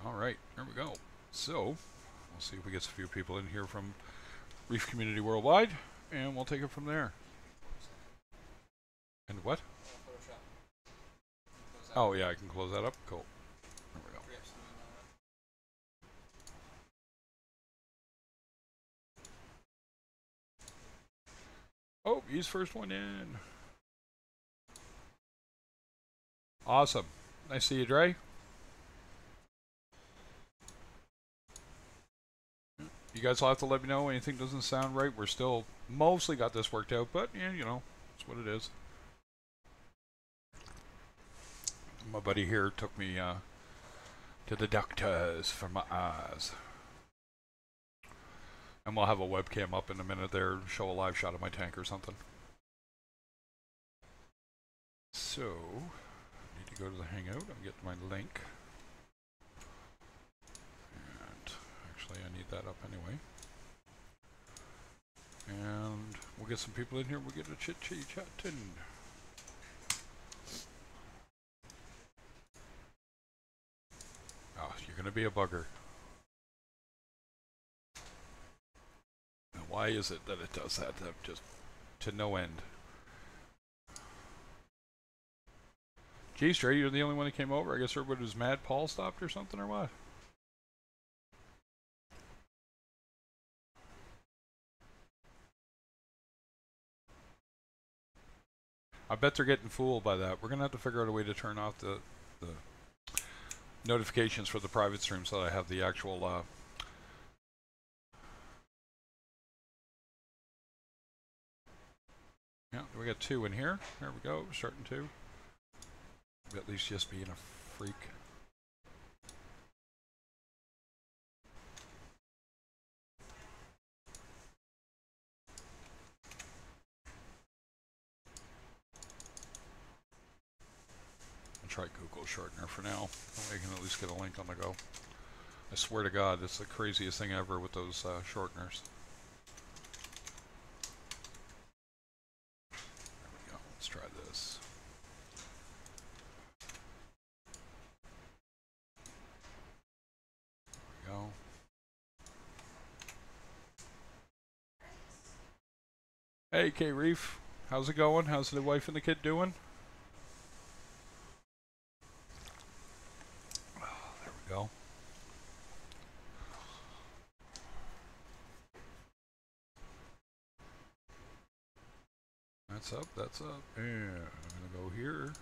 Alright, here we go. So, we'll see if we get a few people in here from Reef Community Worldwide, and we'll take it from there. And what? Oh yeah, I can close that up. Cool. There we go. Oh, he's first one in. Awesome. Nice to see you, Dre. You guys will have to let me know anything doesn't sound right. We're still mostly got this worked out, but yeah, you know, it's what it is. My buddy here took me to the doctors for my eyes. And we'll have a webcam up in a minute there to show a live shot of my tank or something. So, I need to go to the Hangout and get my link. And actually I need that up anyway. And we'll get some people in here, we'll get a chit-chatting. Oh, you're gonna be a bugger. Now, why is it that it does that? Just to no end. Geez, Trey, you're the only one that came over. I guess everybody was mad Paul stopped or something, or what? I bet they're getting fooled by that. We're going to have to figure out a way to turn off the notifications for the private stream so that I have the actual... Yeah, we got 2 in here. There we go, starting 2. At least just being a freak. I'll try Google Shortener for now. That way I can at least get a link on the go. I swear to God, it's the craziest thing ever with those shorteners. There we go. Let's try this. There we go. Hey, K-Reef. How's it going? How's the wife and the kid doing? Oh, there we go. That's up, that's up. And I'm gonna go here.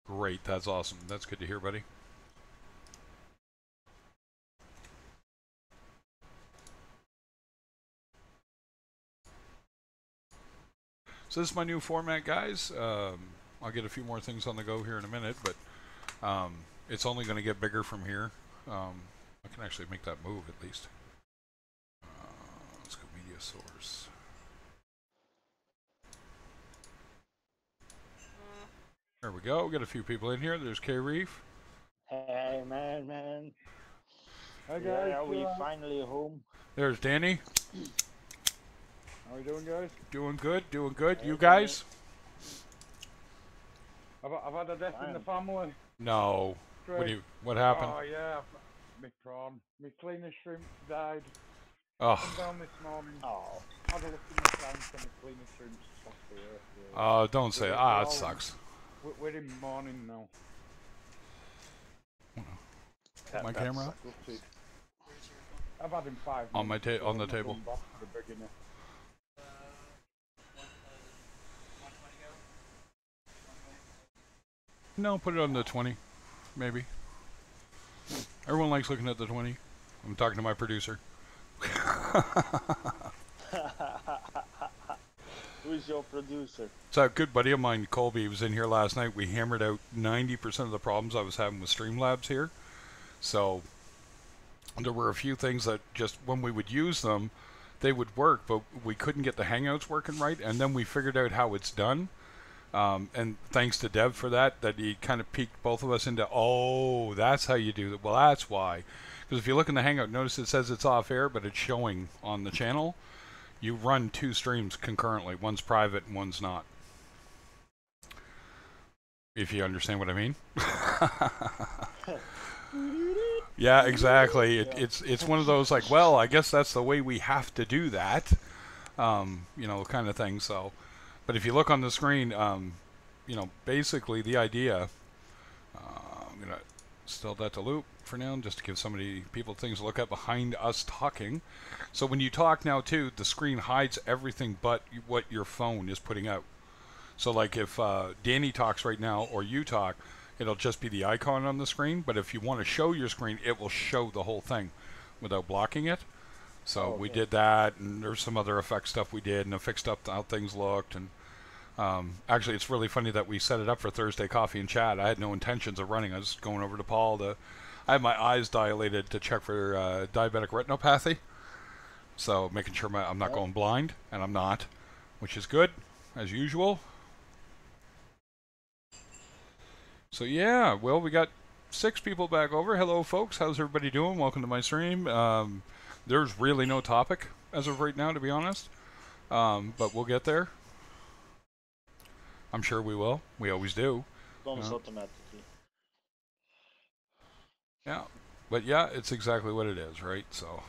Great, that's awesome. That's good to hear, buddy. So this is my new format, guys. I'll get a few more things on the go here in a minute, but it's only going to get bigger from here. I can actually make that move at least. Let's go media source. There we go. Got a few people in here. There's K-Reef. Hey, man. Hi, guys. Yeah, are we finally home? There's Danny. How are you doing, guys? Doing good, doing good. You guys? I've had a death in the family. No. Great. What happened? Oh, yeah. My prawn. My cleaner shrimp died. Oh. Come down this morning. Oh. Had a look in my tank and the cleaner shrimps off the earth. Yeah. Oh, don't say that. It sucks. We're in mourning now. My camera? I've had him 5 on my minutes, on the table. No, put it on the 20, maybe. Everyone likes looking at the 20. I'm talking to my producer. Who's your producer? It's a good buddy of mine, Colby. He was in here last night. We hammered out 90% of the problems I was having with Streamlabs here. So there were a few things that just when we would use them, they would work, but we couldn't get the Hangouts working right. And then we figured out how it's done. And thanks to Dev for that he kind of piqued both of us into, oh, that's how you do it. Well, that's why. Because if you look in the Hangout, notice it says it's off air, but it's showing on the channel. You run 2 streams concurrently. One's private and one's not. If you understand what I mean. Yeah, exactly. It's one of those like, well, I guess that's the way we have to do that, you know, kind of thing. So, but if you look on the screen, you know, basically the idea. I'm gonna still that to loop for now, just to give people things to look at behind us talking. So when you talk now too, the screen hides everything but what your phone is putting out. So like if Danny talks right now or you talk, it'll just be the icon on the screen. But if you want to show your screen, it will show the whole thing without blocking it. So we did that, and there's some other effect stuff we did, and it fixed up how things looked. And actually, it's really funny that we set it up for Thursday Coffee and Chat. I had no intentions of running. I was going over to Paul to. I had my eyes dilated to check for diabetic retinopathy. So making sure I'm not going blind, and I'm not, which is good, as usual. So yeah, well, we got 6 people back over. Hello, folks. How's everybody doing? Welcome to my stream. There's really no topic as of right now, to be honest. But we'll get there. I'm sure we will. We always do. Comes automatically. Yeah. But yeah, it's exactly what it is, right? So.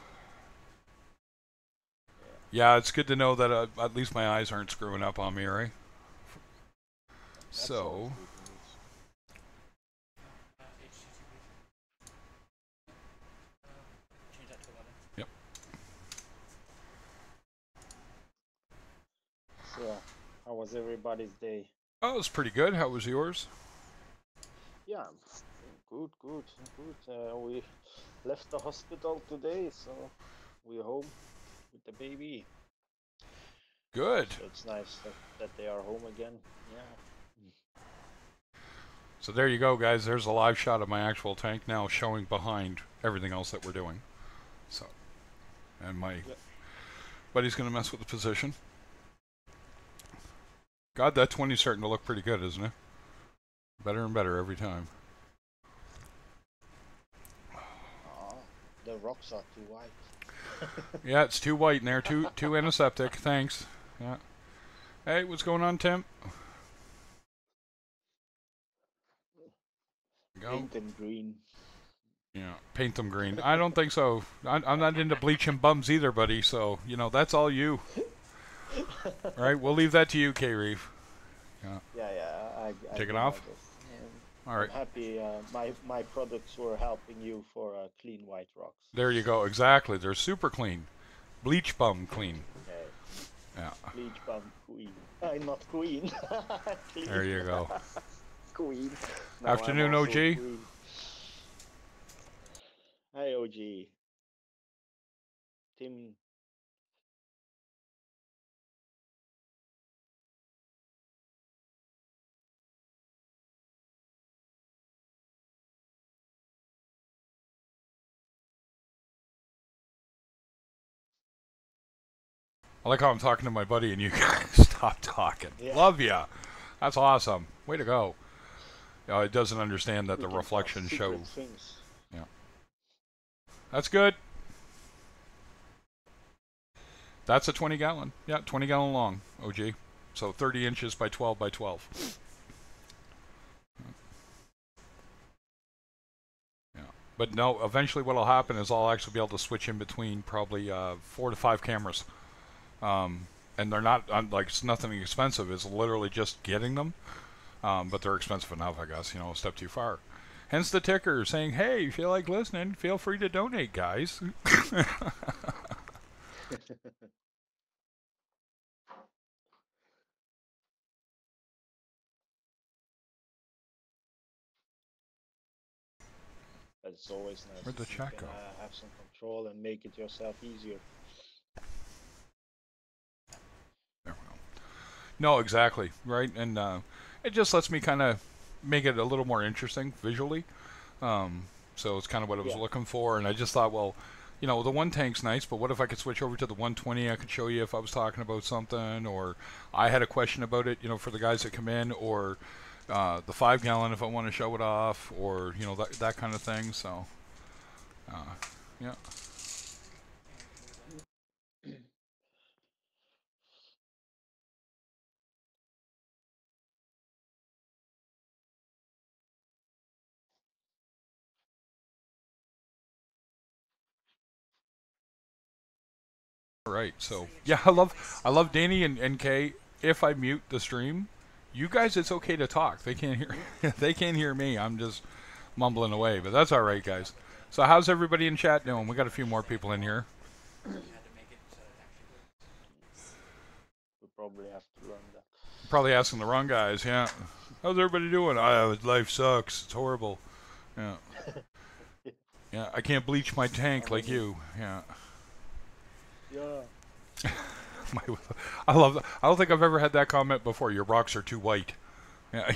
Yeah, it's good to know that at least my eyes aren't screwing up on me, right? So. Yep. So, how was everybody's day? Oh, it was pretty good. How was yours? Yeah, good. We left the hospital today, so we're home with the baby. Good. So it's nice that they are home again. Yeah. So there you go, guys. There's a live shot of my actual tank now showing behind everything else that we're doing. So, and my buddy's going to mess with the position. God, that 20's starting to look pretty good, isn't it? Better and better every time. The rocks are too white. Yeah, it's too white in there. Too antiseptic. Thanks. Yeah. Hey, what's going on, Tim? Go. Paint them green. Yeah, paint them green. I don't think so. I'm not into bleaching bums either, buddy. So, you know, that's all you. All right, we'll leave that to you, K-Reef. Yeah. I Take it off? All right. I'm happy my products were helping you for clean white rocks. There you go. Exactly. They're super clean. Bleach bum clean. Okay. Yeah. Bleach bum queen. Not queen. There you go. Queen. No, Afternoon, OG. Queen. Hi, OG. Tim. I like how I'm talking to my buddy and you guys stop talking. Yeah. Love ya. That's awesome. Way to go. It doesn't understand that the reflection shows. Yeah. That's good. That's a 20 gallon. Yeah, 20 gallon long, OG. So 30 inches by 12 by 12. Yeah. But no, eventually what'll happen is I'll actually be able to switch in between probably 4 to 5 cameras. And they're not, like, it's nothing expensive. It's literally just getting them. But they're expensive enough, I guess, you know, a step too far. Hence the ticker saying, hey, if you feel like listening, feel free to donate, guys. But it's always nice Where'd the if you chat can go? have some control and make it yourself easier. There we go. No, exactly, right? And it just lets me kind of make it a little more interesting visually. So it's kind of what I was looking for. And I just thought, well, you know, the one tank's nice, but what if I could switch over to the 120? I could show you if I was talking about something, or I had a question about it, you know, for the guys that come in, or the 5 gallon if I want to show it off, or you know that kind of thing. So, yeah. Right. So yeah, I love Danny and Kay. If I mute the stream, you guys, it's okay to talk. They can't hear they can't hear me. I'm just mumbling away, but that's all right, guys. So how's everybody in chat doing? We got a few more people in here. We probably have to learn that. Probably asking the wrong guys. Yeah. How's everybody doing? Life sucks. It's horrible. Yeah. Yeah. I can't bleach my tank like you. Yeah. Yeah. I love that. I don't think I've ever had that comment before. Your rocks are too white. Yeah.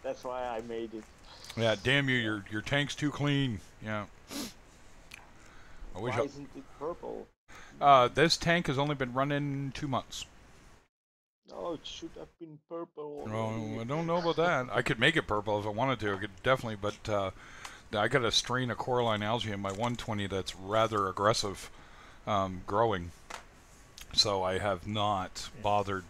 That's why I made it. Yeah, damn you, your tank's too clean. Yeah. Why isn't it purple? This tank has only been running 2 months. Oh, it should have been purple. Oh, I don't know about that. I could make it purple if I wanted to. I could definitely, but I got a strain of coralline algae in my 120 that's rather aggressive growing. So I have not bothered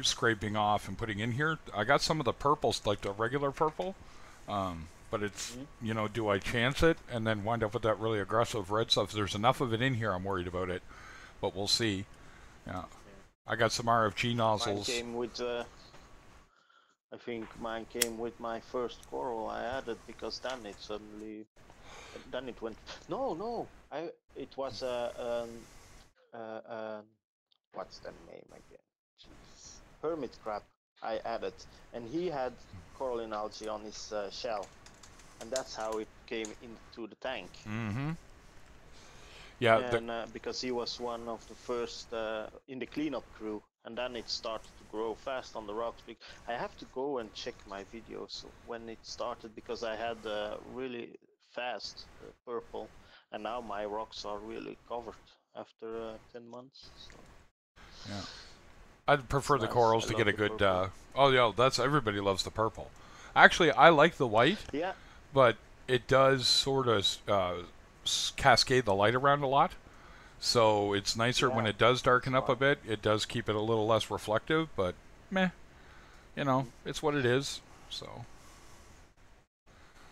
scraping off and putting in here. I got some of the purples, like the regular purple, but it's, you know, do I chance it and then wind up with that really aggressive red stuff? If there's enough of it in here, I'm worried about it, but we'll see. Yeah, I got some RFG nozzles. Mine came with, I think mine came with my first coral I added, because then it went. No, it was what's the name again? Jeez. Hermit crab I added, and he had coralline algae on his shell, and that's how it came into the tank. Mm-hmm. Yeah, and because he was one of the first in the cleanup crew, and then it started to grow fast on the rocks. I have to go and check my videos when it started, because I had really fast purple, and now my rocks are really covered after 10 months. So. Yeah. I'd prefer the corals to get a good. Oh yeah, that's everybody loves the purple. Actually, I like the white. Yeah. But it does sort of cascade the light around a lot, so it's nicer when it does darken up a bit. It does keep it a little less reflective, but meh, you know, it's what it is. So.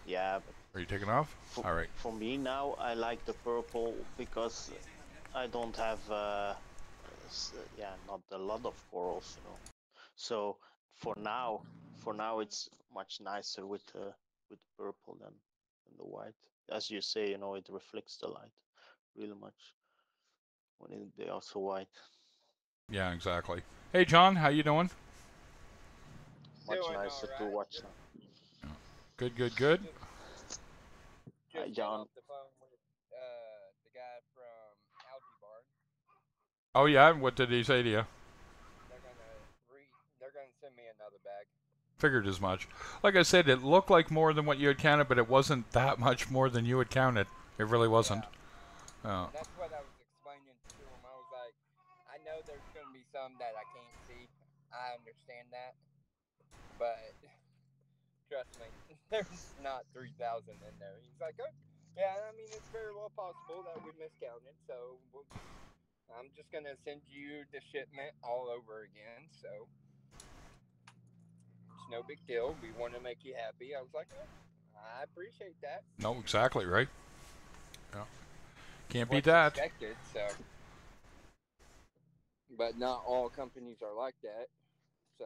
Yeah. Are you taking off? All right. For me now, I like the purple because I don't have. Not a lot of corals, you know. So for now it's much nicer with purple than the white. As you say, you know, it reflects the light really much when they are so white. Yeah, exactly. Hey, John, how you doing? Much nicer to watch now. Yeah. Good, good, good. Hi, John. Off the phone with the guy from Algae Barn. Oh yeah, what did he say to you? They're gonna send me another bag. Figured as much. Like I said, it looked like more than what you had counted, but it wasn't that much more than you had counted. It really wasn't. Yeah. That's what I was explaining to him. I was like, I know there's gonna be some that I can't see. I understand that, but trust me, there's not 3,000 in there. He's like, oh, yeah, I mean, it's very well possible that we miscounted, so I'm just gonna send you the shipment all over again, so it's no big deal. We want to make you happy. I was like, oh, I appreciate that. No, exactly right. Yeah, can't beat that. Expected, so. But not all companies are like that, so.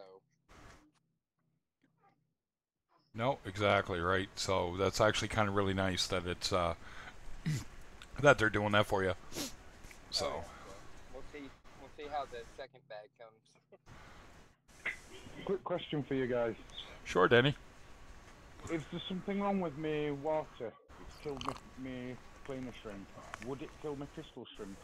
No, exactly right. So that's actually kind of really nice that it's that they're doing that for you. So. Oh, yeah. We'll see how the second bag comes. Quick question for you guys. Sure, Danny. If there's something wrong with me water, it's killed me cleaner shrimp. Would it kill my crystal shrimp?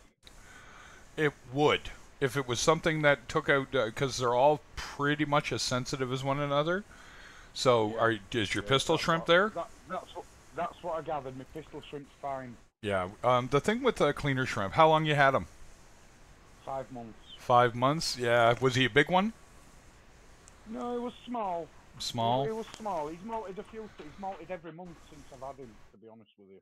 It would. If it was something that took out, because they're all pretty much as sensitive as one another. So, Yeah. is your Yeah, pistol shrimp there? that's what I gathered. My pistol shrimp's fine. Yeah. The thing with cleaner shrimp, how long you had him? 5 months. 5 months. Yeah. Was he a big one? No, it was small. Small. It was small. He's molted a few. He's molted every month since I've had him. To be honest with you.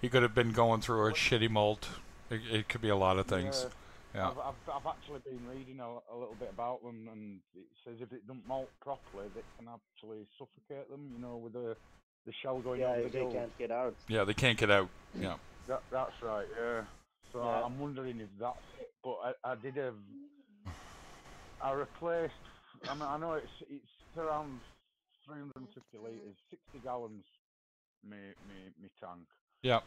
He could have been going through a shitty molt. It could be a lot of things. Yeah. Yeah. I've actually been reading a little bit about them, and it says if it doesn't molt properly, they can actually suffocate them. You know, with the shell going Yeah, over if the they gill. can't get out. Yeah. They can't get out. Yeah. That's right. Yeah. So Yeah. I'm wondering if that's it. But I did a. I replaced. I mean, I know it's around 350 litres, 60 gallons. Me tank. Yeah.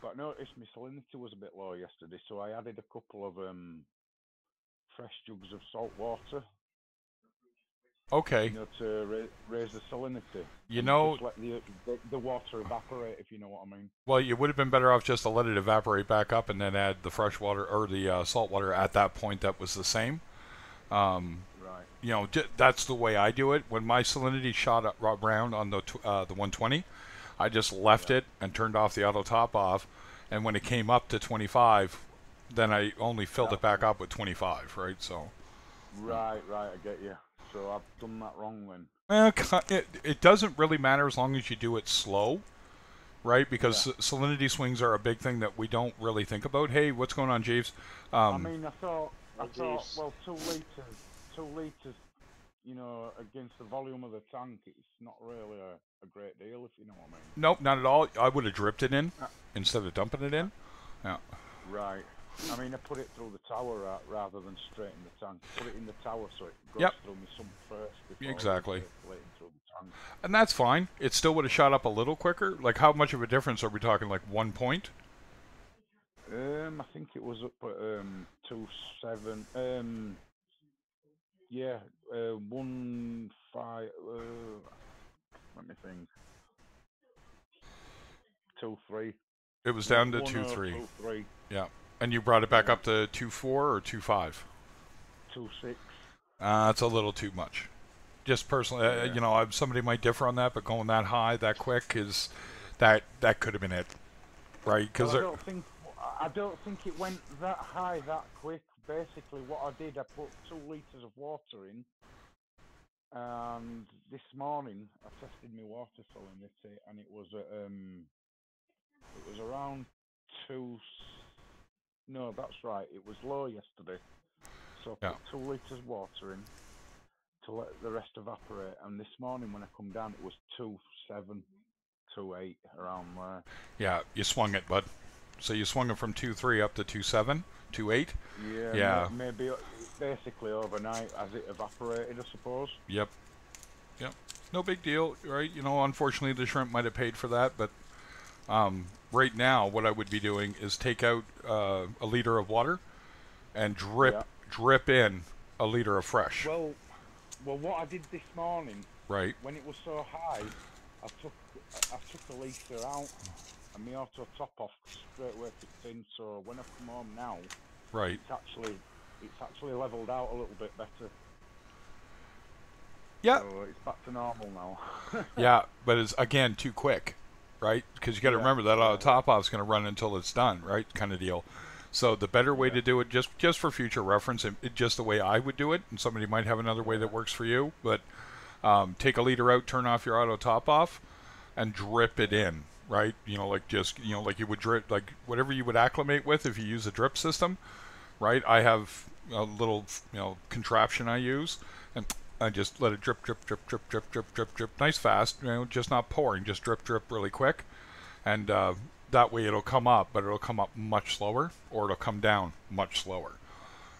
But I noticed my salinity was a bit low yesterday, so I added a couple of fresh jugs of salt water. Okay. You know, to raise the salinity. You and know, just let the water evaporate, if you know what I mean. well, you would have been better off just to let it evaporate back up and then add the fresh water or the salt water at that point. That was the same. Right. You know, that's the way I do it. When my salinity shot up around on the 120, I just left it and turned off the auto top off. And when it came up to 25, then I only filled it back up with 25, right? So. Right, I get you. So I've done that wrong then. Well, it doesn't really matter as long as you do it slow, right? Because salinity swings are a big thing that we don't really think about. Hey, what's going on, Jeeves? I mean, I thought, Jeeves. well, 2 litres, you know, against the volume of the tank, it's not really a great deal, if you know what I mean. Nope, not at all. I would have dripped it in instead of dumping it in. Yeah. Right. I mean, I put it through the tower rather than straight in the tank. Put it in the tower so it goes through my sump first before Exactly. circulating through the tank. And that's fine. It still would have shot up a little quicker. Like, how much of a difference are we talking? Like 1 point? I think it was up at 2.7. Yeah, 1.5. Let me think. 2.3. It was down to 2.3. 2.3. Yeah. And you brought it back up to 2.4 or 2.5? 2.6. That's a little too much. Just personally, you know, somebody might differ on that, but going that high, that quick is that could have been it, right? Because well, I don't think it went that high that quick. Basically, what I did, I put 2 litres of water in, and this morning I tested my water salinity, and it was around 2. No, that's right. It was low yesterday, so I put 2 litres water in to let the rest evaporate. And this morning when I come down, it was 2.7, 2.8, around there. Yeah, you swung it, bud. So you swung it from 2.3 up to 2.7, 2.8. Yeah. Maybe basically overnight as it evaporated, I suppose. Yep. No big deal, right? You know, unfortunately the shrimp might have paid for that, but right now what I would be doing is take out a liter of water and drip in a liter of fresh. Well, what I did this morning, right, when it was so high, I took a litre out and my auto top off straight away kicked in. So when I come home now, right, it's actually levelled out a little bit better. Yeah. So it's back to normal now. Yeah, but it's again too quick, right? Because you got to remember that auto top off is going to run until it's done, right? Kind of deal. So the better way to do it, just for future reference, and just the way I would do it, and somebody might have another way that works for you, but take a liter out, turn off your auto top off, and drip it in, right? You know, like just, you know, like you would drip, like whatever you would acclimate with if you use a drip system, right? I have a little, you know, contraption I use, and I just let it drip, drip, drip, drip, drip, drip, drip, drip, nice fast, you know, just not pouring, just drip, drip really quick, and that way it'll come up, but it'll come up much slower, or it'll come down much slower,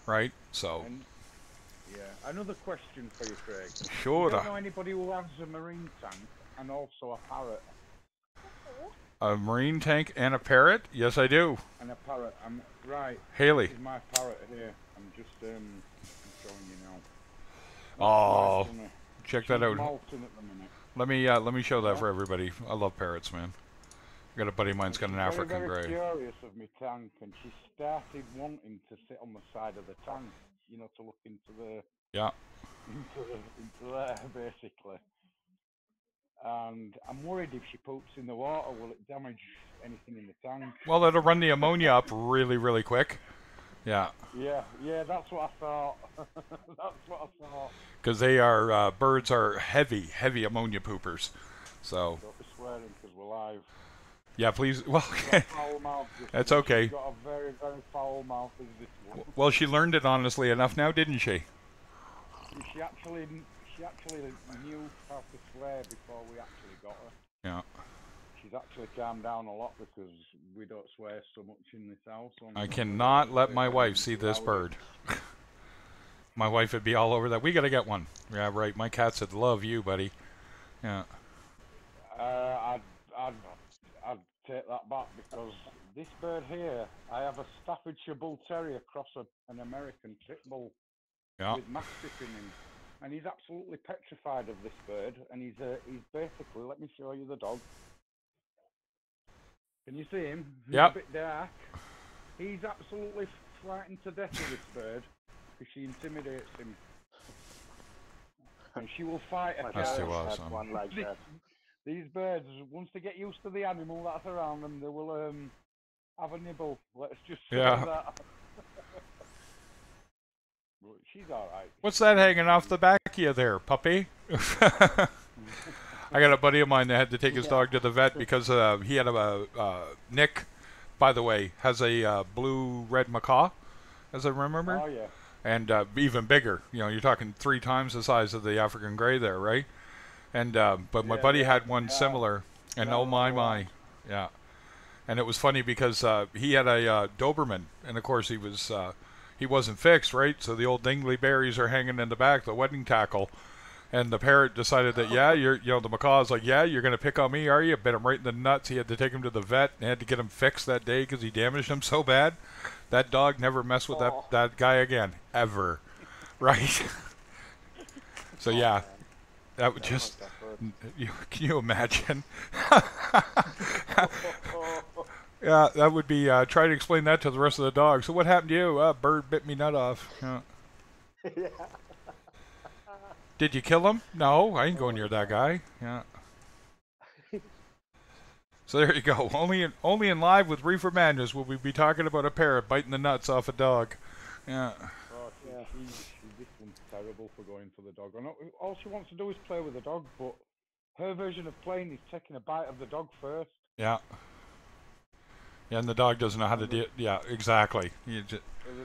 right? So. Another question for you, Craig. Sure. Do you know anybody who has a marine tank and also a parrot? A marine tank and a parrot? Yes, I do. And a parrot. Right. Haley. This is my parrot here. I'm just I'm showing you now. Oh, check that out. Molting at the minute. Let me show that for everybody. I love parrots, man. I got a buddy of mine's got an African grey. She's very curious of my tank, and she started wanting to sit on the side of the tank, you know, to look into the into there basically. And I'm worried if she poops in the water, will it damage anything in the tank? Well, it'll run the ammonia up really, really quick. Yeah. Yeah, that's what I thought. That's what I thought. Because they are, birds are heavy, heavy ammonia poopers. So. Don't be swearing because we're live. Yeah, please. Well, that's one. okay. She's got a very, very foul mouth as this one. Well, she learned it honestly enough now, didn't she? She actually knew how to swear before we actually got her. Yeah. She's actually calmed down a lot because we don't swear so much in this house. I cannot let my wife see this bird. My wife would be all over that. We gotta get one. Yeah, right. My cats would love you, buddy. Yeah. I'd take that back because this bird here, I have a Staffordshire Bull Terrier cross an American Pit Bull with Mastiff in him. And he's absolutely petrified of this bird. And he's basically, let me show you the dog. Can you see him? He's a bit dark. He's absolutely frightened to death of this bird because she intimidates him. And she will fight a That's too awesome. One like that. These birds, once they get used to the animal that's around them, they will have a nibble. Let's just say that. She's alright. What's that hanging off the back of you there, puppy? I got a buddy of mine that had to take his dog to the vet because he had Nick, by the way, has a blue-red macaw, as I remember. Oh, yeah. And even bigger. You know, you're talking 3 times the size of the African Grey there, right? And but my buddy had one similar, and oh my, yeah. And it was funny because he had a Doberman, and of course he wasn't fixed, right? So the old dingly berries are hanging in the back, the wedding tackle. And the parrot decided that, the macaw's like, you're going to pick on me, are you? Bit him right in the nuts. He had to take him to the vet and had to get him fixed that day because he damaged him so bad. That dog never messed with that guy again, ever. Right? So, yeah, that would just, can you imagine? Yeah, that would be, try to explain that to the rest of the dogs. So what happened to you? Bird bit me nut off. Yeah. Did you kill him? No, I ain't going near that guy. Yeah. So there you go. Only in Live with Reefer Madness will we be talking about a parrot biting the nuts off a dog. Yeah. Oh, this one's terrible for going for the dog. All she wants to do is play with the dog, but her version of playing is taking a bite of the dog first. Yeah. Yeah, and the dog doesn't know how to do it. Yeah, exactly. The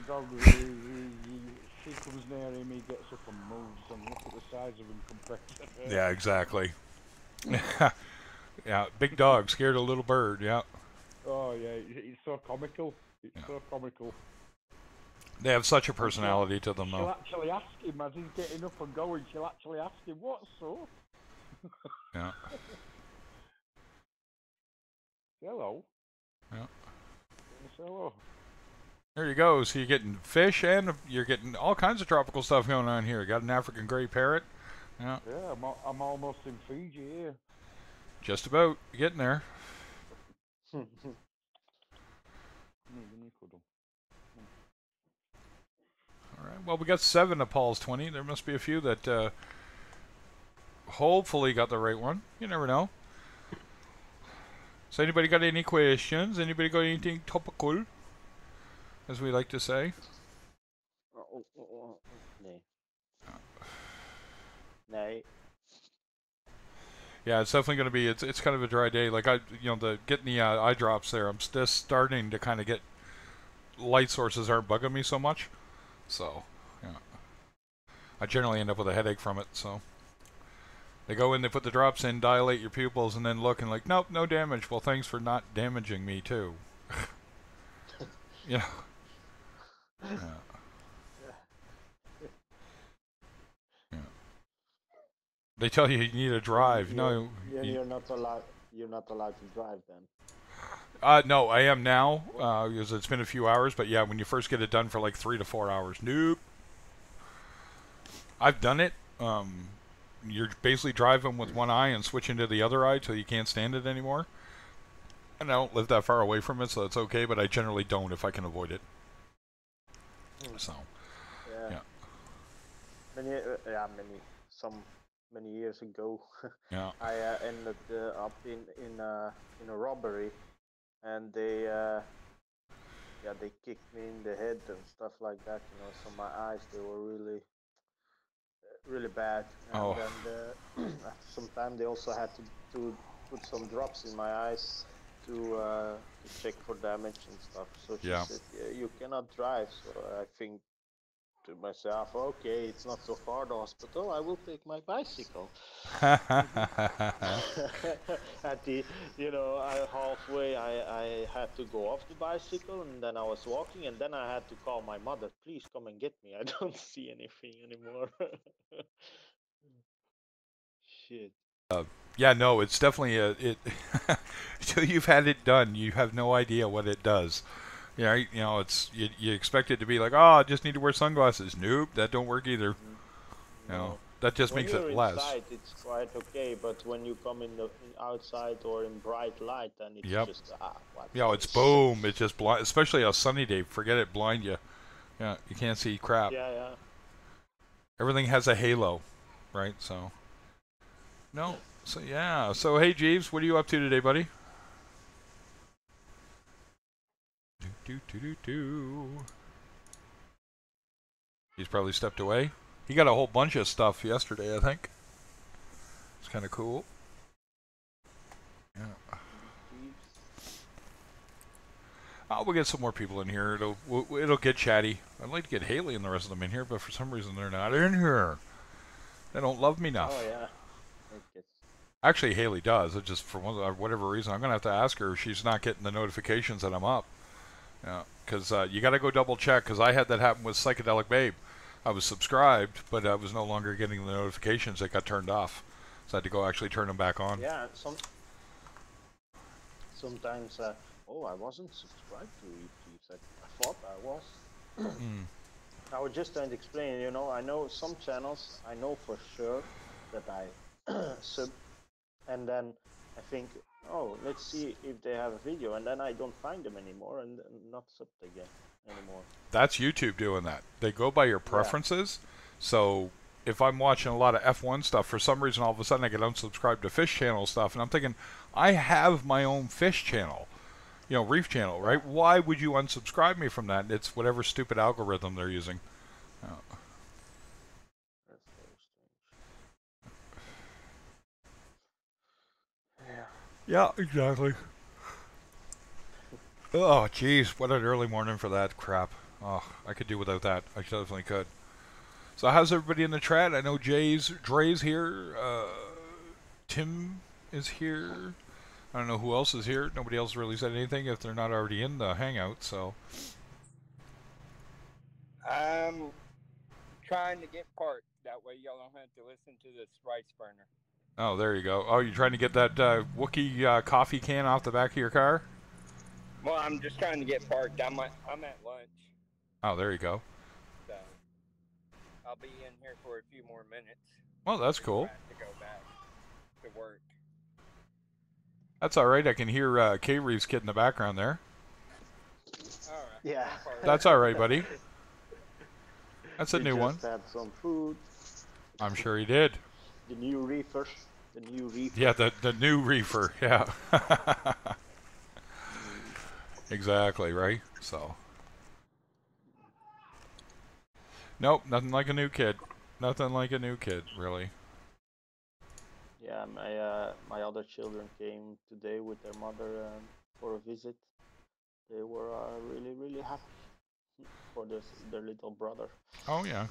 dog, she comes near him, he gets up and moves, and look at the size of him compared to her. Yeah, exactly. Yeah, big dog scared a little bird, yeah. Oh, yeah, it's so comical. It's so comical. They have such a personality to them, though. She'll actually ask him, as he's getting up and going, she'll actually ask him, what's so? Yeah. Hello. Yeah. Hello. There you go. So you're getting fish and you're getting all kinds of tropical stuff going on here. You got an African grey parrot. Yeah. Yeah, I'm almost in Fiji here. Just about. Getting there. Alright, well we got 7 of Paul's 20. There must be a few that hopefully got the right one. You never know. So anybody got any questions? Anybody got anything topical? As we like to say. No. Yeah, it's definitely going to be, it's kind of a dry day. Like, getting the eye drops there, I'm just starting to kind of get, light sources aren't bugging me so much. So, yeah. I generally end up with a headache from it, so. They go in, they put the drops in, dilate your pupils, and then look and like, nope, no damage. Well, thanks for not damaging me, too. Yeah. Yeah. Yeah. They tell you need a drive. No, you're not allowed. You're not allowed to drive then. No, I am now because it's been a few hours. But yeah, when you first get it done for like 3 to 4 hours, nope. I've done it. You're basically driving with one eye and switching to the other eye till you can't stand it anymore. And I don't live that far away from it, so that's okay. But I generally don't if I can avoid it. So, yeah. many years ago. Yeah. I ended up in a robbery, and they kicked me in the head and stuff like that. You know, so my eyes they were really bad, and Oh. then after some time they also had to put some drops in my eyes to check for damage and stuff. So she Yeah. said, yeah, you cannot drive. So I think to myself, okay, it's not so far the hospital. I will take my bicycle. At the, halfway, I had to go off the bicycle, and then I was walking, and then I had to call my mother. Please come and get me. I don't see anything anymore. Shit. Yeah, no, it's definitely it. Until you've had it done, you have no idea what it does. Yeah, it's you expect it to be like, oh, I just need to wear sunglasses. Nope, that don't work either. No. That just When makes you're it less. inside, it's quite okay, but when you come in outside or in bright light, then it's Yep. just what's Yeah, it's this? boom. It's just blind, especially a sunny day. Forget it, blind you. Yeah, you can't see crap. Yeah. Everything has a halo, right? So, no. So yeah. So hey, Jeeves, what are you up to today, buddy? Do. He's probably stepped away. He got a whole bunch of stuff yesterday, I think. It's kind of cool. Yeah. We'll get some more people in here. It'll get chatty. I'd like to get Haley and the rest of them in here, but for some reason they're not in here. They don't love me enough. Oh yeah. Actually, Haley does. It just for whatever reason, I'm gonna have to ask her if she's not getting the notifications that I'm up. Yeah, because you got to go double check. Because I had that happen with Psychedelic Babe. I was subscribed, but I was no longer getting the notifications. That got turned off, so I had to go actually turn them back on. Yeah. Sometimes. I wasn't subscribed to Reefer. I thought I was. I was just trying to explain. I know some channels. I know for sure that I sub, and then I think, oh, let's see if they have a video, and then I don't find them anymore, and not subbed again anymore. That's YouTube doing that. They go by your preferences. Yeah. So if I'm watching a lot of F1 stuff, for some reason all of a sudden I get unsubscribed to Fish Channel stuff, and I'm thinking, I have my own Fish Channel. Reef Channel, right? Why would you unsubscribe me from that? It's whatever stupid algorithm they're using. That's very strange. Yeah, exactly. Oh, jeez, what an early morning for that crap. Oh, I could do without that. I definitely could. So how's everybody in the chat? I know Dre's here. Tim is here. I don't know who else is here. Nobody else really said anything if they're not already in the hangout, so. I'm trying to get parked. That way y'all don't have to listen to this rice burner. Oh, there you go. Oh, you're trying to get that Wookiee coffee can off the back of your car? Well, I'm just trying to get parked. I'm at lunch. Oh, there you go. So, I'll be in here for a few more minutes. Well, that's cool. I have to go back to work. That's all right. I can hear K-Reeves kid in the background there. All right. Yeah. That's all right, buddy. That's a new one. Just had some food. I'm sure he did. The new Reefer. Yeah, the new Reefer. Yeah. Exactly, right? So. Nope, nothing like a new kid. Nothing like a new kid, really. Yeah, my other children came today with their mother for a visit. They were really happy for their little brother. Oh yeah,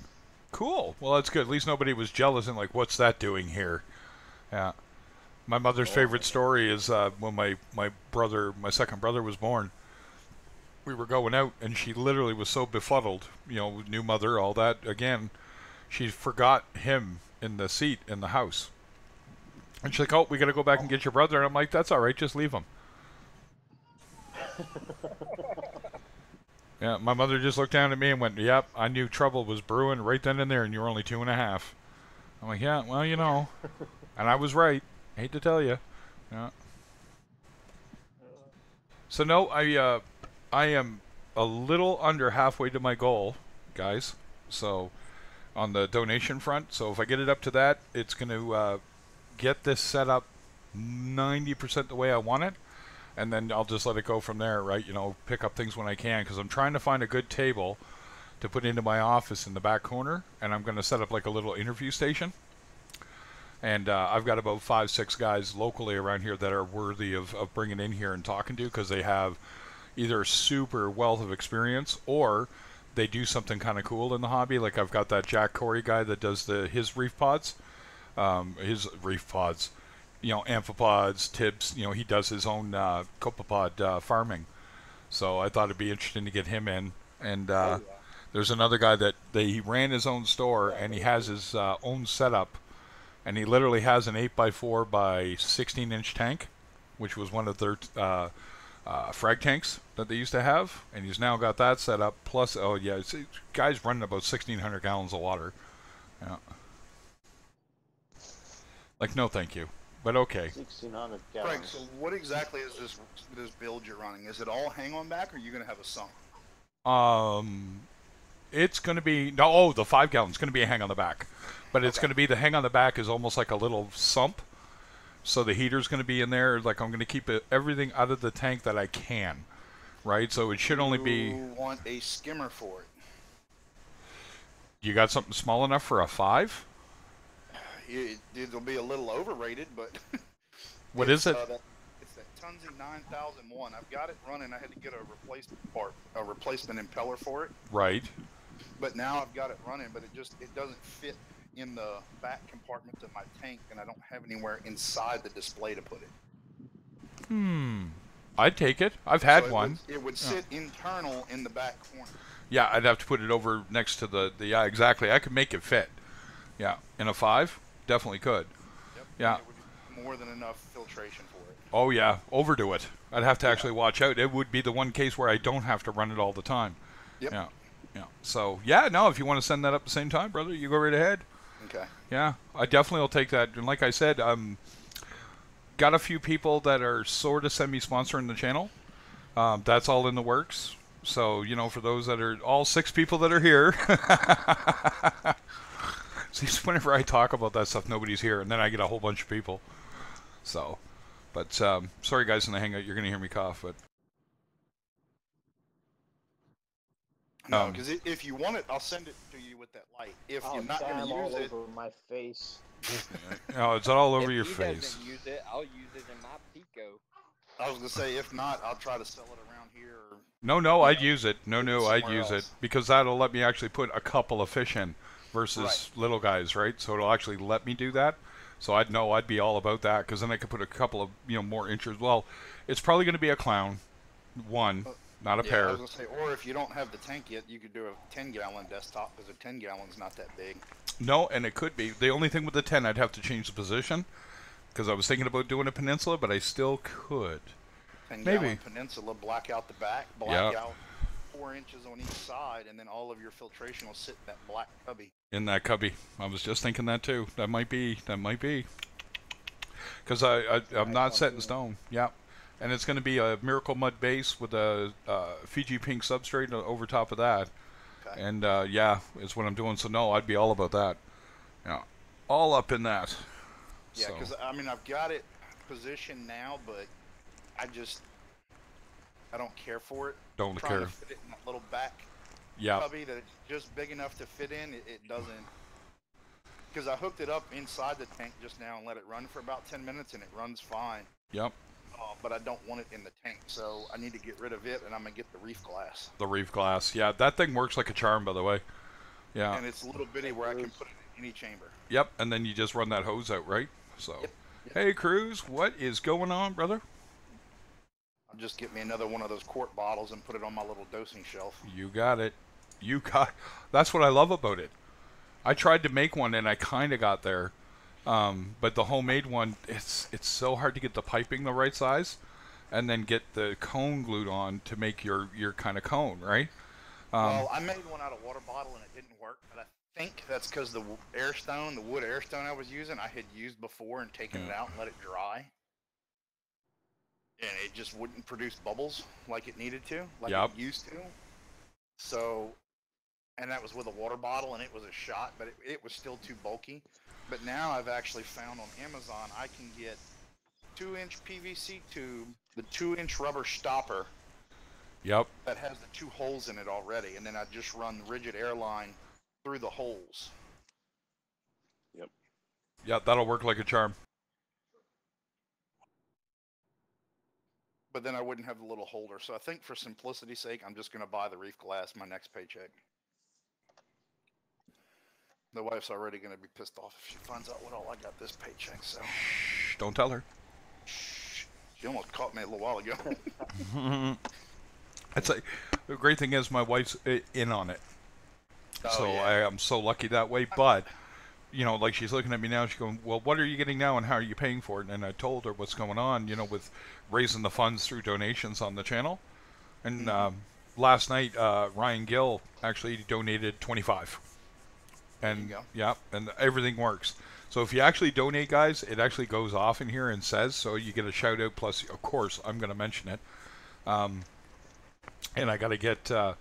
cool. Well, that's good. At least nobody was jealous and like, what's that doing here? Yeah. My mother's favorite story is when my second brother was born. We were going out, and she literally was so befuddled. New mother, all that. Again, she forgot him in the seat in the house. And she's like, oh, we got to go back and get your brother. And I'm like, that's all right, just leave him. Yeah, my mother just looked down at me and went, yep, I knew trouble was brewing right then and there, and you were only 2.5. I'm like, yeah, well, And I was right. I hate to tell you. Yeah. So, no, I am a little under halfway to my goal, guys. So, on the donation front. So if I get it up to that, it's going to get this set up 90% the way I want it, and then I'll just let it go from there, right? You know, pick up things when I can, because I'm trying to find a good table to put into my office in the back corner, and I'm going to set up like a little interview station. And I've got about 5-6 guys locally around here that are worthy of bringing in here and talking to, because they have either a super wealth of experience or they do something kind of cool in the hobby. Like I've got that Jack Corey guy that does his reef pods, you know, amphipods, tips. You know, he does his own copepod farming. So I thought it'd be interesting to get him in. And there's another guy that he ran his own store, and he has his own setup, and he literally has an 8x4 by 16-inch tank, which was one of their frag tanks that they used to have, and he's now got that set up. Plus, oh yeah, guy's running about 1,600 gallons of water. Yeah. Like, no, thank you, but okay. 1,600 gallons. Frank, so what exactly is this build you're running? Is it all hang on back, or are you going to have a sump? It's going to be the 5 gallons going to be a hang on the back, but it's going to be the hang on the back is almost like a little sump. So the heater's going to be in there. Like I'm going to keep everything out of the tank that I can, right? So it should only be. You want a skimmer for it? You got something small enough for a 5? It'll be a little overrated, but. What is it? It's that Tunzi 9001. I've got it running. I had to get a replacement impeller for it. Right. But now I've got it running, but it doesn't fit in the back compartment of my tank, and I don't have anywhere inside the display to put it. I'd take it. I've had so one. It would sit internal in the back corner. Yeah, I'd have to put it over next to the yeah, exactly. I could make it fit. Yeah, in a 5, definitely could. Yep. Yeah. It would be more than enough filtration for it. Oh yeah, overdo it. I'd have to actually watch out. It would be the one case where I don't have to run it all the time. Yep. Yeah. Yeah. So yeah, no, if you want to send that up at the same time, brother, you go right ahead. Okay. Yeah, I definitely will take that. And like I said, got a few people that are sort of semi-sponsoring the channel. That's all in the works. So, you know, for those that are, all 6 people that are here. See, whenever I talk about that stuff, nobody's here. And then I get a whole bunch of people. So, but sorry guys in the hangout, you're going to hear me cough. But No, because if you want it, I'll send it to you with that light. If you're not going to use it, over my face. oh, it's all over if your he face. doesn't use it, I'll use it in my Pico. I was going to say, if not, I'll try to sell it around here. Or, No, I'd use it. No, I'd somewhere use it else. because that'll let me actually put a couple of fish in versus Right. little guys, right? So it'll actually let me do that. So I'd be all about that because then I could put a couple of more inches. Well, it's probably going to be a clown, one, not a yeah, pair. I was going to say, or if you don't have the tank yet, you could do a 10-gallon desktop because a 10-gallon's not that big. No, and it could be. The only thing with the 10, I'd have to change the position because I was thinking about doing a peninsula, but I still could. 10-gallon Maybe. peninsula, black out the back, black Yeah. out 4 inches on each side, and then all of your filtration will sit in that black cubby. In that cubby. I was just thinking that too. That might be. Because I'm not set in stone. Yeah. And it's going to be a Miracle Mud base with a Fiji Pink substrate over top of that. Okay. And yeah, is what I'm doing. So no, I'd be all about that. Yeah. All up in that. Yeah, So. because I mean, I've got it positioned now, but I don't care for it. Don't Trying care. to fit it in that little back Yeah. cubby that it's just big enough to fit in. It doesn't. Because I hooked it up inside the tank just now and let it run for about 10 minutes, and it runs fine. Yep. But I don't want it in the tank, so I need to get rid of it, and I'm gonna get the reef glass. The reef glass. Yeah, that thing works like a charm, by the way. Yeah. And it's a little bitty where I can put it in any chamber. Yep. And then you just run that hose out, right? So. Yep. Hey, Cruz, what is going on, brother? I'll just get me another one of those quart bottles and put it on my little dosing shelf. You got it. That's what I love about it. I tried to make one and I kind of got there, but the homemade one, it's so hard to get the piping the right size, and then get the cone glued on to make your kind of cone, right? Well, I made one out of water bottle and it didn't work, but I think that's because the wood air stone I was using, I had used before and taken it out and let it dry. And it just wouldn't produce bubbles like it needed to, like Yep. it used to. So and that was with a water bottle, and it was a shot, but it was still too bulky. But now I've actually found on Amazon I can get 2-inch PVC tube, the 2-inch rubber stopper. Yep. That has the 2 holes in it already, and then I just run the rigid air line through the holes. Yep. Yeah, that'll work like a charm. But then I wouldn't have the little holder. So I think for simplicity's sake, I'm just going to buy the reef glass my next paycheck. The wife's already going to be pissed off if she finds out what all I got this paycheck. So Shh, don't tell her. Shh. She almost caught me a little while ago. It's like, the great thing is my wife's in on it. Oh, So yeah. I am so lucky that way. But, you know, like she's looking at me now, she's going, well, what are you getting now and how are you paying for it? And I told her what's going on, you know, with raising the funds through donations on the channel. And last night, Ryan Gill actually donated 25. And yeah, and everything works. So if you actually donate, guys, it actually goes off in here and says, so you get a shout out. Plus, of course, I'm going to mention it. And I got to get a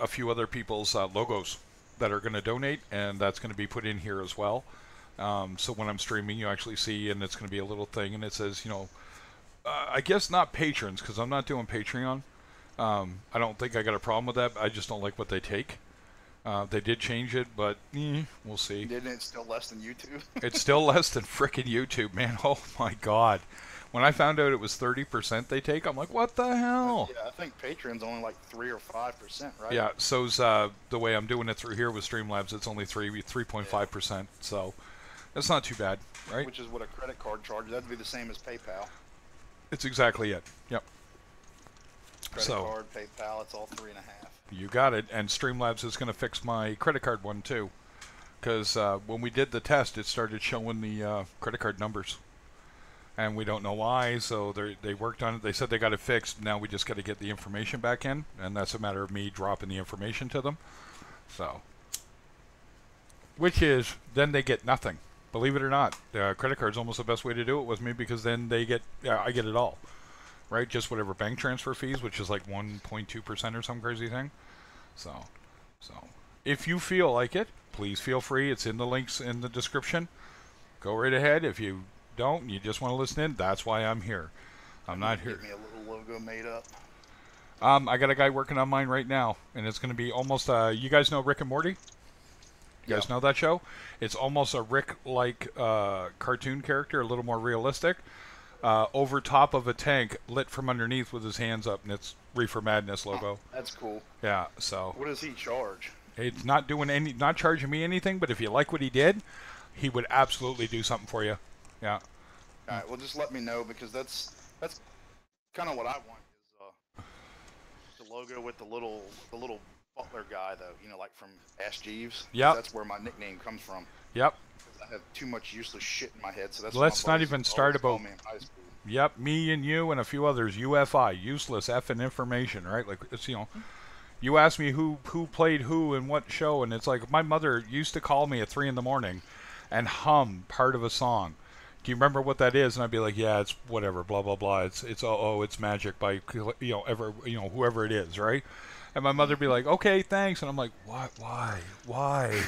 few other people's logos that are going to donate, and that's going to be put in here as well. So when I'm streaming, you actually see, and it's going to be a little thing, and it says, you know, I guess not patrons, because I'm not doing Patreon. I don't think I got a problem with that. I just don't like what they take. They did change it, but we'll see. Didn't it still less than YouTube? It's still less than frickin' YouTube, man. Oh my god. When I found out it was 30% they take, I'm like, what the hell? Yeah, I think Patreon's only like 3 or 5%, right? Yeah, so's the way I'm doing it through here with Streamlabs, it's only 3.5%, so that's not too bad, right? Which is what a credit card charges. That'd be the same as PayPal. It's exactly it. Yep. Credit card, PayPal, it's all 3.5. You got it, and Streamlabs is going to fix my credit card one too, because when we did the test, it started showing the credit card numbers. And we don't know why, so they worked on it. They said they got it fixed. Now we just got to get the information back in, and that's a matter of me dropping the information to them. So, which is, then they get nothing. Believe it or not, credit card's almost the best way to do it with me, because then they get, I get it all, right? Just whatever bank transfer fees, which is like 1.2% or some crazy thing. So, if you feel like it, please feel free. It's in the links in the description. Go right ahead. If you don't, you just want to listen in, that's why I'm here. I'm not here. Get me a little logo made up. I got a guy working on mine right now, and it's going to be almost you guys know Rick and Morty? You guys know that show? It's almost a Rick-like cartoon character, a little more realistic, over top of a tank, lit from underneath with his hands up, and it's Reefer Madness logo. That's cool. Yeah, so what does he charge? It's not charging me anything, but if you like what he did, he would absolutely do something for you. Yeah. All right. Well, just let me know, because that's kind of what I want is the logo with the little butler guy, though. You know, like from Ask Jeeves. Yep. That's where my nickname comes from. Yep. I have too much useless shit in my head, so that's. Let's not even start about. Me in high school. Yep, me and you and a few others. UFI, useless effing information, right? Like it's, you know. You ask me who played who in what show, and it's like my mother used to call me at 3 in.the morning and hum part of a song. Do you remember what that is? And I'd be like, yeah, it's whatever, blah blah blah. It's it's magic by whoever it is, right? And my mother'd be like, okay, thanks, and I'm like, why,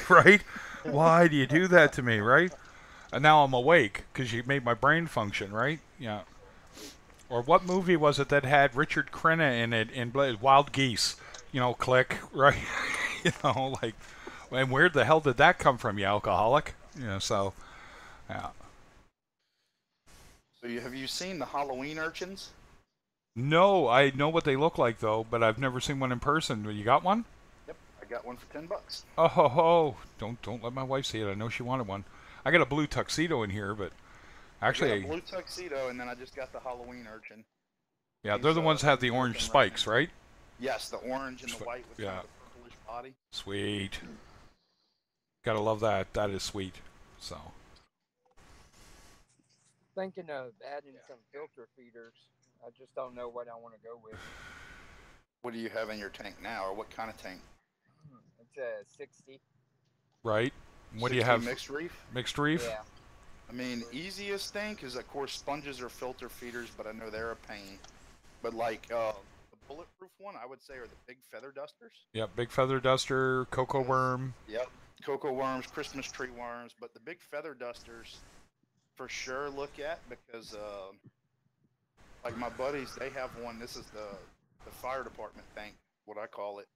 right? Why do you do that to me, right? And now I'm awake because you made my brain function, right? Yeah. Or what movie was it that had Richard Crenna in it in Wild Geese? You know, click, right? Like, and where the hell did that come from, you alcoholic? So, yeah. So have you seen the Halloween urchins? No, I know what they look like, though, but I've never seen one in person. You got one? Yep, I got one for $10. Oh, ho, ho. Don't let my wife see it. I know she wanted one. I got a blue tuxedo in here, but actually... I got a blue tuxedo, and then I just got the Halloween urchin. Yeah, they're the ones that have the orange spikes, right? Yes, the orange and the white with kind of the purplish body. Sweet. Gotta love that. That is sweet. So. Thinking of adding some filter feeders. I just don't know what I want to go with. What do you have in your tank now, or what kind of tank? It's a 60. Right. What do you have? Mixed reef? Mixed reef? Yeah. I mean, easiest thing, because of course sponges are filter feeders, but I know they're a pain. But like the bulletproof one, I would say, are the big feather dusters. Yep, big feather duster, cocoa worm. Yep, cocoa worms, Christmas tree worms, but the big feather dusters for sure look at because like my buddies, they have one. This is the fire department tank, what I call it.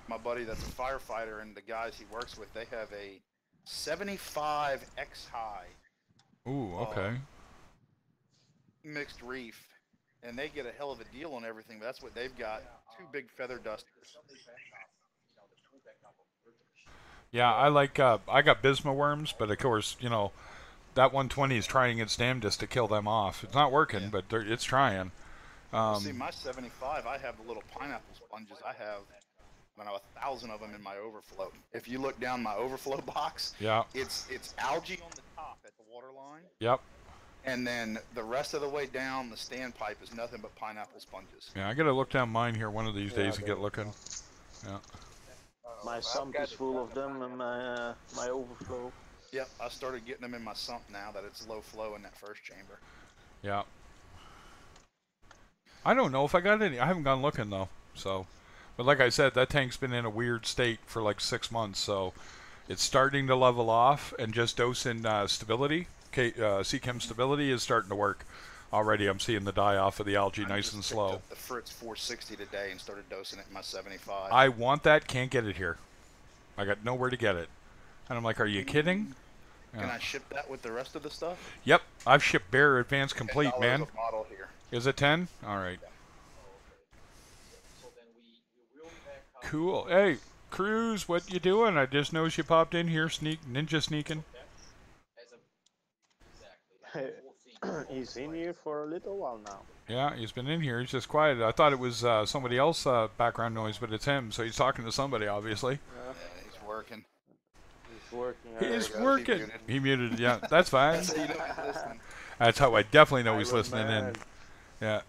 My buddy that's a firefighter and the guys he works with, they have a 75 X high Ooh, okay. mixed reef, and they get a hell of a deal on everything. But that's what they've got: two big feather dusters. Yeah, I like. I got bisma worms, but of course, you know, that 120 is trying its damnedest to kill them off. It's not working, Yeah. but it's trying. See, my 75, I have the little pineapple sponges. I have, I don't know, 1,000 of them in my overflow. If you look down my overflow box, Yeah. it's algae on the top at the water line. Yep. And then the rest of the way down the standpipe is nothing but pineapple sponges. Yeah, I gotta look down mine here one of these days and get looking. Yeah. My sump is full of them and my overflow. Yep, I started getting them in my sump now that it's low flow in that first chamber. Yeah. I don't know if I got any. I haven't gone looking though. So, but like I said, that tank's been in a weird state for like 6 months. So, it's starting to level off, and just dosing stability, CChem stability is starting to work. Already, I'm seeing the die off of the algae nice and slow. Up the Fritz 460 today and started dosing it in my 75. I want that, can't get it here. I got nowhere to get it. And I'm like, are you kidding? Can I ship that with the rest of the stuff? Yep, I've shipped Bear Advanced Complete, $10 man. a bottle here. Is it 10? All right. Cool. Hey, Cruz, what you doing? I just noticed you popped in here, ninja sneaking. He's in here for a little while now. Yeah, he's been in here. He's just quiet. I thought it was somebody else background noise, but it's him. So he's talking to somebody, obviously. Yeah, he's working. He's working. He's goes. working. He muted. Yeah, that's fine. That's how you know he's listening. That's how I definitely know he's Iron listening Man. in. Yeah.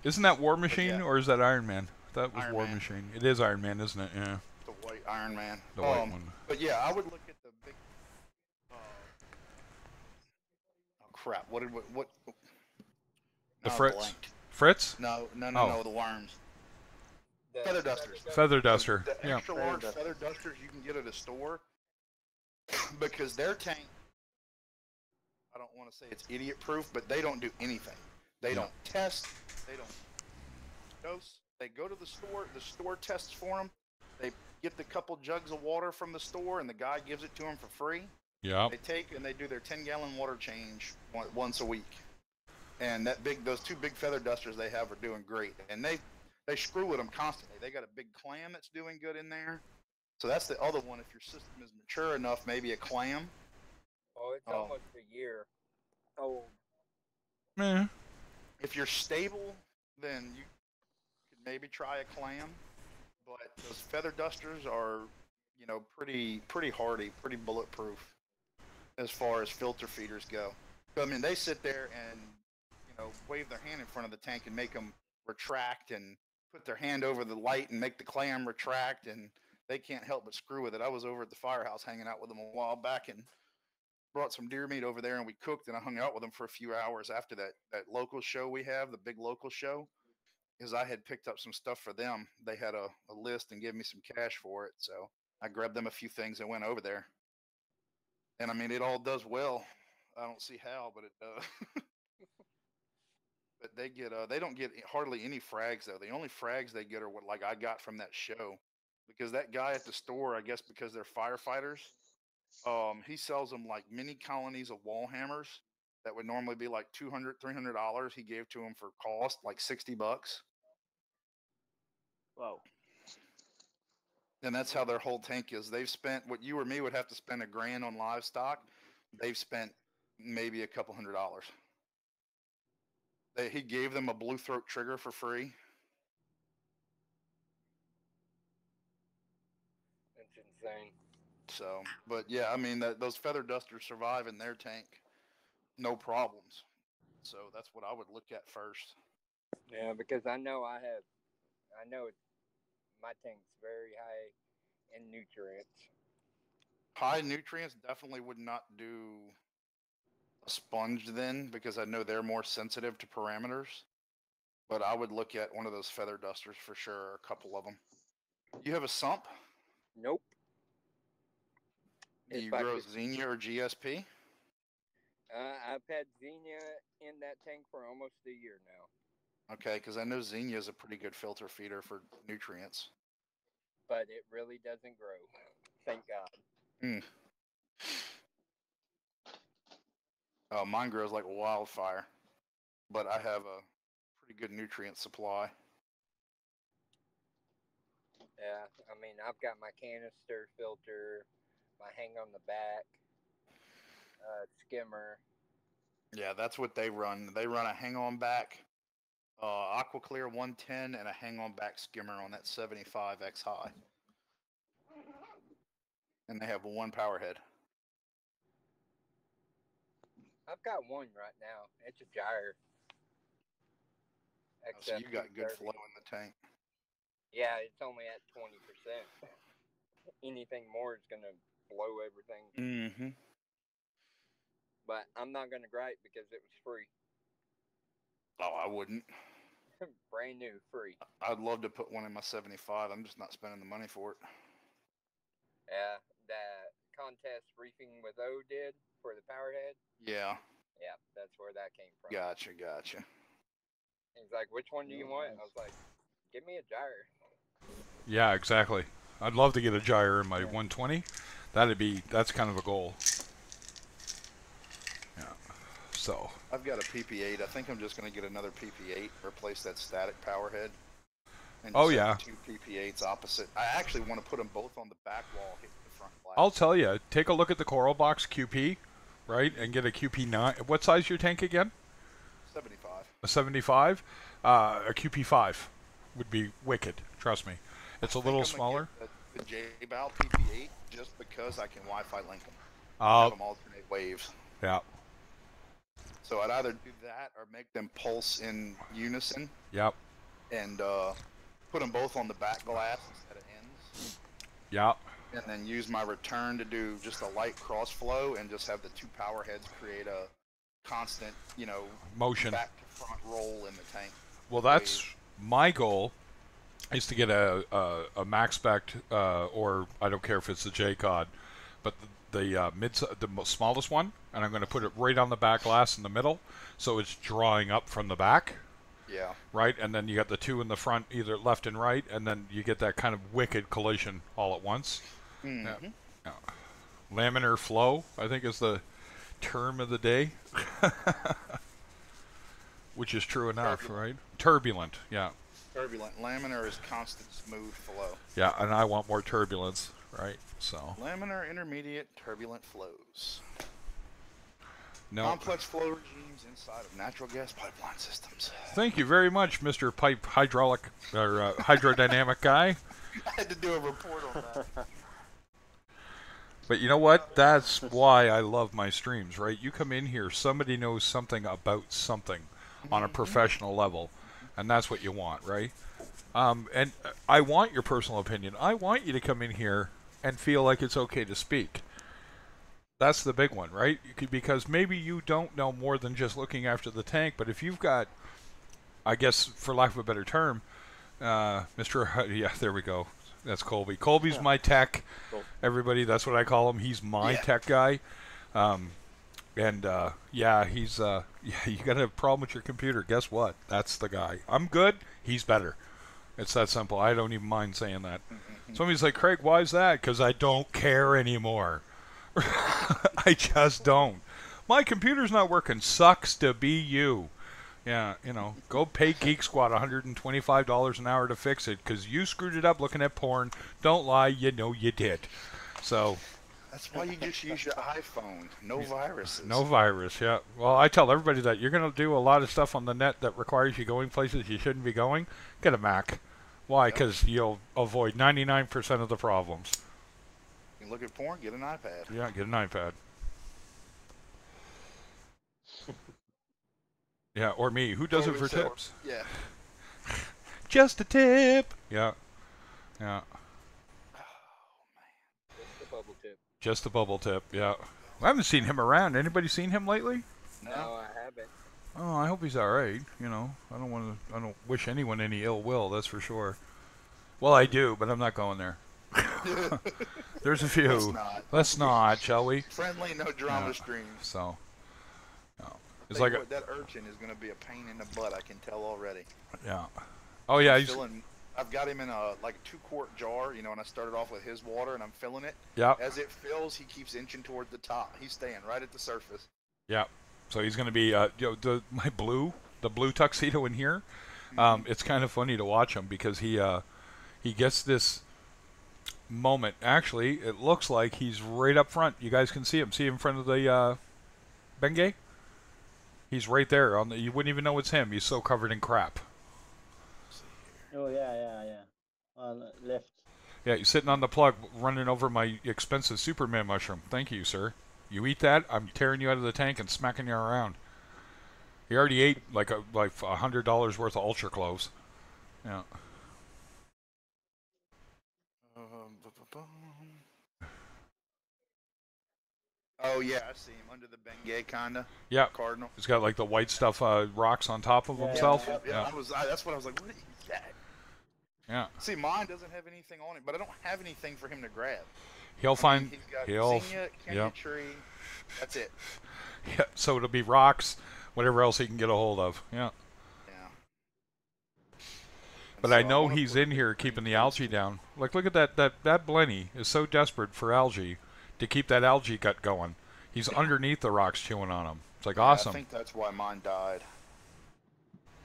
Isn't that War Machine yeah. or is that Iron Man? That was Iron War Man. Machine. It is Iron Man, isn't it? Yeah. The white Iron Man. The white one. But yeah, I would look at the big. Oh crap! What? The Now I Fritz. blanked. Fritz? No, Oh. the worms. The Feather dusters. Feather duster. The Yeah. extra large feather dusters you can get at a store because their tank. I don't want to say it's idiot proof, but they don't do anything. They Yeah. don't test. They don't dose. They go to the store. The store tests for them. They get the couple jugs of water from the store, and the guy gives it to them for free. Yeah. They take and they do their 10-gallon water change once a week. And those two big feather dusters they have are doing great. And they screw with them constantly. They got a big clam that's doing good in there. So that's the other one. If your system is mature enough, maybe a clam. Oh, it's almost a year old. Meh. If you're stable, then you could maybe try a clam. But those feather dusters are, pretty hardy, pretty bulletproof as far as filter feeders go. I mean, they sit there and, wave their hand in front of the tank and make them retract and put their hand over the light and make the clam retract, and they can't help but screw with it. I was over at the firehouse hanging out with them a while back and brought some deer meat over there, and we cooked, and I hung out with them for a few hours after that local show we have, the big local show, because I had picked up some stuff for them. They had a list and gave me some cash for it, so I grabbed them a few things and went over there. And I mean, it all does well. I don't see how, but it does. But they don't get hardly any frags though. The only frags they get are what like I got from that show, because that guy at the store, I guess because they're firefighters, he sells them like mini colonies of wall hammers that would normally be like $200-$300. He gave to them for cost like $60. Wow. And that's how their whole tank is. They've spent what you or me would have to spend $1,000 on livestock. They've spent maybe a couple $100. He gave them a blue throat trigger for free. It's insane. So, but yeah, I mean, those feather dusters survive in their tank, no problems. So that's what I would look at first. Yeah, because I know my tank's very high in nutrients. High nutrients definitely would not do a sponge then, because I know they're more sensitive to parameters. But I would look at one of those feather dusters for sure, or a couple of them. You have a sump? Nope. Do If you I grow could, Xenia or GSP? I've had Xenia in that tank for almost a year now, Okay, because I know Xenia is a pretty good filter feeder for nutrients. but it really doesn't grow. Thank God. Mm. Mine grows like wildfire, but I have a pretty good nutrient supply. Yeah, I mean, I've got my canister filter, my hang on the back, skimmer. Yeah, that's what they run. They run a hang on back Aqua Clear 110 and a hang on back skimmer on that 75X high. And they have one power head. I've got one right now. It's a gyre. Oh, so you got good flow XF230. in the tank. Yeah, it's only at 20%. Anything more is gonna blow everything. Mm-hmm. But I'm not gonna gripe because it was free. Oh, I wouldn't. Brand new, free. I'd love to put one in my 75. I'm just not spending the money for it. Yeah, that contest Reefing with O did for the Powerhead. Yeah. Yeah, that's where that came from. Gotcha. He's like, which one do you want? I was like, give me a gyre. Yeah, exactly. I'd love to get a gyre in my 120. That's kind of a goal. Yeah. So. I've got a PP8. I think I'm just going to get another PP8, replace that static power head. And Oh, just yeah. have two PP8s opposite. I actually want to put them both on the back wall, hitting the front glass. I'll tell you, take a look at the Coral Box QP, right, and get a QP9. What size is your tank again? 75. A 75? A QP5 would be wicked, trust me. It's a little smaller. The J-Bow PP8 just because I can Wi-Fi link them. Oh. Have them alternate waves. Yeah. So I'd either do that or make them pulse in unison. Yep. And put them both on the back glass instead of ends. Yep. And then use my return to do just a light cross flow and just have the two power heads create a constant, motion back to front roll in the tank. Well, that's my goal, is to get a max spec, or I don't care if it's the J-Cod, but the smallest one, and I'm going to put it right on the back glass in the middle, so it's drawing up from the back. Yeah. Right, and then you got the two in the front, either left and right, and then you get that kind of wicked collision all at once. Mm-hmm. Yeah. Laminar flow, I think, is the term of the day. Which is true enough, Turbulent. right? Turbulent, yeah. Turbulent. Laminar is constant smooth flow. Yeah, and I want more turbulence, right? So. Laminar intermediate turbulent flows. No. Complex flow regimes inside of natural gas pipeline systems. Thank you very much, Mr. Pipe Hydraulic or Hydrodynamic guy. I had to do a report on that. But you know what? That's why I love my streams, right? You come in here, somebody knows something about something on a professional level, and that's what you want, right? And I want your personal opinion. I want you to come in here and feel like it's okay to speak. That's the big one, right? Because maybe you don't know more than just looking after the tank, but if you've got, I guess, for lack of a better term, Mr. Yeah, there we go. That's Colby. Colby's my tech. Cool. Everybody, that's what I call him. He's my tech guy. Yeah, he's, you got a problem with your computer. Guess what? That's the guy. I'm good. He's better. It's that simple. I don't even mind saying that. Somebody's like, Craig, why is that? Because I don't care anymore. I just don't. My computer's not working. Sucks to be you. Yeah, go pay Geek Squad $125 an hour to fix it because you screwed it up looking at porn. Don't lie, you know you did. So. That's why you just use your iPhone. No viruses. No virus, yeah. Well, I tell everybody that you're going to do a lot of stuff on the net that requires you going places you shouldn't be going. Get a Mac. Why? Because you'll avoid 99% of the problems. You look at porn, get an iPad. Yeah, get an iPad. Yeah, or me. Who does it for tips? Yeah. Just a tip. Yeah. Yeah. Just the bubble tip. Just a bubble tip, yeah. I haven't seen him around. Anybody seen him lately? No, I haven't. Oh, I hope he's all right. You know, I don't wish anyone any ill will. That's for sure. Well, I do, but I'm not going there. There's a few. Let's not. Let's not, shall we? Friendly, no drama Yeah. streams. So, no. It's Tell like you what, that urchin is going to be a pain in the butt. I can tell already. yeah. Oh yeah. I've got him in a 2-quart jar, you know, and I started off with his water, and I'm filling it. Yeah. As it fills, he keeps inching toward the top. He's staying right at the surface. Yeah. So he's going to be the blue tuxedo in here. It's kind of funny to watch him because he gets this moment. Actually, it looks like he's right up front. You guys can see him. See in front of the Bengay? He's right there. You wouldn't even know it's him. He's so covered in crap. Oh yeah. Left. Yeah, he's sitting on the plug running over my expensive Superman mushroom. Thank you, sir. You eat that, I'm tearing you out of the tank and smacking you around. He already ate like $100 worth of ultra cloves. Yeah. Oh yeah, I see him under the Bengay kinda. Yeah. Cardinal. He's got like the white stuff rocks on top of himself. Yeah. That's what I was like. What is that? Yeah. See, mine doesn't have anything on it, but I don't have anything for him to grab. He'll find. He's got He'll. zinnia, candy tree. That's it. Yeah. So it'll be rocks, whatever else he can get a hold of. Yeah. Yeah. But I know he's in here keeping the algae down. Look at that. That Blenny is so desperate for algae to keep that algae gut going. He's underneath the rocks chewing on them. It's like awesome. I think that's why mine died.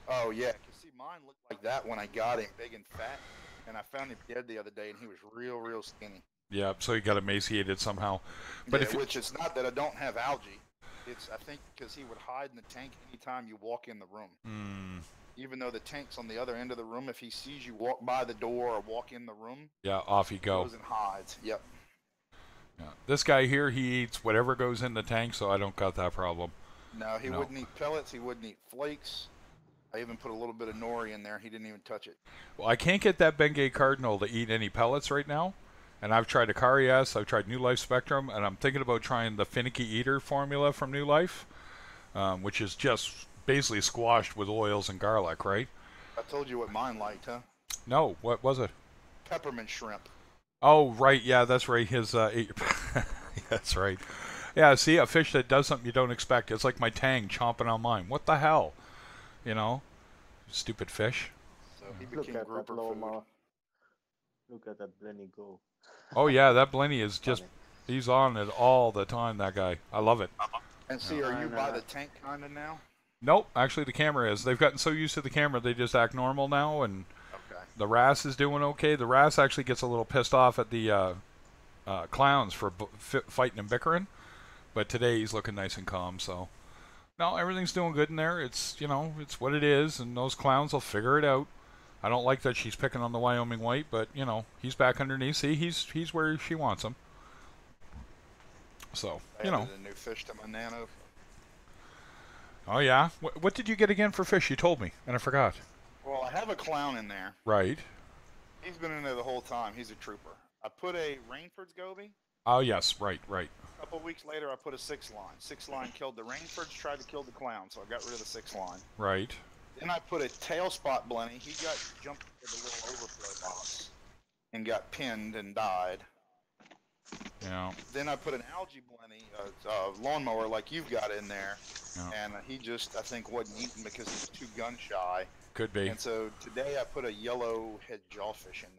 Oh yeah, cause see, mine looked like that when I got him, big and fat, and I found him dead the other day, and he was real skinny. Yeah, so he got emaciated somehow. But which it's not that I don't have algae. It's I think because he would hide in the tank anytime you walk in the room. Even though the tank's on the other end of the room, if he sees you walk by the door or walk in the room, yeah, off he goes. Goes and hides. Yep. Yeah. This guy here, he eats whatever goes in the tank, so I don't got that problem. No, he wouldn't eat pellets. He wouldn't eat flakes. I even put a little bit of nori in there. He didn't even touch it. Well, I can't get that Bengay Cardinal to eat any pellets right now. And I've tried Akari S, I've tried New Life Spectrum, and I'm thinking about trying the Finicky Eater formula from New Life, which is just basically squashed with oils and garlic, right? I told you what mine liked, huh? No, what was it? Peppermint shrimp. Oh, right, yeah, that's right. His, that's right. Yeah, see, a fish that does something you don't expect. It's like my tang chomping on mine. What the hell? You know? Stupid fish. So he became grouper food. Look at that Blenny go. Oh yeah, that Blenny is just, he's on it all the time, that guy. I love it. And see, are you by the tank kinda now? Nope, actually the camera is. They've gotten so used to the camera, they just act normal now, and the wrasse is doing okay. The wrasse actually gets a little pissed off at the clowns for fighting and bickering, but today he's looking nice and calm, so. No, everything's doing good in there. It's, you know, it's what it is, and those clowns will figure it out. I don't like that she's picking on the Wyoming white, but, you know, he's back underneath. See, he's where she wants him. So, you know. A new fish to my nano. Oh, yeah? What did you get again for fish? You told me, and I forgot. Well, I have a clown in there. Right. He's been in there the whole time. He's a trooper. I put a Rainford's goby. Oh, yes, right. A couple weeks later, I put a 6-line. 6-line killed the Rainfords, tried to kill the clown, so I got rid of the 6-line. Right. Then I put a tail spot Blenny. He got jumped into the little overflow box and got pinned and died. Yeah. Then I put an algae Blenny, lawnmower like you've got in there, and he just, I think, wasn't eating because he was too gun shy. Could be. And so today I put a yellow head jawfish in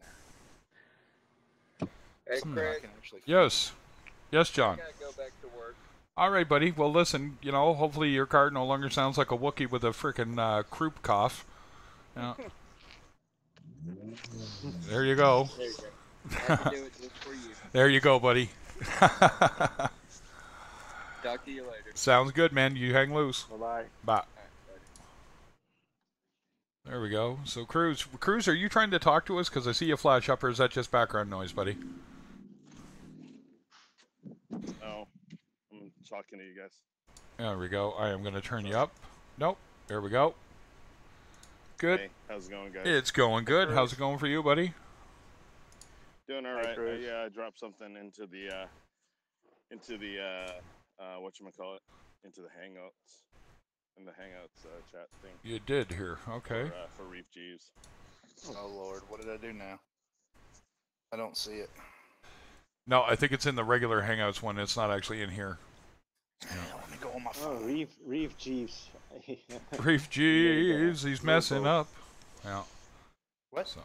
there. Hey, Craig. Yes. Yes, John. I gotta go back to work. All right, buddy. Well, listen, you know, hopefully your card no longer sounds like a Wookiee with a frickin' croup cough. Yeah. There you go. There you go. I had to do it just for you. There you go, buddy. Talk to you later. Sounds good, man. You hang loose. Bye-bye. Bye. All right, There we go. So, Cruz, are you trying to talk to us? Because I see you flash up, or is that just background noise, buddy? No, I'm talking to you guys. There we go. I am going to turn you up. Nope. There we go. Good. Hey, how's it going, guys? It's going good. How's it going for you, buddy? Doing all right. I dropped something into the whatchamacallit, into the Hangouts. in the Hangouts chat thing. You did here. Okay. For Reef Jeeves. Oh Lord, what did I do now? I don't see it. No, I think it's in the regular Hangouts one. It's not actually in here. Yeah, let me go on my Oh, phone. Reef Jeeves. Reef Jeeves, he's messing up. Yeah. What? So,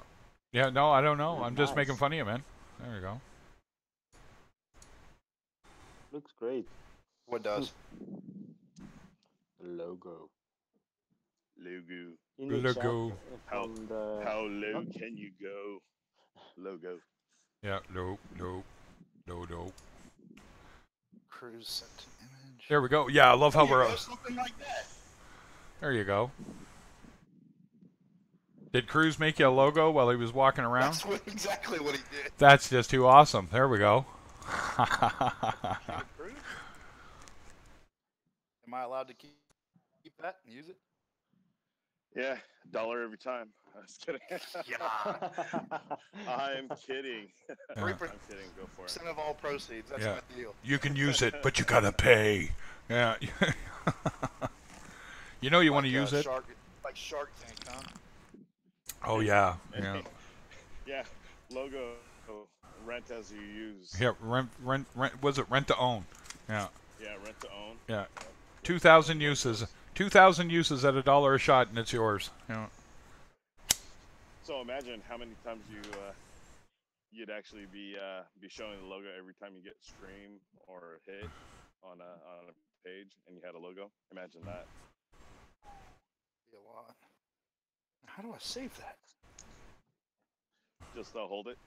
yeah, no, I don't know. I'm just Nice. making fun of you, man. There you go. Looks great. What does? Logo. Logo. In the Logo. chat from the... How low can you go? Logo. Yeah, nope. No. Cruise sent an image. There we go. Yeah, I love how There you we're... go, something like that. There you go. Did Cruz make you a logo while he was walking around? That's exactly what he did. That's just too awesome. There we go. Am I allowed to keep that and use it? Yeah, $1 every time. I was kidding. I'm kidding. Yeah. 3% I'm kidding. Go for it. of all proceeds. That's Yeah. my deal. You can use it, but you gotta pay. Yeah. You know you want to use it? Like Shark Tank, huh? Oh, yeah. Yeah. Yeah. Logo. Rent as you use. Yeah, rent. Was it rent to own? Yeah. Yeah, rent to own. Yeah. 2,000 uses. 2,000 uses at $1 a shot, and it's yours. Yeah. So imagine how many times you'd actually be showing the logo every time you get stream or hit on a page and you had a logo. Imagine that. Be a lot. How do I save that? Just hold it.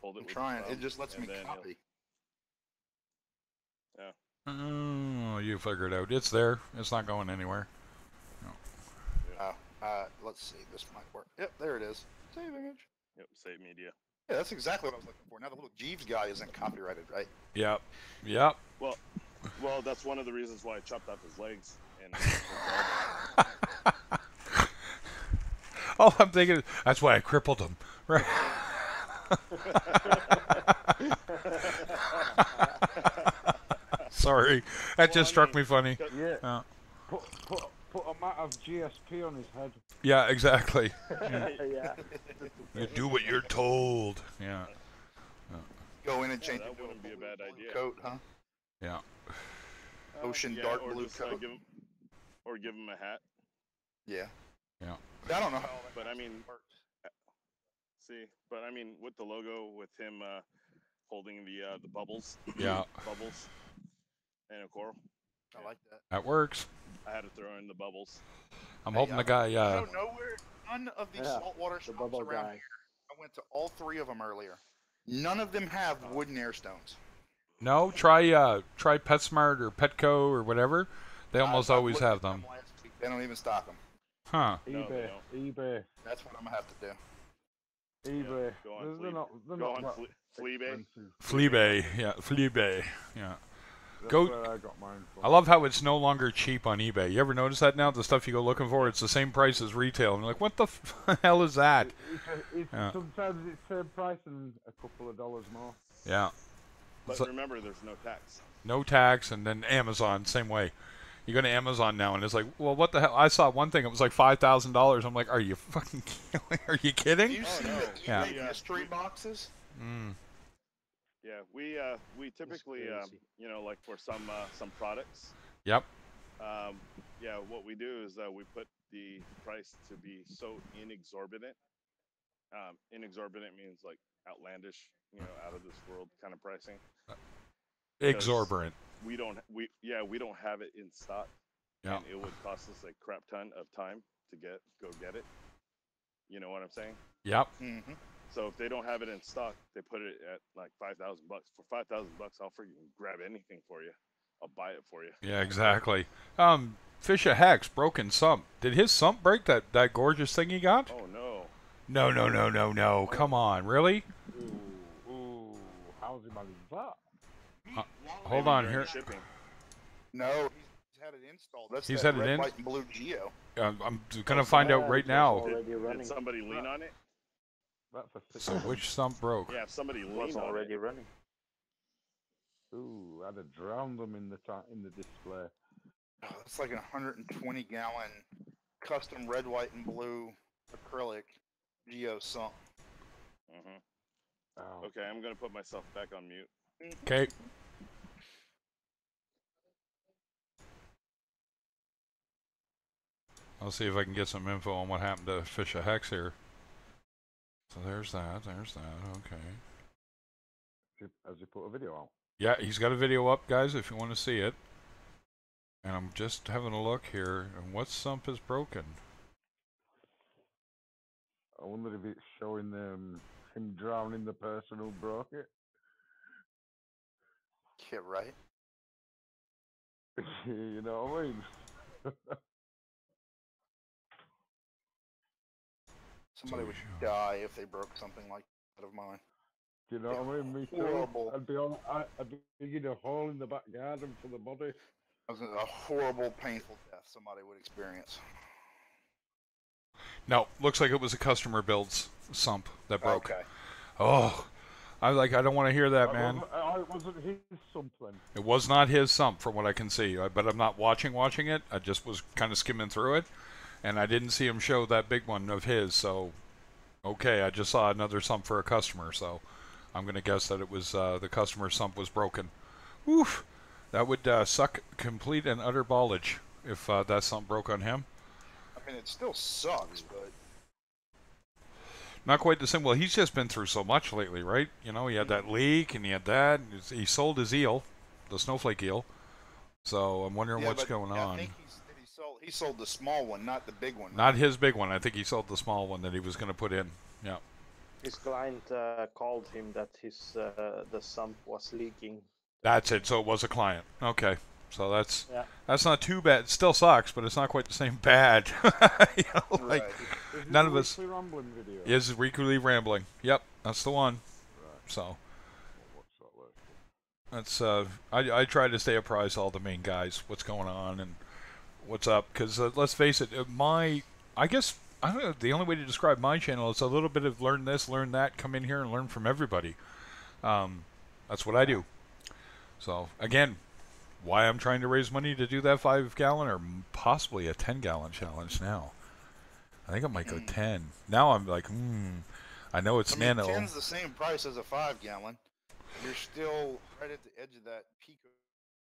Hold it. I'm with trying. the It just lets and me then copy. Yeah. Oh, you figured it out. It's there. It's not going anywhere. Oh, let's see. This might work. Yep, there it is. Save image. Yep. Save media. Yeah, that's exactly what I was looking for. Now the little Jeeves guy isn't copyrighted, right? Yep. Well, that's one of the reasons why I chopped off his legs. And Oh, I'm thinking that's why I crippled him. Right. Sorry, that just struck me funny. Yeah. Put a mat of GSP on his head. Yeah, exactly. Yeah. Yeah. You do what you're told. Yeah. Go in and change that it to wouldn't be a bad blue idea. coat, huh? Yeah. Ocean Yeah, dark or blue just, coat. give him a hat. Yeah. Yeah. I don't know how all that But I mean, works. with the logo, with him holding the bubbles. Yeah. Bubbles. And a coral. I like that. That works. I had to throw in the bubbles. I'm hoping the guy. Out of nowhere, none of these Yeah, saltwater the shops bubble around guy. here. I went to all 3 of them earlier. None of them have wooden air stones. No, try PetSmart or Petco or whatever. They almost always looked have at them. last week. They don't even stock them. Huh. No, they eBay. That's what I'm gonna have to do. eBay. Go on They're not that Fleabay. expensive. Fleabay. Yeah. Fleabay. Yeah. That's Go- where I got mine from. I love how it's no longer cheap on eBay. You ever notice that now? The stuff you go looking for, it's the same price as retail. And you're like, what the hell is that? Yeah. Sometimes it's same price and a couple of dollars more. Yeah. But So- remember, there's no tax. No tax, and then Amazon, same way. You go to Amazon now, and it's like, well, what the hell? I saw one thing; it was like $5,000. I'm like, are you fucking kidding? Are you kidding? You see no. the Yeah. eBay mystery boxes? Mm. Yeah, we typically crazy. like for some products. Yep. Yeah, what we do is we put the price to be so inexorbitant. Inexorbitant means like outlandish, out of this world kind of pricing. Exorbitant. We don't have it in stock. Yeah. And it would cost us a crap ton of time to go get it. You know what I'm saying? Yep. Mm-hmm. So if they don't have it in stock, they put it at like $5,000. For $5,000, I'll freaking grab anything for you. I'll buy it for you. Yeah, exactly. Fish of Hex, broken sump. Did his sump break that gorgeous thing he got? Oh no. No. Come on, really? Ooh, how's he managed that? Hold Maybe on during here. Shipping. No, he's had it installed. That's He's that had it red, in? white, and blue Geo. I'm gonna find out right now. Already running. Did somebody lean on it? That's a six. So which sump broke? Yeah, if somebody It leaned was on already it. running. Ooh, I'd have drowned them in the display. It's like a 120-gallon custom red, white, and blue acrylic geo sump. Mm-hmm. Oh. Okay, I'm gonna put myself back on mute. Okay. I'll see if I can get some info on what happened to Fish a Hex here. So there's that. There's that. Okay. Has he put a video out? Yeah, he's got a video up, guys, if you want to see it. And I'm just having a look here, and what sump is broken? I wonder if it's showing him drowning the person who broke it. Yeah, right. You know what I mean? Somebody would die if they broke something like that of mine. Do you know what I mean? Me too. Horrible. I'd be digging a hole in the back garden for the body. That was a horrible, painful death somebody would experience. No, looks like it was a customer build's sump that broke. Okay. Oh, I don't want to hear that, man. It wasn't his something. It was not his sump, from what I can see. But I'm not watching it. I just was kind of skimming through it, and I didn't see him show that big one of his. So, okay, I just saw another sump for a customer. So, I'm going to guess that it was the customer's sump was broken. Oof, that would suck complete and utter ballage if that sump broke on him. I mean, it still sucks, but not quite the same. Well, he's just been through so much lately, right? You know, he had that leak, and he had that. He sold his eel, the snowflake eel. So I'm wondering what's going on. I think he sold the small one, not the big one. Not his big one. I think he sold the small one that he was going to put in. Yeah. His client called him that his the sump was leaking. That's it. So it was a client. Okay. So that's not too bad. It still sucks, but it's not quite the same bad. You know, like none of us. Is weekly rambling. Yep, that's the one. Right. So that's I try to stay apprised of all the main guys, what's going on and what's up. Because let's face it, I guess I don't know. The only way to describe my channel is a little bit of learn this, learn that, come in here and learn from everybody. That's what I do. So again, why I'm trying to raise money to do that 5-gallon or possibly a 10-gallon challenge now. I think I might go 10. Now I'm like, I know it's nano. 10's the same price as a 5-gallon. You're still right at the edge of that Pico.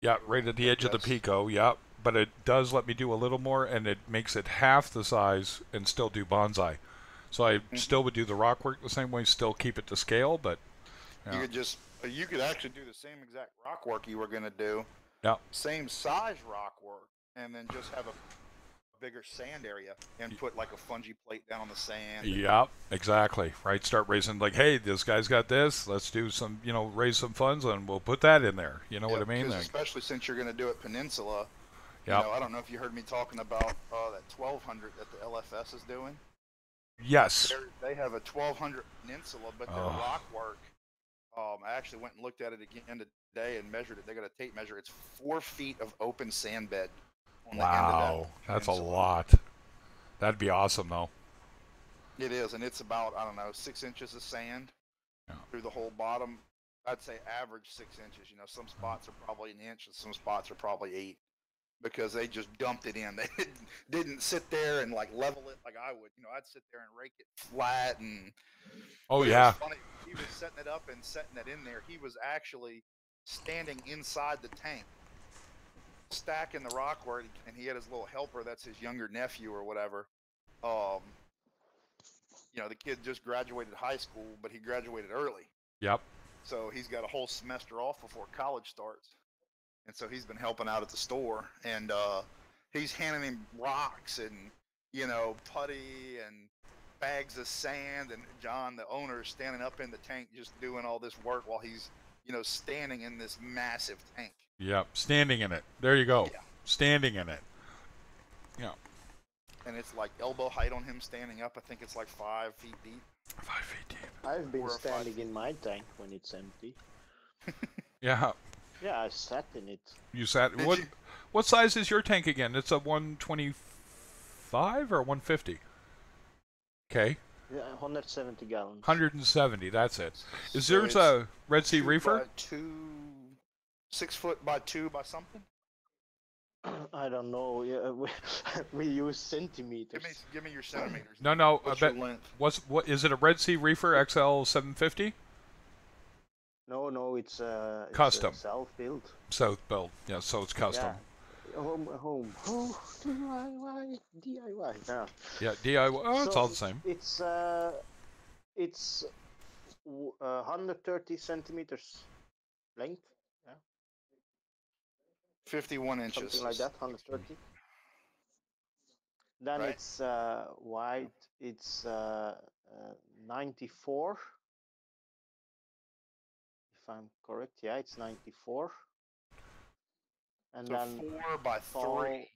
Yeah, right at the edge of the Pico, yeah. But it does let me do a little more, and it makes it half the size and still do bonsai. So I still would do the rock work the same way, still keep it to scale, but... Yeah. You could actually do the same exact rock work you were going to do. Yeah. Same size rock work, and then just have a bigger sand area and put like a fungi plate down on the sand. Yeah, exactly. Right. Start raising like, hey, this guy's got this. Let's do some, raise some funds and we'll put that in there. You know what I mean? Especially since you're going to do it peninsula. Yeah. I don't know if you heard me talking about that 1200 that the LFS is doing. Yes. They have a 1200 peninsula, but their rock work. I actually went and looked at it again today and measured it. They got a tape measure. It's 4 feet of open sand bed. On the end of that's a lot. That'd be awesome, though. It is, and it's about 6 inches of sand through the whole bottom. I'd say average 6 inches. Some spots are probably an inch, and some spots are probably 8, because they just dumped it in. They didn't sit there and like level it like I would. I'd sit there and rake it flat and. Oh yeah. It was funny. He was setting it up and setting it in there. He was actually standing inside the tank, stacking the rock work, and he had his little helper. That's his younger nephew or whatever. The kid just graduated high school, but he graduated early. Yep. So he's got a whole semester off before college starts, and so he's been helping out at the store, and he's handing him rocks and putty and bags of sand, and John, the owner, is standing up in the tank just doing all this work while he's standing in this massive tank. Yep, standing in it. There you go. Yeah. Standing in it. Yeah. And it's like elbow height on him standing up. I think it's like 5 feet deep. 5 feet deep. I've been standing in my tank when it's empty. Yeah. Yeah, I sat in it. You sat. What size is your tank again? It's a 125 or 150? Okay. Yeah, 170 gallons. 170. That's it. Is yours a Red Sea Reefer? 6 foot by 2 by something. I don't know. Yeah, we use centimeters. Give me your centimeters. No, Then. no. I What's bet. your length? What is it? A Red Sea Reefer XL 750? No, it's Custom. self-built. South build. Yeah, so it's custom. Yeah, home. Oh, DIY. Yeah. Yeah, DIY. Oh, it's So all the same. it's 130 centimeters length. Yeah, 51 inches. something like that. 130. Then Right. it's wide. It's 94. If I'm correct, yeah, it's 94. And So then 4 by tall 3.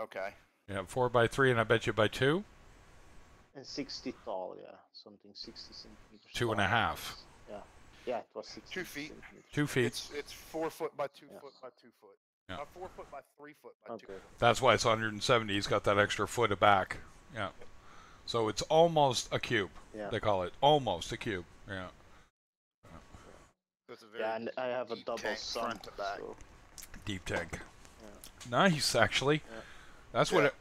Okay. Yeah, 4 by 3, and I bet you by 2. and 60 tall, yeah, something 60 centimeters. 2.5. Yeah, it was 60 2 feet. centimeters. 2 feet. It's 4 foot by 2 Yeah. foot by 2 foot. Yeah. 4 foot by 3 foot by 2 Okay. foot. That's why it's 170. He's got that extra foot of back. Yeah. So it's almost a cube. Yeah. They call it almost a cube. Yeah. So it's a very Yeah, and I have a deep double tank sump. front to back. So, Deep tank. yeah. Nice, actually. Yeah.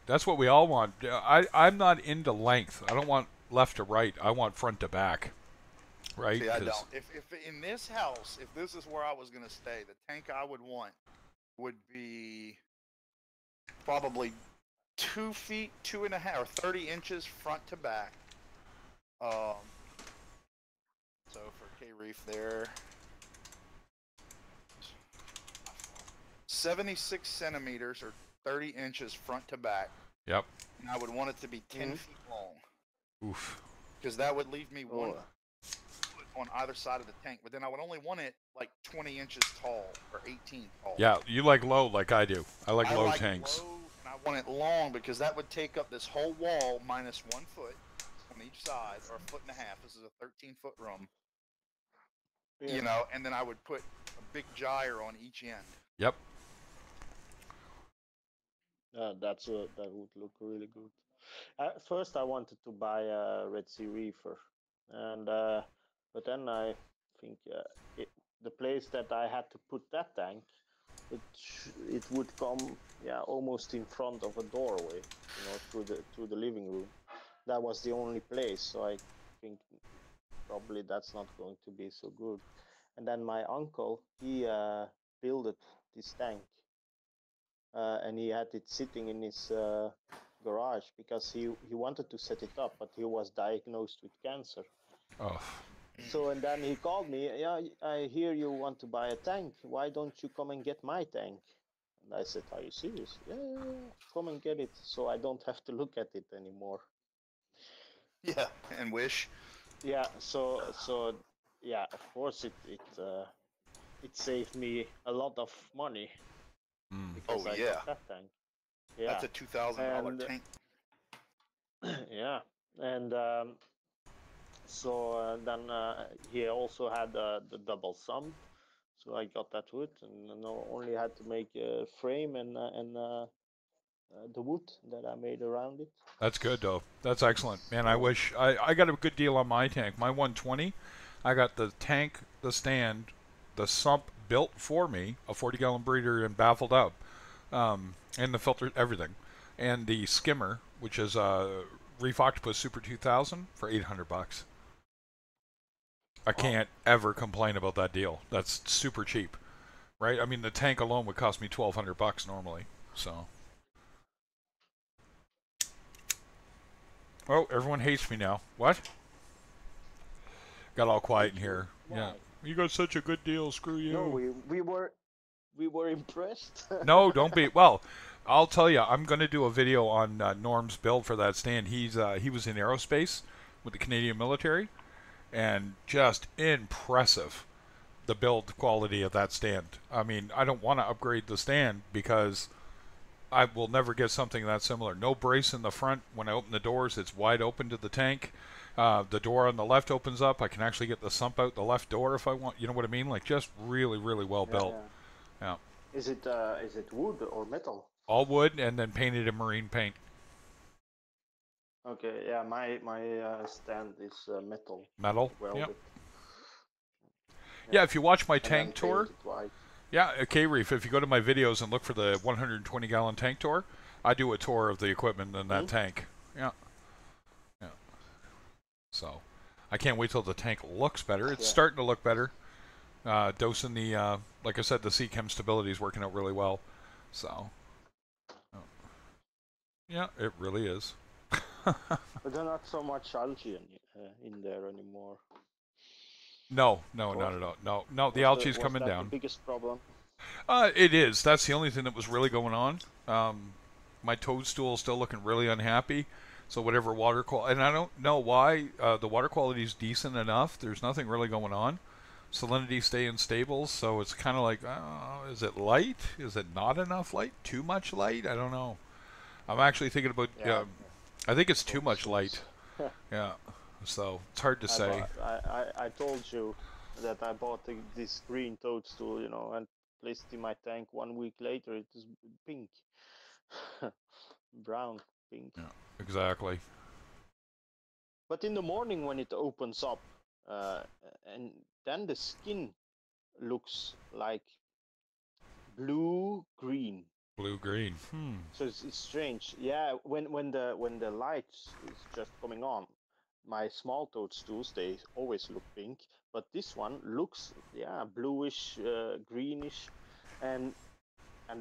That's what we all want. I'm not into length. I don't want left to right. I want front to back. Right? See, I don't. If in this house, if this is where I was gonna stay, the tank I would want would be probably 2 feet, 2.5, or 30 inches front to back. So for K Reef there, 76 centimeters or 30 inches front to back. Yep. And I would want it to be 10 feet long. Oof. Because that would leave me one Oh, foot on either side of the tank. But then I would only want it like 20 inches tall or 18 tall. Yeah, you like low like I do. I like low tanks. Low, and I want it long because that would take up this whole wall minus 1 foot on each side, or 1.5 feet. This is a 13-foot room. yeah. You know, and then I would put a big gyre on each end. Yep. That would look really good. At first, I wanted to buy a Red Sea Reefer, and but then I think the place that I had to put that tank, it would come almost in front of a doorway, through the living room. That was the only place, so I think probably that's not going to be so good. And then my uncle, he built this tank, and he had it sitting in his garage because he wanted to set it up, but he was diagnosed with cancer. Oh. So and then he called me. Yeah, I hear you want to buy a tank. Why don't you come and get my tank? And I said, are you serious? Yeah, come and get it, so I don't have to look at it anymore. Yeah, and wish. Yeah. So yeah, of course it saved me a lot of money because I got that tank. Yeah. That's a $2,000 tank. Yeah, and so then he also had the double sump, so I got that wood, and only had to make a frame and the wood that I made around it. That's good though. That's excellent, man. I wish I got a good deal on my tank. My 120, I got the tank, the stand, the sump built for me, a 40-gallon breeder and baffled up, and the filter, everything, and the skimmer, which is a Reef Octopus Super 2000 for $800. I can't ever complain about that deal. That's super cheap, right? I mean, the tank alone would cost me $1,200 normally. So, oh, everyone hates me now. What? Got all quiet in here. Why? Yeah, you got such a good deal. Screw you. No, we were impressed. No, don't be. Well, I'll tell you, I'm going to do a video on Norm's build for that stand. He was in aerospace with the Canadian military, and just impressive, the build quality of that stand. I mean, I don't want to upgrade the stand because I will never get something that similar. No brace in the front. When I open the doors, it's wide open to the tank. The door on the left opens up. I can actually get the sump out the left door if I want. You know what I mean? Like, just really, really well built. Yeah. Is it wood or metal? All wood and then painted in marine paint. Okay, yeah, my stand is metal. Metal? Welded. Yeah, if you watch my tank tour, Yeah, okay, Reef. If you go to my videos and look for the 120-gallon tank tour, I do a tour of the equipment in that tank. Yeah. Yeah. So, I can't wait till the tank looks better. It's starting to look better. Dosing the, like I said, the C-Chem stability is working out really well. So, yeah, it really is. But there's not so much algae in there anymore. No, not at all. No, the algae's coming down. Was that the biggest problem? It is. That's the only thing that was really going on. My toadstool is still looking really unhappy. So whatever water quality, and I don't know why, the water quality is decent enough. There's nothing really going on. Salinity staying stable, so it's kind of like, is it light? Is it not enough light? Too much light? I don't know. I'm actually thinking about, I think it's too much light. Yeah, so it's hard to say. I told you that I bought this green toadstool, you know, and placed it in my tank. 1 week later, it is pink. Brown, pink. Yeah, exactly. But in the morning when it opens up, and then the skin looks like blue-green. Blue-green. So it's strange. Yeah, when the light is just coming on, my small toadstools, they always look pink, but this one looks bluish, greenish, and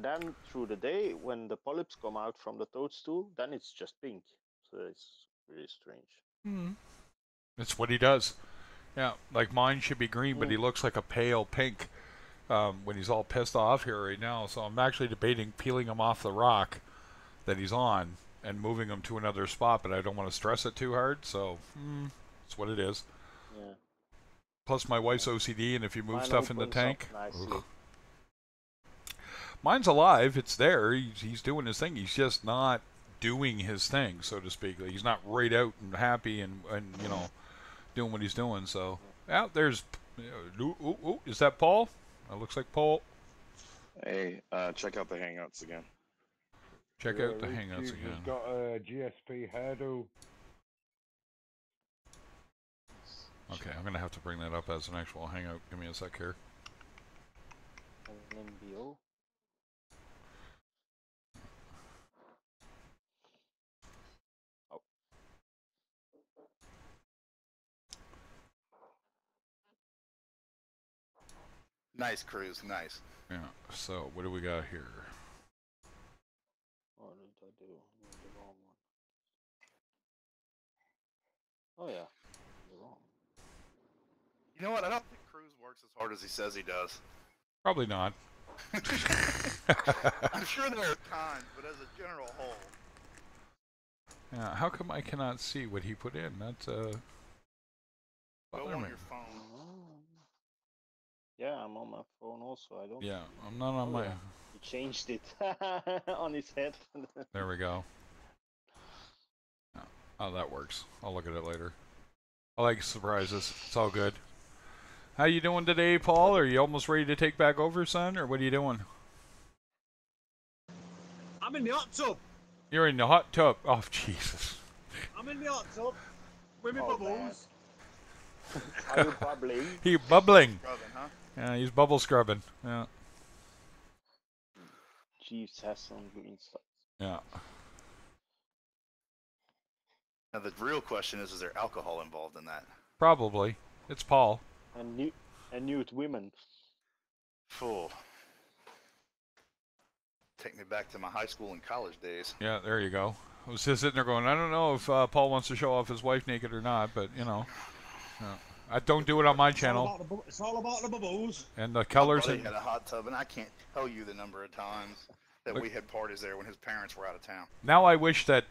then through the day when the polyps come out from the toadstool, then it's just pink. So it's really strange. It's what he does. Yeah, like mine should be green, but he looks like a pale pink when he's all pissed off here right now. So I'm actually debating peeling him off the rock that he's on and moving him to another spot, but I don't want to stress it too hard, so it's what it is. Yeah. Plus my wife's OCD, and if you move Mine stuff in the tank... nicely. Mine's alive, it's there, he's doing his thing, he's just not doing his thing, so to speak. He's not right out and happy and you know, doing what he's doing, so... Yeah, there's... is that Paul? That looks like Paul. Hey, check out the Hangouts again. Check out the Hangouts again. He's got a GSP hairdo. Okay, I'm going to have to bring that up as an actual Hangout. Give me a sec here. MBO. Oh. Nice cruise, nice. Yeah, so what do we got here? What did I do? The wrong one. Oh yeah, the wrong. You know what? I don't think Cruz works as hard as he says he does. Probably not. I'm sure there are times, but as a general whole. Yeah, how come I cannot see what he put in? That's Go on your phone. Yeah, I'm on my phone also. I don't. Yeah, I'm not on my. He changed it on his head. There we go. Oh, that works. I'll look at it later. I like surprises. It's all good. How you doing today, Paul? Are you almost ready to take back over, son, or what are you doing? I'm in the hot tub. You're in the hot tub. Oh, Jesus. I'm in the hot tub with my bubbles. Are you bubbling? He's bubbling. Scrubbing, huh? Yeah, he's bubble scrubbing. Yeah. Jeeves has some green stuff. Yeah. Now the real question is there alcohol involved in that? Probably. It's Paul. And nude women. Full. Take me back to my high school and college days. Yeah, there you go. I was just sitting there going, I don't know if Paul wants to show off his wife naked or not, but, you know. Yeah. I don't do it on my channel. It's all about the bubbles. And the colors. My buddy had a hot tub, and I can't tell you the number of times that we had parties there when his parents were out of town. Now I wish that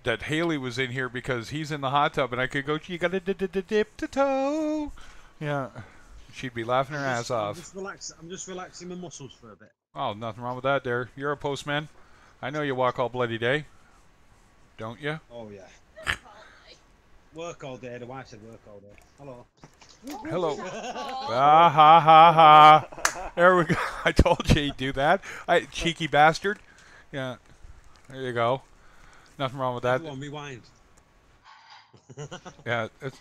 that Haley was in here because he's in the hot tub and I could go, you gotta dip the toe. Yeah. She'd be laughing her ass off. I'm just relaxing my muscles for a bit. Oh, nothing wrong with that there. You're a postman. I know you walk all bloody day. Don't you? Oh, yeah. Work all day. The wife said work all day. Hello. Hello. Ah, ha, ha, ha. There we go. I told you he'd do that. Cheeky bastard. Yeah. There you go. Nothing wrong with that. Go on, rewind. Yeah. It's...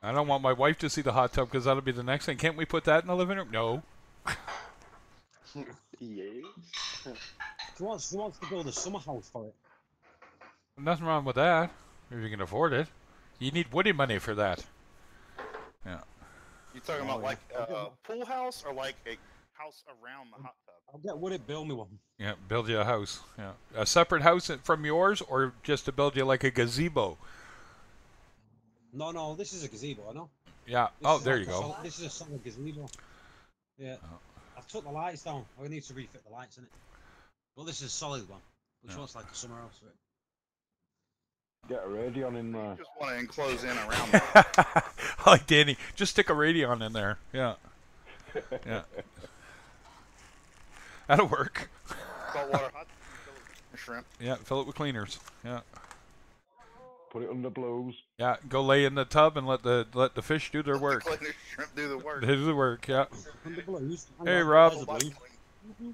I don't want my wife to see the hot tub because that'll be the next thing. Can't we put that in the living room? No. Yeah. She wants to build a summer house for it. Nothing wrong with that if you can afford it. You need Woody money for that. Yeah. You talking Oh, about yeah. like a pool house or like a house around the hot tub? I'll get Woody to build me one. Yeah, build you a house. Yeah. A separate house from yours or just to build you like a gazebo? No, this is a gazebo, I know. Yeah. This Oh, is there like you a go. this is a solid gazebo. Yeah. Oh. I've took the lights down. I need to refit the lights in it. But this is a solid one. Which Yeah. looks like a summer house for it. Get a radio in You there. just want to enclose in around that. Like Danny, just stick a Radeon in there. Yeah. Yeah. That'll work. Saltwater hot tub, shrimp. Yeah, fill it with cleaners. Yeah. Put it under blues. Yeah, go lay in the tub and let the fish do their work. Let the shrimp do the work. They do the work, yeah. And the blues. Hang Hey, on, Rob. there's the blues.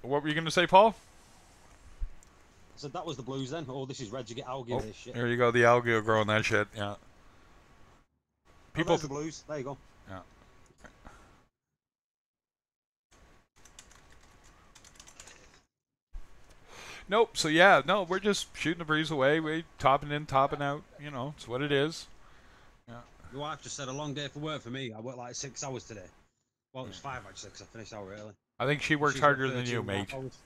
What were you gonna say, Paul? So that was the blues then. Oh, this is red. You get algae Oh, with this shit. there you go. The algae will grow on that shit. Yeah. Oh, People. there's the blues. There you go. Yeah. Nope. So yeah, no, we're just shooting the breeze away. We topping in, topping out. You know, it's what it is. Yeah. Your wife just said a long day for work for me. I worked like 6 hours today. Well, it was 5 actually, because I finished hour early. I think she works She's harder worked than you, 13.5 mate. hours.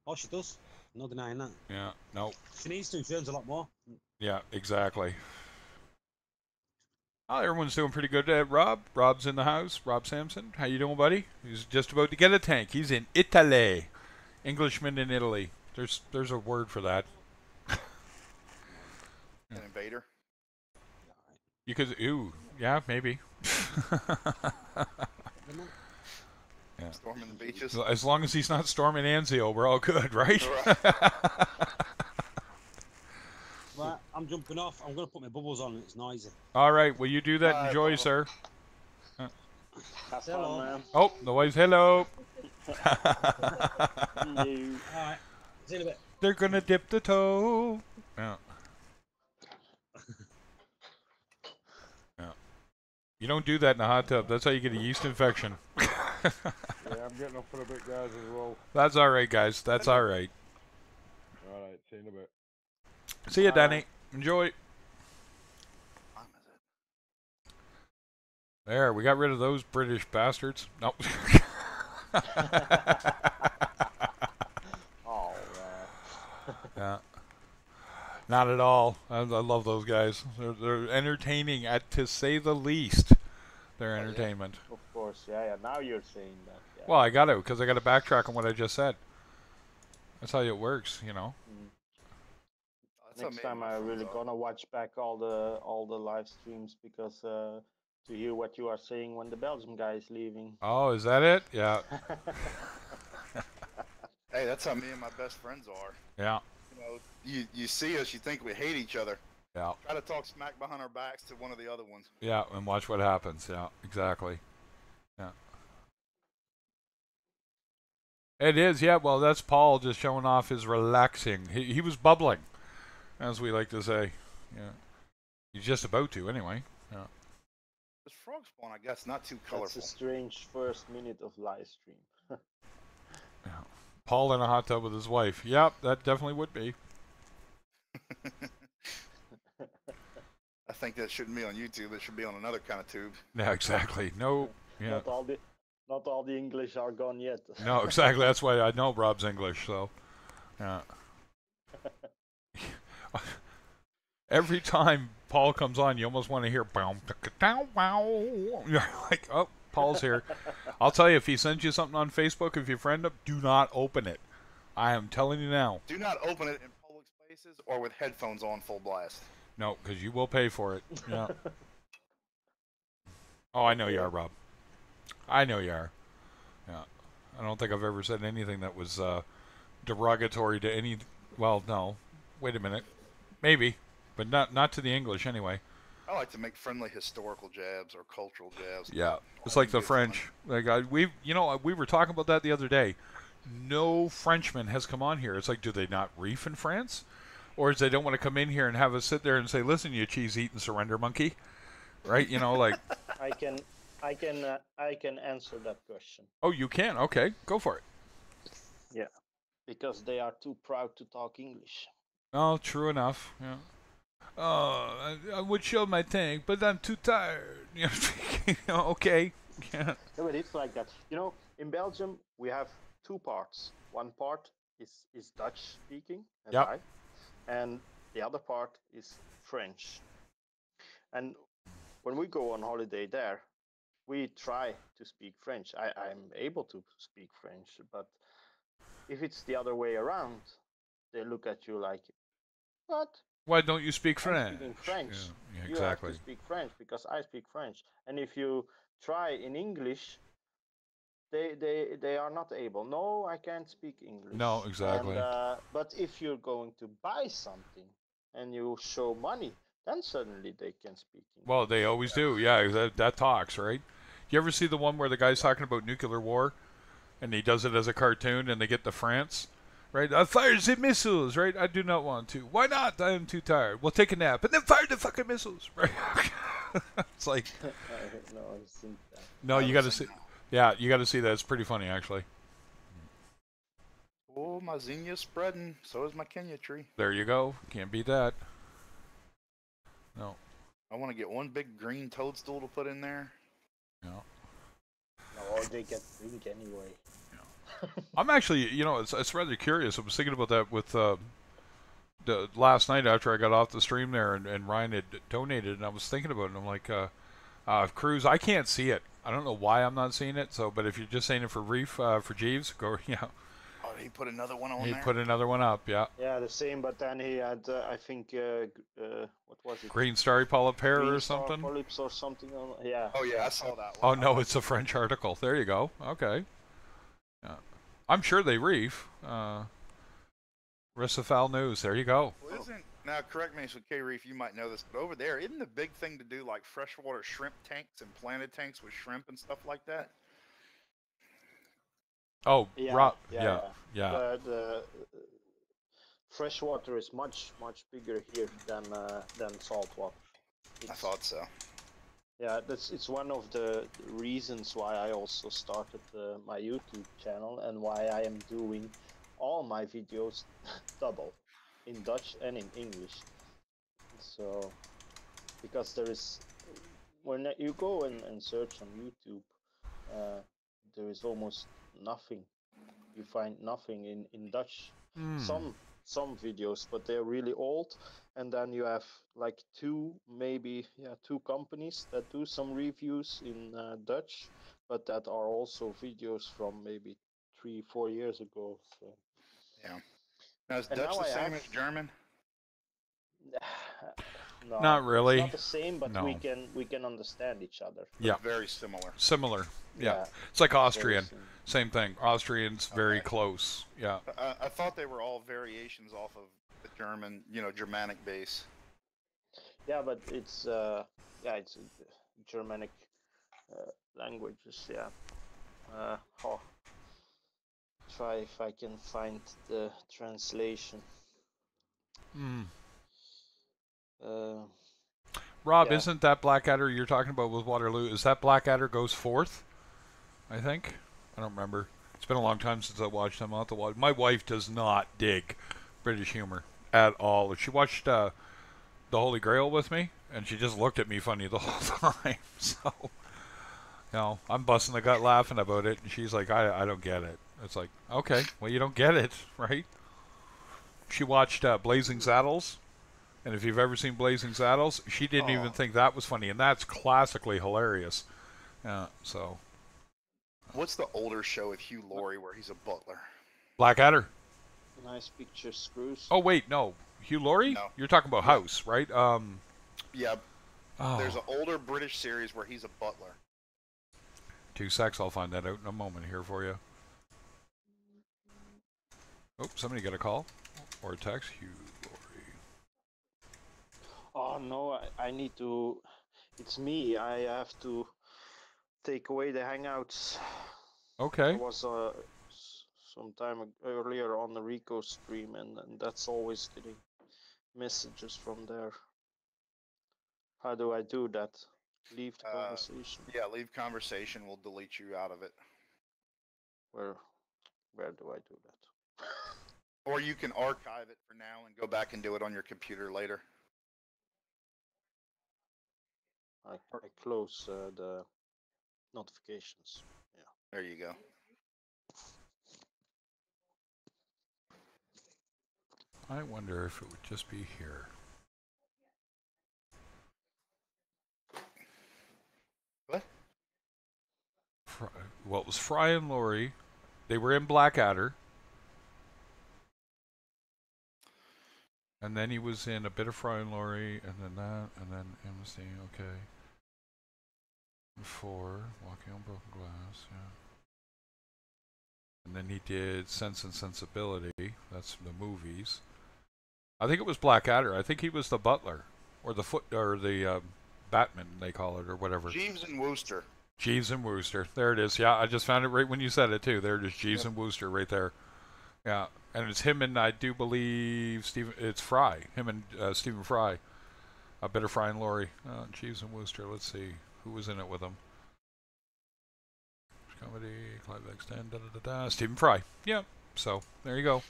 Oh, she does. No denying that. Yeah. No. She needs to. She earns a lot more. Yeah. Exactly. Oh, everyone's doing pretty good. Rob's in the house. Rob Sampson, how you doing, buddy? He's just about to get a tank. He's in Italy. Englishman in Italy. There's a word for that. An invader. You could, yeah, maybe. Yeah. Storming the beaches. As long as he's not storming Anzio, we're all good, right? Right, I'm jumping off. I'm going to put my bubbles on. It's noisy. All right, will you do that? Bye, Enjoy, Paul. sir. Have Hello. fun, man. Oh, the wife's hello. You. Alright. See you in a bit. They're gonna dip the toe. Yeah. Yeah. You don't do that in a hot tub. That's how you get a yeast infection. Yeah, I'm getting off for a bit, guys, as well. That's all right, guys. That's all right. Alright, see you in a bit. See you, Bye. Danny. Enjoy. Time is it? There, we got rid of those British bastards. No. Oh, Yeah. Not at all. I love those guys. They're entertaining, to say the least. Their yeah. entertainment. of course. Yeah. Now you're saying that. Yeah. Well, I got to, because I got to backtrack on what I just said. That's how it works, you know. That's what Next made time my I'm really friends are. gonna watch back all the live streams because to hear what you are saying when the Belgium guy is leaving. Oh, is that it? Yeah. Hey, that's how me and my best friends are. Yeah. You know, you see us, you think we hate each other. Yeah. Try to talk smack behind our backs to one of the other ones. Yeah, and watch what happens. Yeah, exactly. Yeah. It is, yeah. Well, that's Paul just showing off his relaxing. He was bubbling, as we like to say. Yeah. He's just about to, anyway. Yeah. This frog spawn, I guess, not too That's colorful. a strange first minute of live stream. Yeah. Paul in a hot tub with his wife. Yep, that definitely would be. I think that shouldn't be on YouTube. It should be on another kind of tube. Yeah, exactly. No. Yeah. Not all the English are gone yet. No, exactly. That's why I know Rob's English. So, yeah. Every time Paul comes on, you almost want to hear bow, down, wow. You're like, oh, Paul's here. I'll tell you, if he sends you something on Facebook, if you friend him, do not open it. I am telling you now. Do not open it in public spaces or with headphones on full blast. No, because you will pay for it. Yeah. Oh, I know you are, Rob. I know you are. Yeah. I don't think I've ever said anything that was derogatory to any. Well, no. Wait a minute. Maybe, but not to the English anyway. I like to make friendly historical jabs or cultural jabs. Yeah, it's like the French. Like we were talking about that the other day. No Frenchman has come on here. It's like, do they not reef in France? or is they don't want to come in here and have us sit there and say, "Listen, you cheese-eating surrender monkey," right? You know, like. I can answer that question. Oh, you can. Okay, go for it. Yeah, because they are too proud to talk English. Oh, true enough. Yeah. Oh, I would show my tank, but I'm too tired. Okay. Yeah. No, but it's like that. You know, in Belgium we have two parts. One part is Dutch speaking, as Yep. I, and the other part is French. And when we go on holiday there, we try to speak French. I'm able to speak French, but if it's the other way around, they look at you like, what? Why don't you speak I'm French? speaking French. Yeah, You have to exactly. speak French because I speak French. And if you try in English, they are not able. No, I can't speak English. No, exactly. And but if you're going to buy something and you show money, then suddenly they can speak English. Well, they always do. Yeah, that talks, right? You ever see the one where the guy's talking about nuclear war, and he does it as a cartoon, and they get to France, right? Fire the missiles, right? I do not want to. Why not? I am too tired. We'll take a nap, and then fire the fucking missiles, right? It's like, No, I've seen that. no, you got to see. Yeah, you got to see that. It's pretty funny, actually. Oh, my zinnia's spreading. So is my Kenya tree. There you go. Can't beat that. No. I want to get one big green toadstool to put in there. No. No, they get drink anyway. I'm actually, it's rather curious. I was thinking about that with the last night after I got off the stream there, and Ryan had donated, and I was thinking about it. And I'm like, Cruz, I can't see it. I don't know why I'm not seeing it. So, but if you're just saying it for Reef, for Jeeves, go, yeah. Oh, he put another one on He there. put another one up, yeah. Yeah, the same. But then he had, I think, what was it? Green starry polypare Green or star something. polyps or something. Yeah. Oh yeah, I saw that Oh one. no, it's a French article. There you go. Okay. Yeah. I'm sure they reef. Risafal News. There you go. Well, now correct me, so K Reef, you might know this, but over there, isn't the big thing to do like freshwater shrimp tanks and planted tanks with shrimp and stuff like that? Oh, Yeah. yeah. The freshwater is much bigger here than saltwater. I thought so. Yeah, it's one of the reasons why I also started my YouTube channel and why I am doing all my videos double in Dutch and in English. So, because there is, when you go and search on YouTube, there is almost nothing. You find nothing in Dutch. Some videos, but they're really old. And then you have like two companies that do some reviews in Dutch, but that are also videos from maybe 3-4 years ago. So. Yeah. Now is And Dutch now the I same have- as German? No, Not really. It's not the same, but No. we can understand each other. Yeah. Very similar. Similar. Yeah. Yeah. It's like Austrian. Very Same thing. Austrian's very Okay. close. Yeah. I thought they were all variations off of the German, Germanic base. Yeah, but it's it's Germanic languages. Yeah. Try if I can find the translation. Rob, Yeah. isn't that Blackadder you're talking about with Waterloo? Is that Blackadder goes fourth? I think. I don't remember. It's been a long time since I watched them. I'll have to watch. My wife does not dig British humor at all. She watched The Holy Grail with me, and she just looked at me funny the whole time. So, I'm busting the gut laughing about it, and she's like, I don't get it. It's like, okay, well, you don't get it, right? She watched Blazing Saddles, and if you've ever seen Blazing Saddles, she didn't even think that was funny, and that's classically hilarious. So. What's the older show with Hugh Laurie where he's a butler? Blackadder. Nice picture, Screws. Oh wait, no, Hugh Laurie. No. You're talking about House, right? Yeah. Oh. There's an older British series where he's a butler. 2 secs, I'll find that out in a moment here for you. Oh, somebody got a call or a text. Hugh Laurie. Oh no, I need to. It's me. I have to take away the Hangouts. Okay. I was some time earlier on the Rico stream, and that's always getting messages from there. How do I do that? Leave the conversation. Yeah, leave conversation. We'll delete you out of it. Where do I do that? Or you can archive it for now and go back and do it on your computer later. I close the notifications. Yeah. There you go. I wonder if it would just be here. What? Well, it was Fry and Laurie. They were in Blackadder. And then he was in a bit of Fry and Laurie, and then that, and then Amnesty, okay. And 4, Walking on Broken Glass, yeah. And then he did Sense and Sensibility. That's the movies. I think it was Blackadder. I think he was the butler, or the Batman they call it, or whatever. Jeeves and Wooster. Jeeves and Wooster. There it is. Yeah, I just found it right when you said it too. There it is, Jeeves and Wooster right there. Yeah, and it's him and I do believe it's Fry. Him and Stephen Fry. A bit of Fry and Laurie. Jeeves and Wooster. Let's see who was in it with him. Comedy, Clive X 10, Stephen Fry. Yeah. So there you go.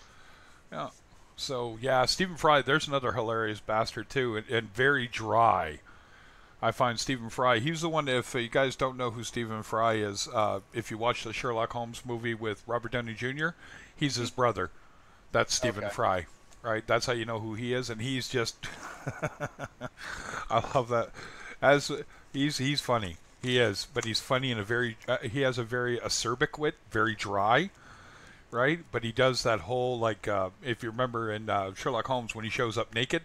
Yeah. So yeah, Stephen Fry. There's another hilarious bastard too, and very dry. I find Stephen Fry. He's the one. If you guys don't know who Stephen Fry is, if you watch the Sherlock Holmes movie with Robert Downey Jr., he's his brother. That's Stephen Fry, right? That's how you know who he is, and he's just. I love that. As he's funny. He is, but he's funny in a very. He has a very acerbic wit, very dry, right? But he does that whole like. If you remember in Sherlock Holmes when he shows up naked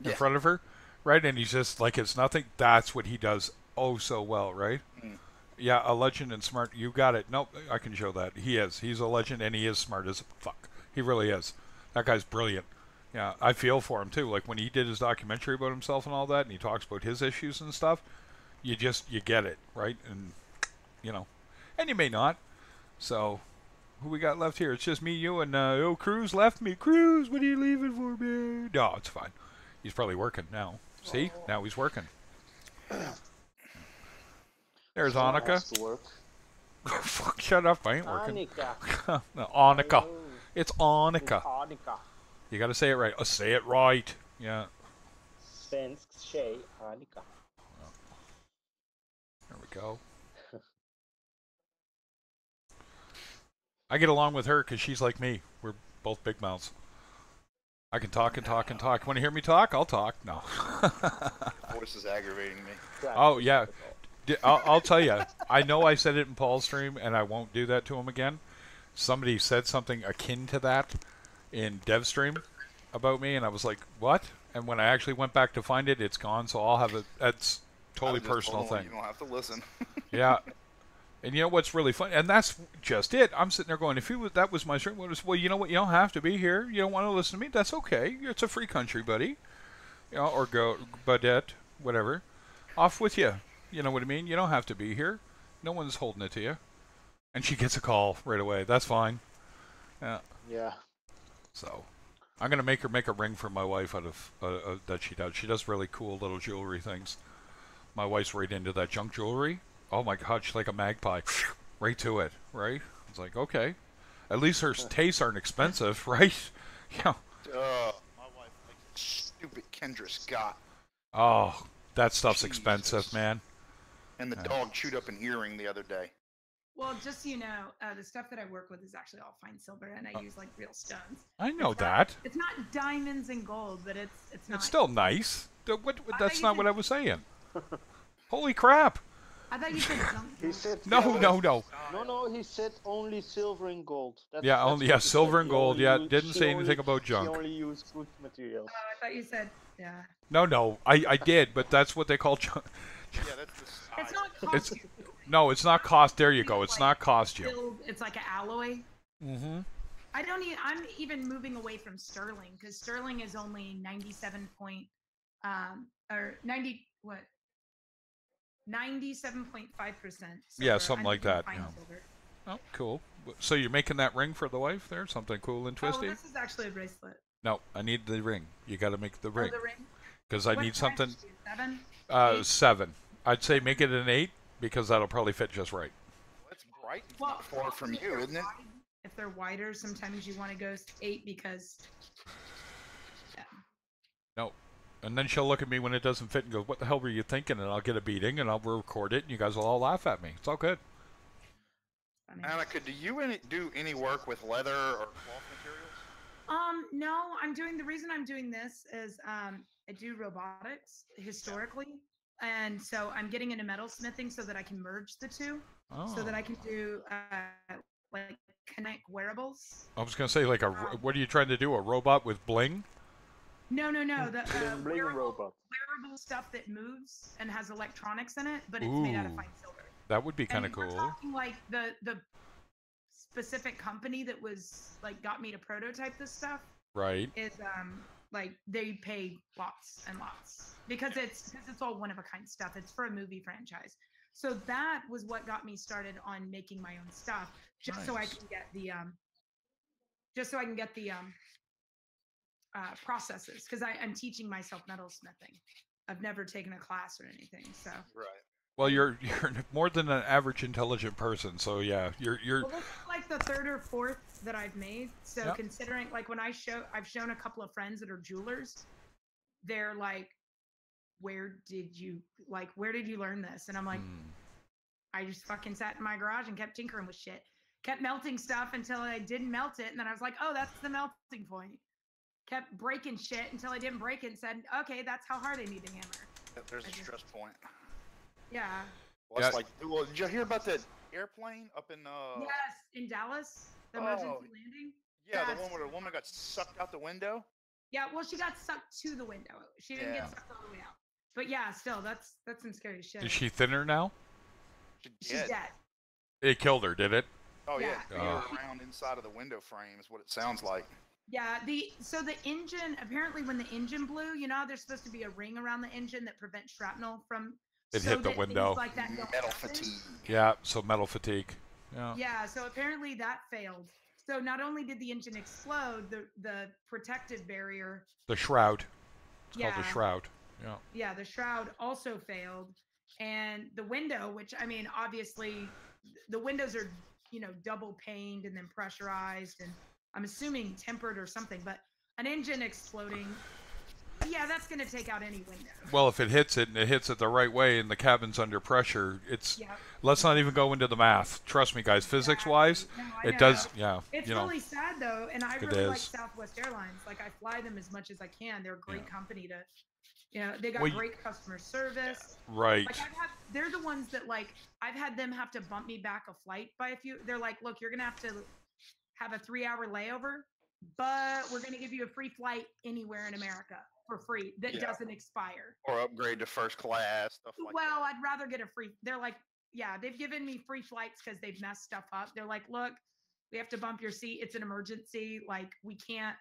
in front of her. Right, and he's just like it's nothing. That's what he does oh so well, right? Yeah, a legend and smart. You got it. Nope, I can show that. He is. He's a legend, and he is smart as fuck. He really is. That guy's brilliant. Yeah, I feel for him too. Like when he did his documentary about himself and all that, and he talks about his issues and stuff. You get it, right? And and you may not. So, who we got left here? It's just me, you, and Cruz left me. Cruz, what are you leaving for, man? No, it's fine. He's probably working now. See? Now he's working. There's Someone Annika. has to work. Fuck, shut up. I ain't working. Annika. No, Annika. Hello. It's Annika. It's Annika. You gotta say it right. Say it right. Yeah. Svensk tjej, Annika. There we go. I get along with her because she's like me. We're both big mouths. I can talk and talk and talk. Want to hear me talk? I'll talk. No. Your voice is aggravating me. Oh, yeah. I'll tell you. I know I said it in Paul's stream, and I won't do that to him again. Somebody said something akin to that in Dev stream about me, and I was like, what? And when I actually went back to find it, it's gone, so I'll have it. That's totally personal thing. You don't have to listen. Yeah. And you know what's really fun? And that's just it. I'm sitting there going, if that was my stream, well, you know what? You don't have to be here. You don't want to listen to me? That's okay. It's a free country, buddy. Or go, Budette, whatever. Off with you. You know what I mean? You don't have to be here. No one's holding it to you. And she gets a call right away. That's fine. Yeah. Yeah. So, I'm going to make her make a ring for my wife out of that she does. She does really cool little jewelry things. My wife's right into that junk jewelry. Oh my God, she's like a magpie. Right to it, right? It's like, okay. At least her tastes aren't expensive, right? Yeah. My wife likes stupid Kendra Scott. Oh, that stuff's expensive, man. And the dog chewed up an earring the other day. Well, just so you know, the stuff that I work with is actually all fine silver, and I use like real stones. I know that. It's not diamonds and gold, but it's not. It's still nice. That's not what I was saying. Holy crap. I thought you said junk. He said No. No, he said only silver and gold. That's silver and gold. Yeah, didn't say anything about junk. He only used good materials. Oh, I thought you said, yeah. No, I did, but that's what they call junk. Yeah, that's the style. It's not costume. No, it's not cost. There you go. It's not costume. It's like an alloy. Mm-hmm. I'm even moving away from sterling because sterling is only 97.5%. Yeah, something like that. Yeah. Oh, cool. So you're making that ring for the wife there? Something cool and twisty? Oh, this is actually a bracelet. No, I need the ring. You got to make the Oh, ring the ring. because I What need size something. is she? 7? 8? 7. I'd say make it an 8 because that'll probably fit just right. Well, it's bright and Well, not far from if you, they're isn't it? wide- If they're wider, sometimes you want to go 8 because. Yeah. No. And then she'll look at me when it doesn't fit and go, "What the hell were you thinking?" And I'll get a beating and I'll record it and you guys will all laugh at me. It's all good. Funny. Annika, do you do any work with leather or cloth materials? No, I'm doing the reason I'm doing this is I do robotics historically, and so I'm getting into metalsmithing so that I can merge the two, so that I can do like connect wearables. I was gonna say like what are you trying to do? A robot with bling? No, the Bling bling robot. wearable stuff that moves and has electronics in it, but it's Ooh, made out of fine silver. that would be kind of And we're cool. talking like the specific company that was like got me to prototype this stuff Right. is like they pay lots and lots because it's all one of a kind stuff. It's for a movie franchise. So that was what got me started on making my own stuff, just so I Nice. can get the processes, because I'm teaching myself metalsmithing. I've never taken a class or anything, so. Right. Well, you're more than an average intelligent person, so yeah, you're. Well, this is like the 3rd or 4th that I've made. So Yep. considering, like, when I've shown a couple of friends that are jewelers, they're like, where did you learn this? And I'm like, I just fucking sat in my garage and kept tinkering with shit, kept melting stuff until I didn't melt it, and then I was like, oh, that's the melting point. Kept breaking shit until I didn't break it and said, okay, that's how hard I need to hammer. There's a stress point. Yeah. Well, it's like, well, did you hear about that airplane up in? Yes, in Dallas, the emergency landing. Yeah, the one where the woman got sucked out the window. Yeah, well, she got sucked to the window. She didn't get sucked all the way out. But yeah, still, that's some scary shit. Is she thinner now? She's dead. It killed her, did it? Oh yeah, around inside of the window frame is what it sounds like. Yeah, so the engine, apparently when the engine blew, you know how there's supposed to be a ring around the engine that prevents shrapnel from It hit the window. Like that metal fatigue. Yeah, so metal fatigue. Yeah. Yeah, so apparently that failed. So not only did the engine explode, the protective barrier. The shroud. It's called the shroud. Yeah. Yeah, the shroud also failed, and the window, which I mean, obviously, the windows are double paned and then pressurized, and I'm assuming tempered or something. But an engine exploding, yeah, that's going to take out any window. Well, if it hits it and it hits it the right way and the cabin's under pressure, let's not even go into the math. Trust me, guys, physics-wise, it does, yeah. It's really sad, though, and I really like Southwest Airlines. Like, I fly them as much as I can. They're a great company to, they got great customer service. Right. Like, they're the ones that, like, I've had them have to bump me back a flight by a few. They're like, look, you're going to have a 3-hour layover, but we're going to give you a free flight anywhere in America for free that doesn't expire. Or upgrade to first class, stuff like that. Well, I'd rather get a free. They're like, yeah, they've given me free flights because they've messed stuff up. They're like, look, we have to bump your seat. It's an emergency. Like, we can't.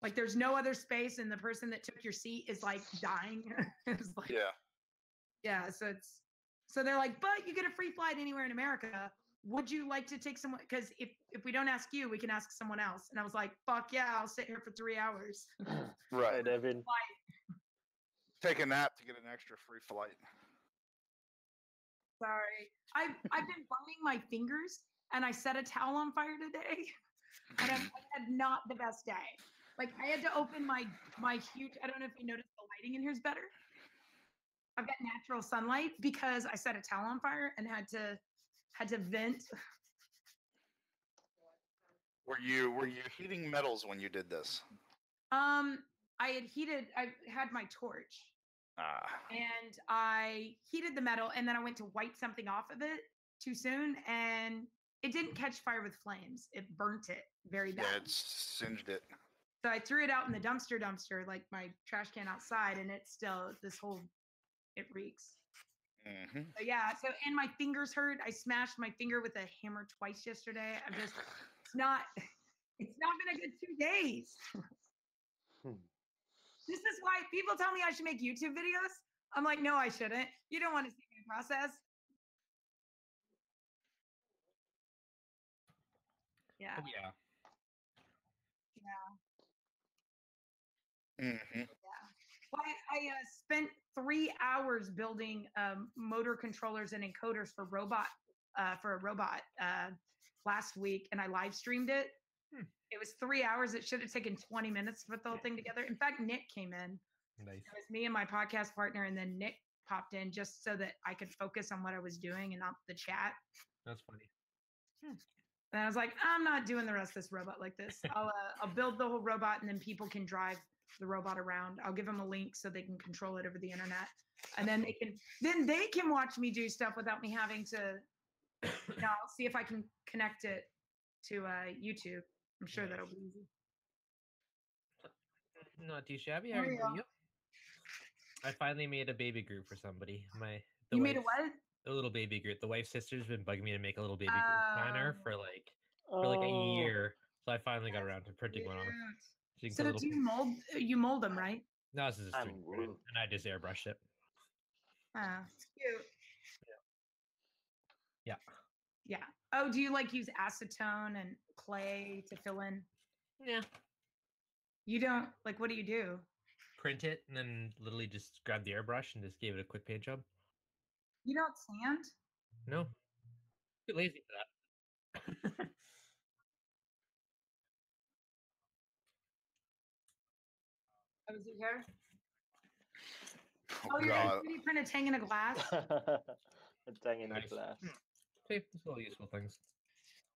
Like, there's no other space, and the person that took your seat is like dying. It's like, yeah. So they're like, but you get a free flight anywhere in America. Would you like to take someone? Because if we don't ask you, we can ask someone else. And I was like, fuck yeah, I'll sit here for 3 hours. Right, Evan. Take a nap to get an extra free flight. Sorry, I've been burning my fingers, and I set a towel on fire today, and I had not the best day. Like, I had to open my huge. I don't know if you noticed the lighting in here is better. I've got natural sunlight because I set a towel on fire and had to vent. Were you heating metals when you did this? I had my torch. And I heated the metal, and then I went to wipe something off of it too soon, and it didn't catch fire with flames. It burnt it very bad. Yeah, it singed it. So I threw it out in the dumpster, like my trash can outside, and it's still it reeks. Mm-hmm. So yeah, and my fingers hurt. I smashed my finger with a hammer twice yesterday. it's not been a good 2 days. This is why people tell me I should make YouTube videos. I'm like, no, I shouldn't. You don't want to see my process. Yeah. Oh, yeah. Yeah. Mm-hmm. Well, I spent 3 hours building motor controllers and encoders for a robot last week, and I live streamed it. It was 3 hours. It should have taken 20 minutes to put the whole thing together. In fact, Nick came in. Nice. It was me and my podcast partner, and then Nick popped in just so that I could focus on what I was doing and not the chat. That's funny. And I was like, I'm not doing the rest of this robot like this. I'll build the whole robot, and then people can drive the robot around. I'll give them a link so they can control it over the internet, and then they can watch me do stuff without me having to. I'll see if I can connect it to YouTube. I'm sure that'll be easy. Not too shabby. There How you are go. you? I finally made a baby group for somebody. You made a what? A little baby group. The wife's sister's been bugging me to make a little baby group planner for like a year. So I finally got around to printing one off. So do you mold them, right? No, this is just 3D rude. and I just airbrushed it. It's cute. Yeah. Yeah. Oh, do you like use acetone and clay to fill in? Yeah. You don't like, what do you do? Print it and then literally just grab the airbrush and just gave it a quick paint job. You don't sand? No. Too lazy for that. Oh, is it here? Oh, Oh, you're God. gonna 3D print a tang in a glass? A tang in Nice. a glass. See, it's all useful things.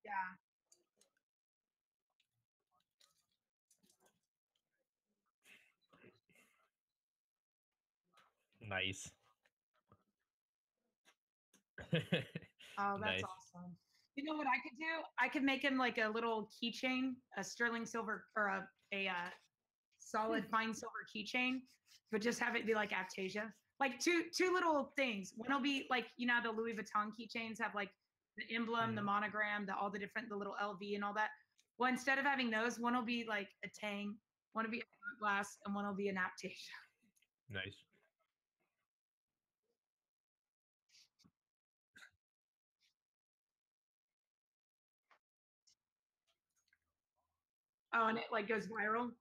Yeah. Nice. Oh, that's Nice. awesome. You know what I could do? I could make him like a little keychain, a sterling silver or a solid fine silver keychain, but just have it be like Aptasia. Like two little things. One will be like, you know, the Louis Vuitton keychains have like the emblem, the monogram, all the different, the little LV and all that. Well, instead of having those, one will be like a tang, one will be a glass, and one will be an Aptasia. Nice. Oh, and it like goes viral.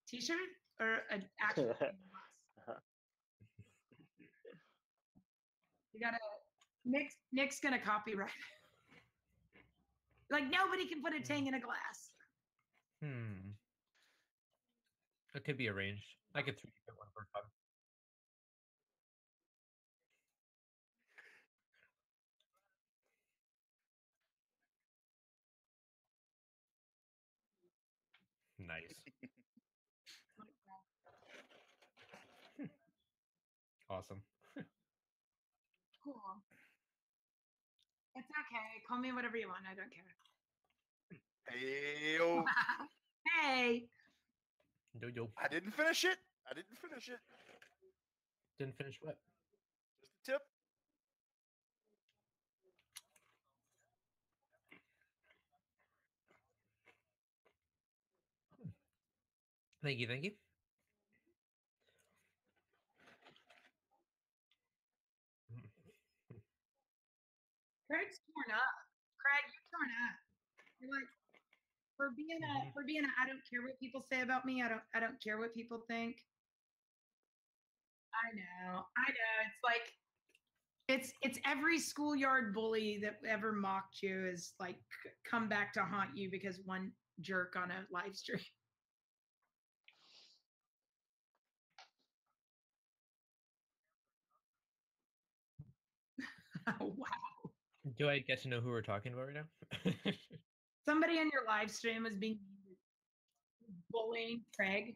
T-shirt or an actual You gotta Nick's gonna copyright. Like nobody can put a tang in a glass. It could be arranged. I could 3D print one for fun. Nice. Awesome. Cool. It's okay. Call me whatever you want. I don't care. Hey, Hey. Yo. I didn't finish it. Didn't finish what? Just a tip. Thank you. Craig's torn up. Craig, you're torn up. You're like for being a I don't care what people say about me. I don't care what people think. I know. It's like it's every schoolyard bully that ever mocked you is like come back to haunt you because one jerk on a live stream. Wow. Do I get to know who we're talking about right now? Somebody in your live stream was being bullying Craig.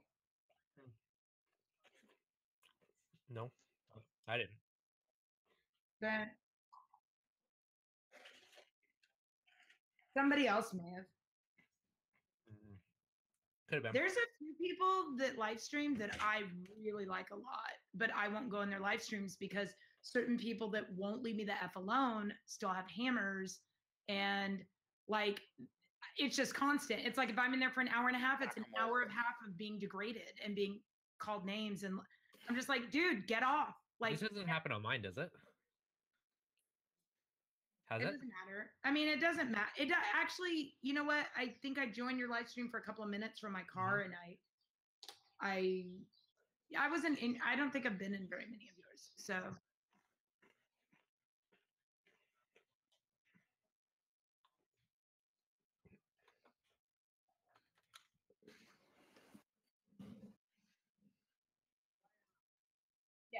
No, I didn't. But somebody else may have. Could have been. There's a few people that live stream that I really like a lot, but I won't go in their live streams because certain people that won't leave me the F alone still have hammers. And like, it's just constant. It's like if I'm in there for an hour and a half, it's an hour and a half of being degraded and being called names. And I'm just like, dude, get off. Like, this doesn't happen on mine, does it? Has It it? doesn't matter. I mean, it doesn't matter. Actually, you know what? I think I joined your live stream for a couple of minutes from my car, and I wasn't in. I don't think I've been in very many of yours. So yeah,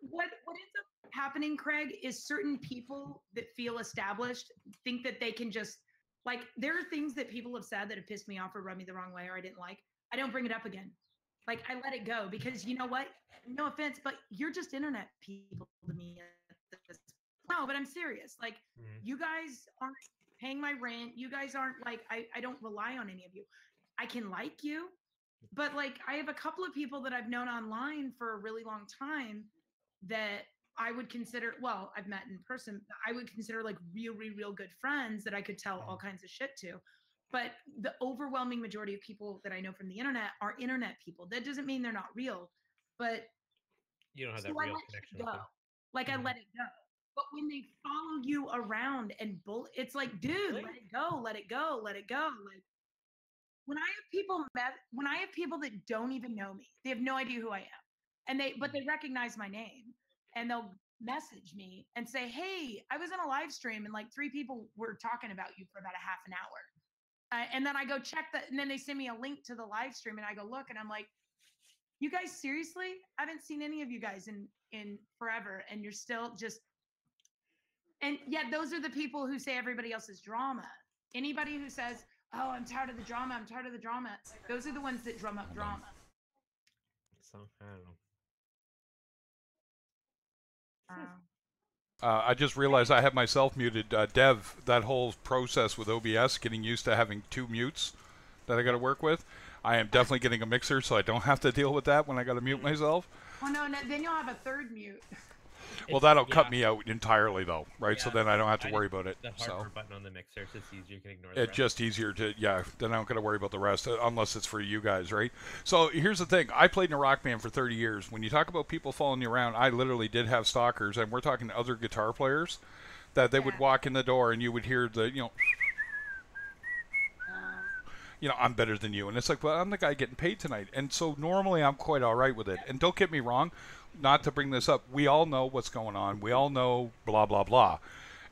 what ends up happening, Craig, is certain people that feel established think that they can just like. There are things that people have said that have pissed me off or rubbed me the wrong way or I didn't like. I don't bring it up again. Like I let it go because you know what? No offense, but you're just internet people to me. No, but I'm serious. Like you guys aren't paying my rent. You guys aren't like I don't rely on any of you. I can like you, but like I have a couple of people that I've known online for a really long time that I would consider, well, I've met in person, I would consider like real good friends that I could tell all kinds of shit to. But the overwhelming majority of people that I know from the internet are internet people. That doesn't mean they're not real, but You don't have so that I real let connection it with go. them. Like I let it go. But when they follow you around and it's like, dude, Really? let it go, let it go, let it go. Like when I have people that don't even know me, they have no idea who I am, and but they recognize my name, and they'll message me and say, "Hey, I was in a live stream, and like 3 people were talking about you for about a half an hour." And then I go check that, and then they send me a link to the live stream, and I go look, and I'm like, "You guys seriously? I haven't seen any of you guys in forever, and you're still just." And yet, those are the people who say everybody else is drama. Anybody who says, "Oh, I'm tired of the drama. I'm tired of the drama." Those are the ones that drum up drama. So I don't know. I just realized I have myself muted. Dev, that whole process with OBS, getting used to having 2 mutes that I got to work with. I am definitely getting a mixer, so I don't have to deal with that when I got to mute myself. Well, no, then you'll have a third mute. Well, that'll cut me out entirely, though, right? Yeah, so then I don't have to worry about it. The So hardware button on the mixer, so it's easier. You can ignore the it's rest. just easier to, yeah, then I don't got to worry about the rest, unless it's for you guys, right? So here's the thing. I played in a rock band for 30 years. When you talk about people following you around, I literally did have stalkers, and we're talking other guitar players, that they would walk in the door, and you would hear the, I'm better than you. And it's like, well, I'm the guy getting paid tonight. And so normally I'm quite all right with it. And don't get me wrong, not to bring this up, we all know what's going on. We all know blah, blah, blah.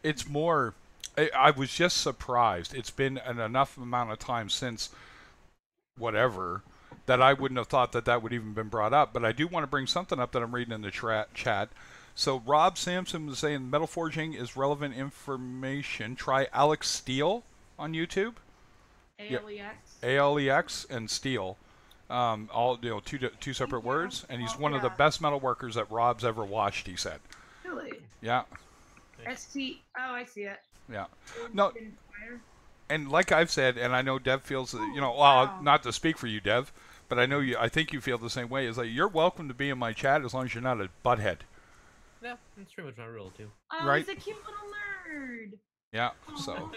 It's more, I was just surprised. It's been an enough amount of time since whatever that I wouldn't have thought that would even been brought up. But I do want to bring something up that I'm reading in the chat. So Rob Sampson was saying metal forging is relevant information. Try Alex Steele on YouTube. ALEX. ALEX and Steel, all two separate words, and he's one of the best metal workers that Rob's ever watched. He said. Really? Yeah. ST. Oh, I see it. Yeah. No. And like I've said, and I know Dev feels, well, not to speak for you, Dev, but I know you. I think you feel the same way. Is like you're welcome to be in my chat as long as you're not a butthead. Yeah, that's pretty much my rule too. Oh, right? He's a cute little nerd. Yeah. So.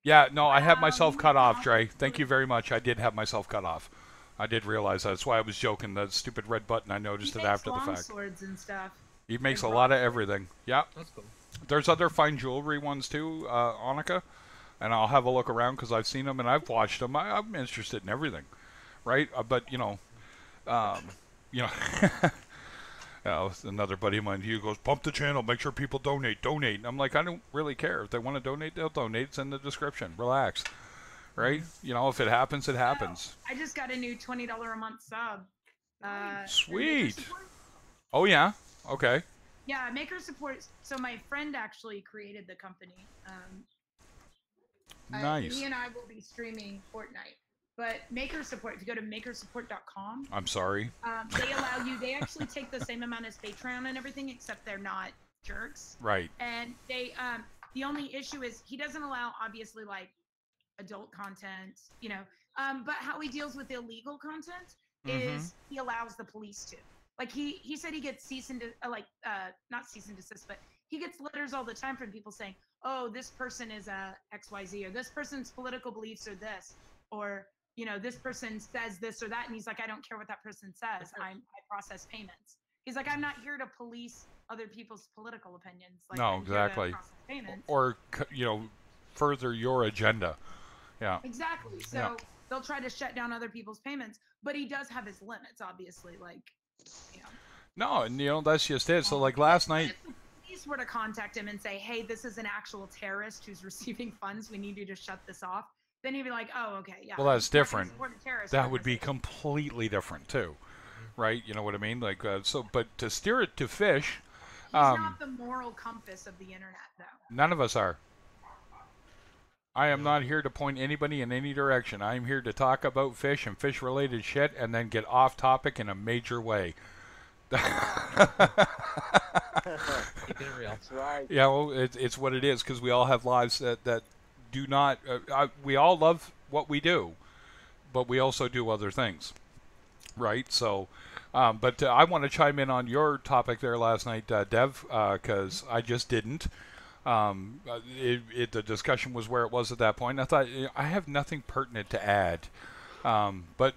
Yeah, no, I had myself cut off, Dre. Thank you very much. I did have myself cut off. I did realize that. That's why I was joking. That stupid red button, I noticed it after the fact. Swords and stuff. He makes a lot of everything. Yeah. That's cool. There's other fine jewelry ones too, Annika. And I'll have a look around because I've seen them and I've watched them. I'm interested in everything, right? But, another buddy of mine, he goes, pump the channel, make sure people donate. And I'm like, I don't really care. If they want to donate, they'll donate. It's in the description. Relax. Right? If it happens, it happens. I just got a new $20 a month sub. Sweet. Oh, yeah? Okay. Yeah, Maker Support. So my friend actually created the company. Nice. Me and I will be streaming Fortnite. But Maker Support, if you go to makersupport.com. I'm sorry. They allow you, they actually take the same amount as Patreon and everything, except they're not jerks. Right. And they, the only issue is he doesn't allow, obviously, like, adult content, but how he deals with illegal content is he allows the police to. Like, he said he gets cease and not cease and desist, but he gets letters all the time from people saying, oh, this person is a XYZ, or this person's political beliefs are this, or this person says this or that, and he's like, I don't care what that person says. I process payments. He's like, I'm not here to police other people's political opinions. Like, No, I'm here to exactly. process payments. Or further your agenda. Yeah. Exactly. So they'll try to shut down other people's payments, but he does have his limits, obviously. Like, you know. No, and that's just it. So like last night, if the police were to contact him and say, "Hey, this is an actual terrorist who's receiving funds. We need you to shut this off," then he'd be like, "Oh, okay, yeah." well, that's different. Terrorist That would be completely different too, right? You know what I mean? Like but to steer it to fish. He's not the moral compass of the internet, though. None of us are. I am not here to point anybody in any direction. I am here to talk about fish and fish-related shit, and then get off topic in a major way. Keep it real. That's right. Yeah, well, it's what it is, because we all have lives that do not. We all love what we do, but we also do other things, right? So, but I want to chime in on your topic there last night, Dev, because I just didn't. The discussion was where it was at that point. I thought I have nothing pertinent to add, but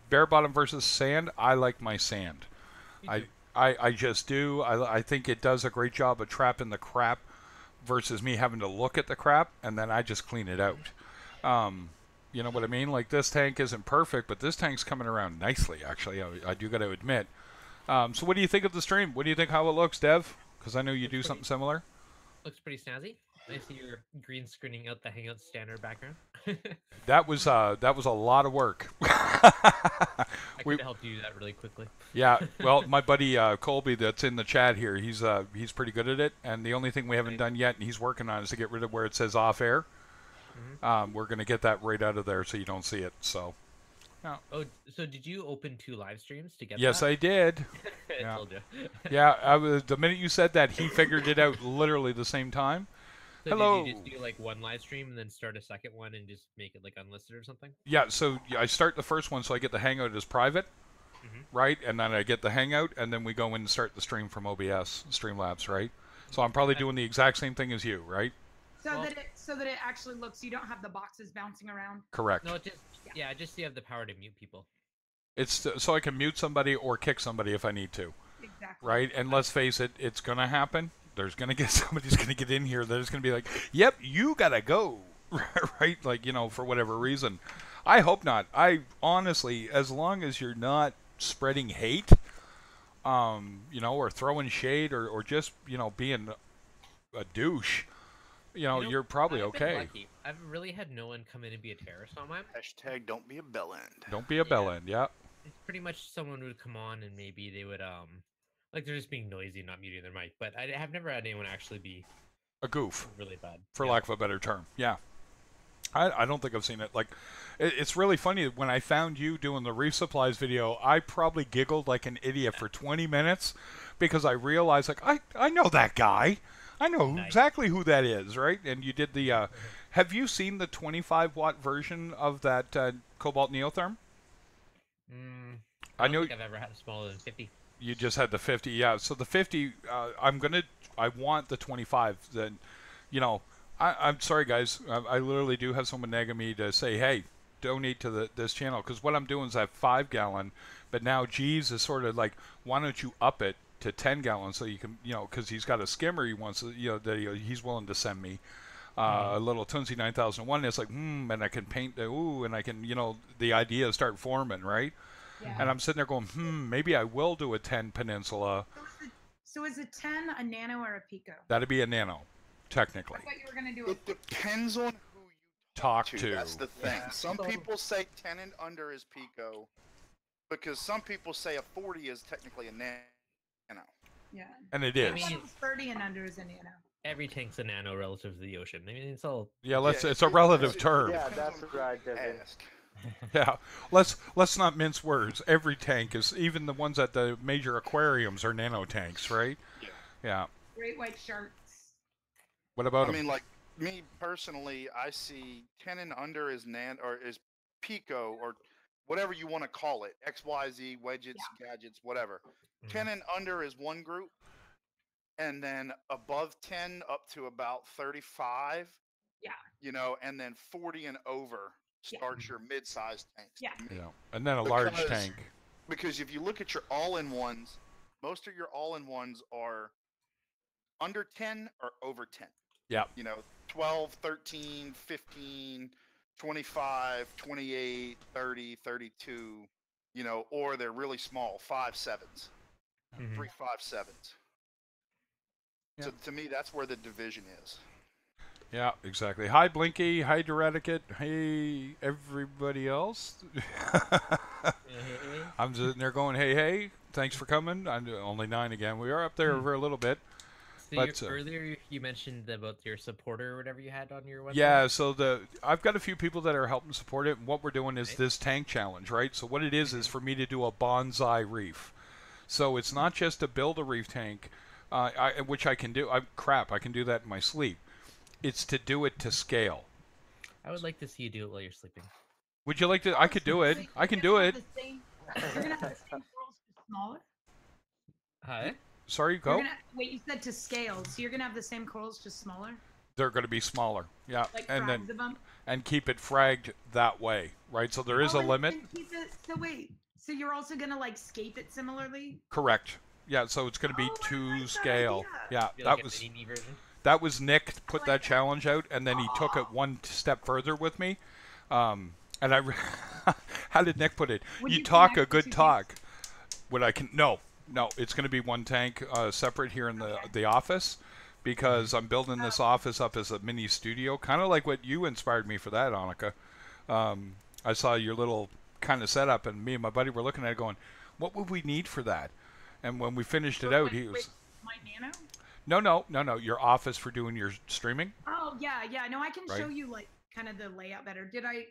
bare bottom versus sand. I like my sand. I just do. I think it does a great job of trapping the crap versus me having to look at the crap and then I just clean it out. You know what I mean? Like this tank isn't perfect, but this tank's coming around nicely, actually. I do got to admit. So what do you think of the stream? What do you think how it looks, Dev? Because I know you do something similar. Looks pretty snazzy. I see you're green screening out the Hangout standard background. That was a lot of work. I could help you do that really quickly. Yeah, well, my buddy Colby that's in the chat here, he's pretty good at it, and the only thing we haven't done yet, and he's working on, is to get rid of where it says off air. We're going to get that right out of there so you don't see it. So. Yeah. Oh, so did you open 2 live streams to get Yes, that? I did. I told you. Yeah, the minute you said that, he figured it out literally the same time. So Hello. Did you just do like one live stream and then start a second one and just make it like unlisted or something? Yeah, so I start the first one so I get the Hangout as private, right? And then I get the Hangout, and then we go in and start the stream from OBS, Streamlabs, right? So I'm probably doing the exact same thing as you, right? So that it actually looks, you don't have the boxes bouncing around. Correct. No, just you have the power to mute people. It's so I can mute somebody or kick somebody if I need to. Exactly. Right? And let's face it, it's going to happen. There's going to get somebody's going to get in here that is going to be like, "Yep, you got to go." Right? Like, for whatever reason. I hope not. I honestly, as long as you're not spreading hate, or throwing shade or just, being a douche, you're probably okay. I've really had no one come in and be a terrorist on mine. Hashtag don't be a bellend. Don't be a bellend, yeah. It's pretty much someone would come on and maybe they would, like they're just being noisy, not muting their mic. But I have never had anyone actually be a goof. Really bad. For lack of a better term, yeah. I don't think I've seen it. Like, it's really funny. When I found you doing the Reef Supplies video, I probably giggled like an idiot for 20 minutes because I realized, like, I know that guy. I know exactly who that is, right? And you did the... have you seen the 25-watt version of that Cobalt Neotherm? I don't think I've ever had a smaller than 50. You just had the 50, yeah. So the 50, I want the 25. Then, I'm sorry, guys. I literally do have someone nagging me to say, hey, donate to this channel. Because what I'm doing is I have 5-gallon, but now Jeeves is sort of like, why don't you up it to 10 gallons so you can, because he's got a skimmer he wants, that he's willing to send me. A little Tunzi 9001. It's like, and I can paint and I can, the ideas start forming, right? Yeah. And I'm sitting there going, maybe I will do a 10 Peninsula. So is a 10 a nano or a pico? That'd be a nano, technically. I thought you were going to do it. Depends on who you talk to. That's the thing. Yeah. Some people say 10 and under is pico, because some people say a 40 is technically a nano. Yeah. And it is. I mean, 30 and under is a nano. Every tank's a nano relative to the ocean. I mean, it's all... Yeah, it's a relative term. Yeah, that's right, Devin. Yeah, let's not mince words. Every tank is, even the ones at the major aquariums are nano tanks, right? Yeah. Great white sharks. What about them? I mean, like, me personally, I see 10 and under is is pico, or whatever you want to call it. XYZ, wedgets, gadgets, whatever. 10 and under is one group. And then above 10 up to about 35. Yeah. And then 40 and over starts your mid-sized tanks. Yeah. And then a large tank. Because if you look at your all-in-ones, most of your all-in-ones are under 10 or over 10. Yeah. 12, 13, 15, 25, 28, 30, 32, or they're really small, 5.7s, 3 5.7s. Yeah. So to me, that's where the division is. Yeah, exactly. Hi, Blinky. Hi, Dereticate. Hey, everybody else. I'm sitting there going, hey, thanks for coming. I'm only 9 again. We are up there for a little bit. So but earlier you mentioned about your supporter or whatever you had on your website. Yeah, so I've got a few people that are helping support it, and what we're doing is this tank challenge, right? So what it is for me to do a bonsai reef. So it's not just to build a reef tank, which I can do. I can do that in my sleep. It's to do it to scale. I would like to see you do it while you're sleeping. Would you like to? I could do it. I can do it. You're gonna have the same curls, just smaller. Hi. Sorry, go. Wait, you said to scale, so you're gonna have the same curls, just smaller. They're going to be smaller, yeah, like and then of them? And keep it fragged that way, right? So there is a limit. So you're also gonna like scape it similarly. Correct. Yeah, so it's going to be to scale. Yeah, like that was Nick put that challenge out, and then he took it one step further with me. And how did Nick put it? You talk a good talk. No, it's going to be one tank separate here in the office, because I'm building this office up as a mini studio, kind of like what you inspired me for that, Annika. I saw your little kind of setup, and me and my buddy were looking at it going, what would we need for that? And when we finished it out, he was... My Nano? No, your office for doing your streaming. Oh, yeah. No, I can show you, like, kind of the layout better. Did I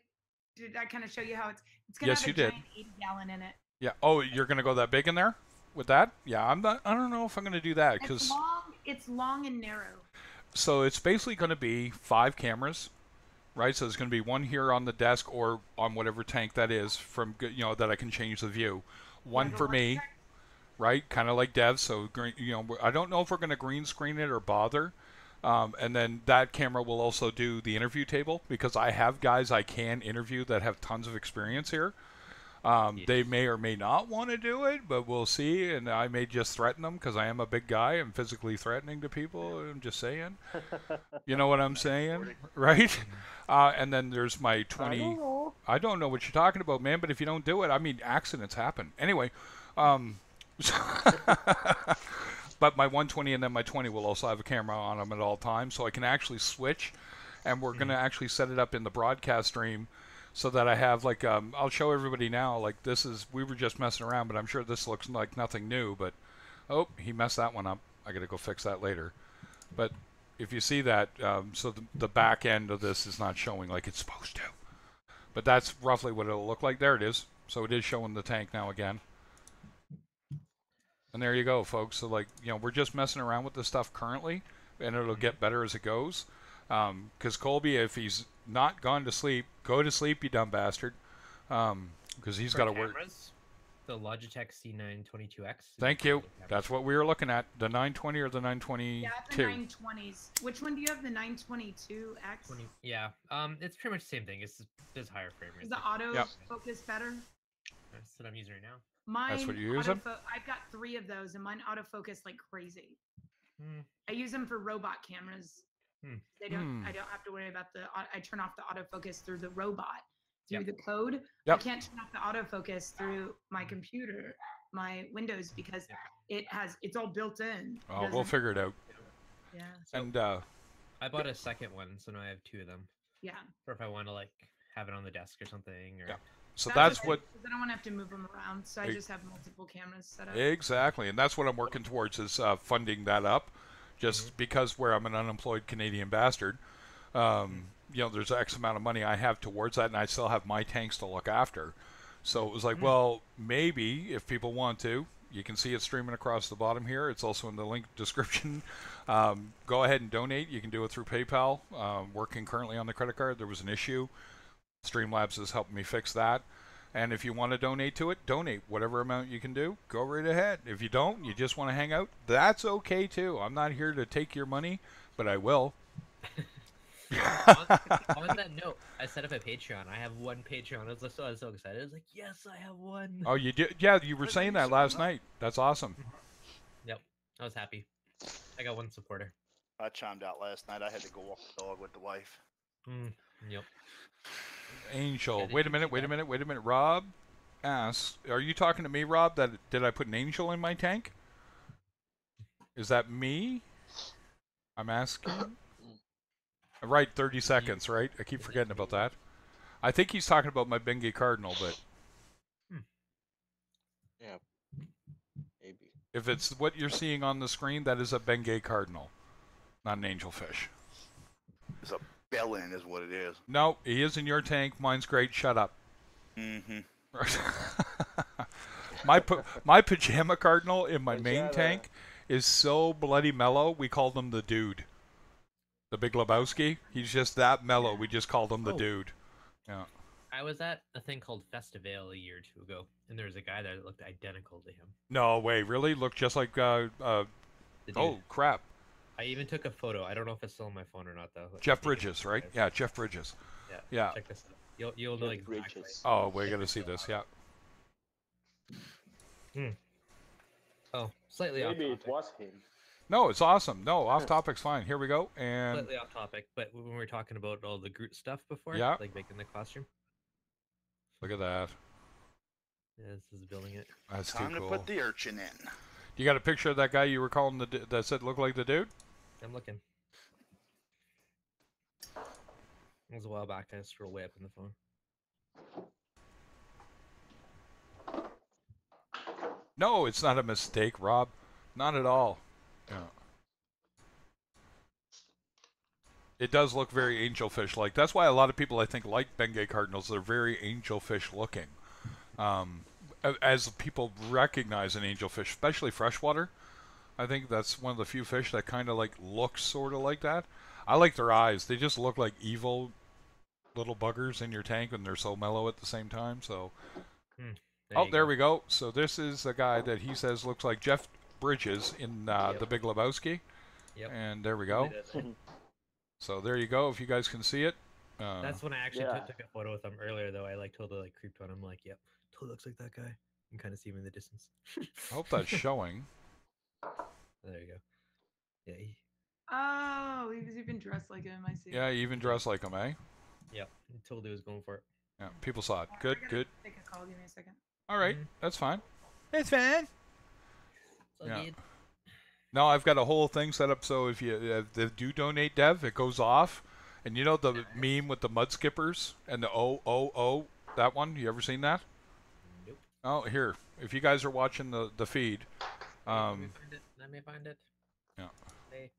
kind of show you how it's going to have a giant 80-gallon in it? Yeah. Oh, you're going to go that big in there with that? Yeah, I don't know if I'm going to do that, because... It's long and narrow. So it's basically going to be 5 cameras, right? So there's going to be one here on the desk or on whatever tank that is, from that I can change the view. One for me, right? Kind of like Dev. So I don't know if we're going to green screen it or bother. And then that camera will also do the interview table, because I have guys I can interview that have tons of experience here. They may or may not want to do it, but we'll see. And I may just threaten them, because I am a big guy. I'm physically threatening to people. I'm just saying. You know what I'm saying? Right? And then there's my 20. I don't know what you're talking about, man, but if you don't do it, I mean, accidents happen. Anyway. But my 120 and then my 20 will also have a camera on them at all times, so I can actually switch. And we're going to actually set it up in the broadcast stream, so that I have, like, I'll show everybody now, like, we were just messing around, but I'm sure this looks like nothing new, but, oh, he messed that one up. I gotta go fix that later. But if you see that, so the back end of this is not showing like it's supposed to. But that's roughly what it'll look like. There it is. So it is showing the tank now again. And there you go, folks. So, like, we're just messing around with this stuff currently, and it'll get better as it goes. Because Colby, if he's not gone to sleep, go to sleep, you dumb bastard. Because he's got to work. The Logitech C922X. Thank you. That's what we were looking at. The 920 or the 922? Yeah, the 920s. Which one do you have? The 922X? Yeah. It's pretty much the same thing. It's just higher frame rate. Is the auto focus better? That's what I'm using right now. That's what you're using? I've got 3 of those, and mine autofocus like crazy. I use them for robot cameras. I don't have to worry about I turn off the autofocus through the robot, through the code. I can't turn off the autofocus through my computer, my Windows, because it's all built in. Oh, we'll figure it out. Yeah. And I bought a second one, so now I have 2 of them. Yeah. Or if I want to, like, have it on the desk or something. Or... Yeah. So that's what... I don't want to have to move them around, so I just have multiple cameras set up. Exactly, and that's what I'm working towards, is funding that up. Just because where I'm an unemployed Canadian bastard, there's X amount of money I have towards that, and I still have my tanks to look after. So it was like, well, maybe if people want to, you can see it streaming across the bottom here. It's also in the link description. Go ahead and donate. You can do it through PayPal. Working currently on the credit card. There was an issue. Streamlabs has helped me fix that. And if you want to donate to it, donate whatever amount you can do. Go right ahead. If you don't, you just want to hang out, that's okay too. I'm not here to take your money, but I will. On that note, I set up a Patreon. I have 1 Patreon. I was so excited. I was like, yes, I have 1. Oh, you did? Yeah, you were saying that last night. That's awesome. Yep, I was happy. I got one supporter. I chimed out last night. I had to go walk the dog with the wife. Yep. Angel. Yeah, Wait a minute. Rob asks, are you talking to me, Rob? That did I put an angel in my tank? Is that me? I'm asking. Right, 30 seconds, right? I keep forgetting about that. I think he's talking about my Bengay Cardinal, but Yeah. Maybe. if it's what you're seeing on the screen, that is a Bengay Cardinal, not an angelfish. It's a bellend is what it is. No, he is in your tank. Mine's great. Shut up. Mm-hmm. my pajama cardinal in my main Pajama. tank is so bloody mellow. We called him the dude. The Big Lebowski. He's just that mellow. We just called him the dude. Yeah. I was at a thing called Festival a year or two ago, and there was a guy there that looked identical to him. No way, really? Looked just like The dude. oh crap. I even took a photo. I don't know if it's still on my phone or not though. Jeff Bridges, right? Yeah, Jeff Bridges. Yeah. Yeah. Check this out. You'll know exactly. Bridges. Oh, we're gonna see this. Yeah. Oh, slightly off Maybe topic. it was him. No, it's awesome. No, off topic's fine. Here we go. And Slightly off topic, but when we were talking about all the Groot stuff before, Yeah. like making the costume. look at that. Yeah, this is building it. That's Time too to cool. put the urchin in. You got a picture of that guy you were calling that said look like the dude? I'm looking. It was a while back. I scrolled way up in the phone. No, it's not a mistake, Rob. Not at all. Yeah. It does look very angelfish-like. That's why a lot of people, I think, like Bengay Cardinals. They're very angelfish-looking. As people recognize an angelfish, especially freshwater, I think that's one of the few fish that kind of like looks sort of like that. I like their eyes. They just look like evil little buggers in your tank, and they're so mellow at the same time. So, there we go. So this is the guy that he says looks like Jeff Bridges in The Big Lebowski. Yep. And there we go. So there you go. If you guys can see it. That's when I actually Yeah. took a photo with him earlier, though. I like totally creeped on him. Like, yep, totally looks like that guy. You can kind of see him in the distance. I hope that's showing. There you go. Yeah. Oh, he was even dressed like him. I see. Yeah, you even dress like him, eh? Yep. He totally was going for it. Yeah, people saw it. Good, I gotta good. Take a call. Give me a second. All right, that's fine. It's fine. So Yeah. good. No, I've got a whole thing set up so if you do donate, Dev, it goes off. And you know the meme with the mud skippers and the O, that one? You ever seen that? Nope. Oh, here. If you guys are watching the feed, Let me find it. Yeah. Hey.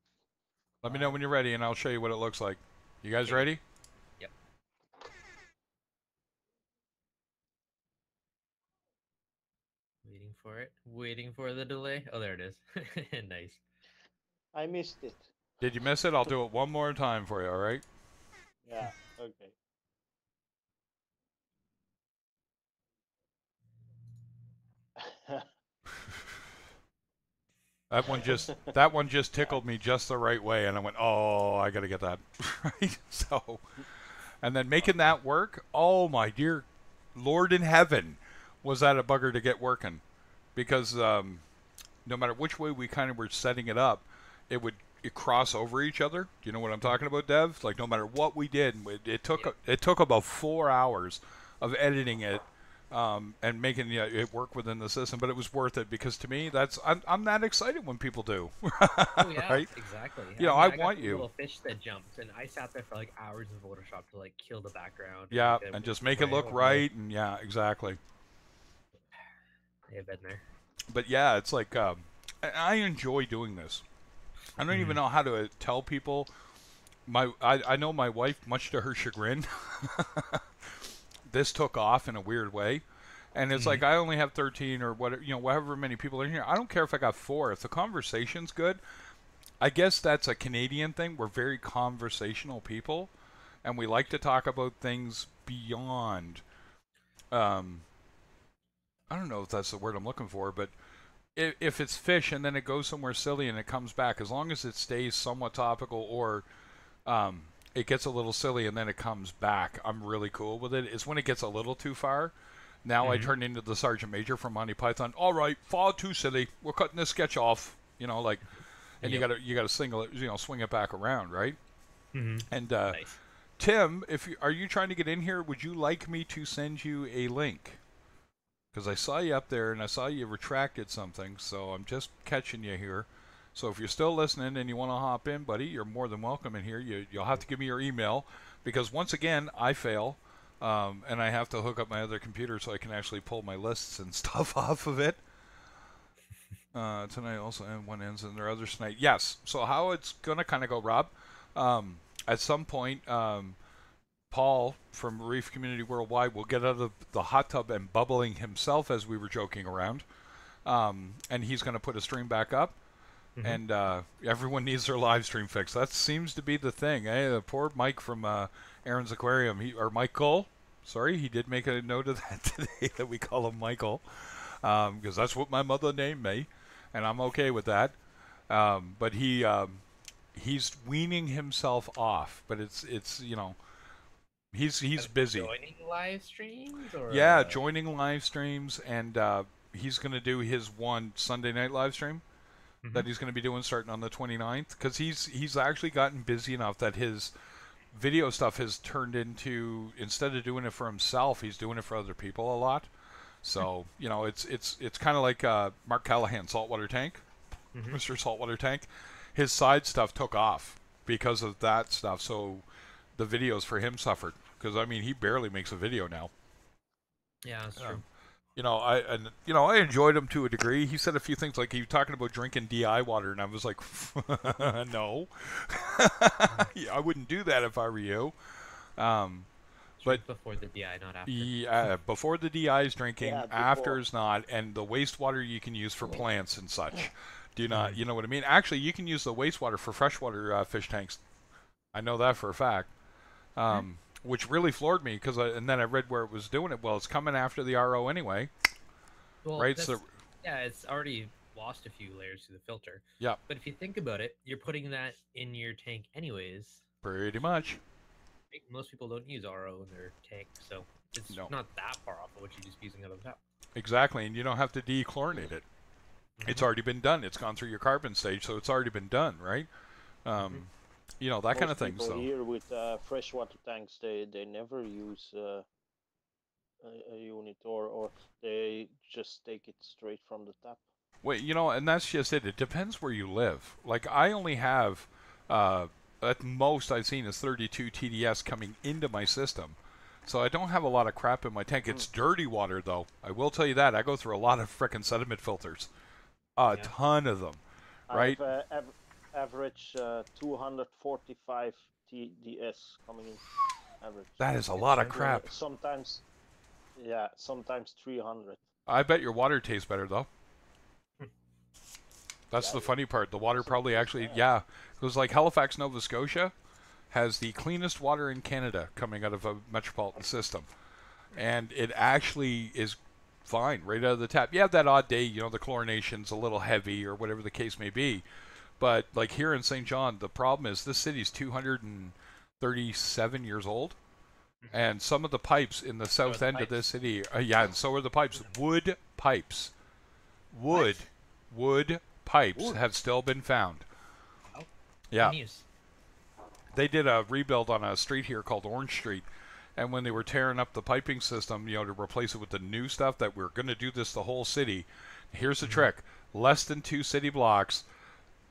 Let me know when you're ready, and I'll show you what it looks like. You guys ready? Yep. Waiting for it. Waiting for the delay. Oh, there it is. Nice. I missed it. Did you miss it? I'll do it one more time for you, all right? Yeah. Okay. That one just tickled me just the right way, and I went, oh, I gotta get that right. So, and then making that work, oh my dear Lord in heaven, was that a bugger to get working? Because no matter which way we kind of were setting it up, it would cross over each other. Do you know what I'm talking about, Dev? Like no matter what we did, it took about 4 hours of editing it. And making it work within the system, but it was worth it because to me, I'm that excited when people do. Oh yeah, right? Exactly. You know, I I got want the you. Little fish that jumped, and I sat there for like hours in Photoshop to like kill the background. Yeah, make it and just make it look over. right, and yeah, exactly. I've been there. But yeah, it's like I enjoy doing this. I don't even know how to tell people. I know my wife, much to her chagrin. This took off in a weird way, and it's like I only have 13 or whatever, however many people are in here. I don't care if I got 4. If the conversation's good, I guess that's a Canadian thing. We're very conversational people, and we like to talk about things beyond. I don't know if that's the word I'm looking for, but if it's fish and then it goes somewhere silly and it comes back, as long as it stays somewhat topical or it gets a little silly and then it comes back, I'm really cool with it. It's when it gets a little too far, Now I turn into the Sergeant Major from Monty Python. All right, far too silly. We're cutting this sketch off. You know, like, and you gotta single it, swing it back around, right? And Nice. Tim, are you trying to get in here? Would you like me to send you a link? Because I saw you up there and I saw you retracted something, so I'm just catching you here. So if you're still listening and you want to hop in, buddy, you're more than welcome in here. You'll have to give me your email, because once again, I fail, and I have to hook up my other computer so I can actually pull my lists and stuff off of it. Tonight also, and one ends and there are others tonight. Yes. So how it's going to kind of go, Rob, at some point, Paul from Reef Community Worldwide will get out of the hot tub and bubbling himself, as we were joking around, and he's going to put a stream back up. And everyone needs their live stream fixed. That seems to be the thing. The poor Mike from Aaron's Aquarium, or Michael, sorry, he did make a note of that today, that we call him Michael, because that's what my mother named me, and I'm okay with that. But he's weaning himself off, but it's he's busy. Joining live streams? Or, yeah, joining live streams, and he's going to do his one Sunday night live stream that he's going to be doing starting on the 29th, because he's actually gotten busy enough that his video stuff has turned into, instead of doing it for himself, he's doing it for other people a lot. So, it's kind of like Mark Callahan, Saltwater Tank, Mr. Saltwater Tank. His side stuff took off because of that stuff, so the videos for him suffered, because he barely makes a video now. Yeah, that's true. I enjoyed him to a degree. He said a few things, like he was talking about drinking DI water, and I was like, no, I wouldn't do that if I were you. But before the DI, not after. Yeah, before the DI is drinking, Yeah, after is not, and the wastewater you can use for plants and such. Do not, you know what I mean? Actually, you can use the wastewater for freshwater fish tanks. I know that for a fact. Which really floored me, and then I read where it was doing it. Well, it's coming after the RO anyway, well, right? So yeah, it's already lost a few layers to the filter. Yeah. But if you think about it, you're putting that in your tank anyways. Pretty much. Most people don't use RO in their tank, so it's not that far off of what you're just using out of the tap. Exactly, and you don't have to dechlorinate it. It's already been done. It's gone through your carbon stage, so it's already been done, right? That kind of thing. People So here with freshwater tanks, they never use a unit, or they just take it straight from the tap. Wait, and that's just it. It depends where you live. Like, I only have, at most I've seen is 32 TDS coming into my system. So I don't have a lot of crap in my tank. It's dirty water, though. I will tell you that. I go through a lot of frickin' sediment filters. A ton of them, right? I've average 245 TDS coming in. Average. That is a lot of crap. Sometimes 300. I bet your water tastes better, though. That's the funny part. The water probably actually, because like Halifax, Nova Scotia has the cleanest water in Canada coming out of a metropolitan system. And it actually is fine right out of the tap. You have that odd day, the chlorination's a little heavy or whatever the case may be. But like here in St. John, the problem is this city's 237 years old. And some of the pipes in the south end of this city, and so are the pipes. Wood pipes. Wood pipes have still been found. Oh, yeah. They did a rebuild on a street here called Orange Street. And when they were tearing up the piping system, to replace it with the new stuff that we're going to do this the whole city, here's the trick. Less than 2 city blocks,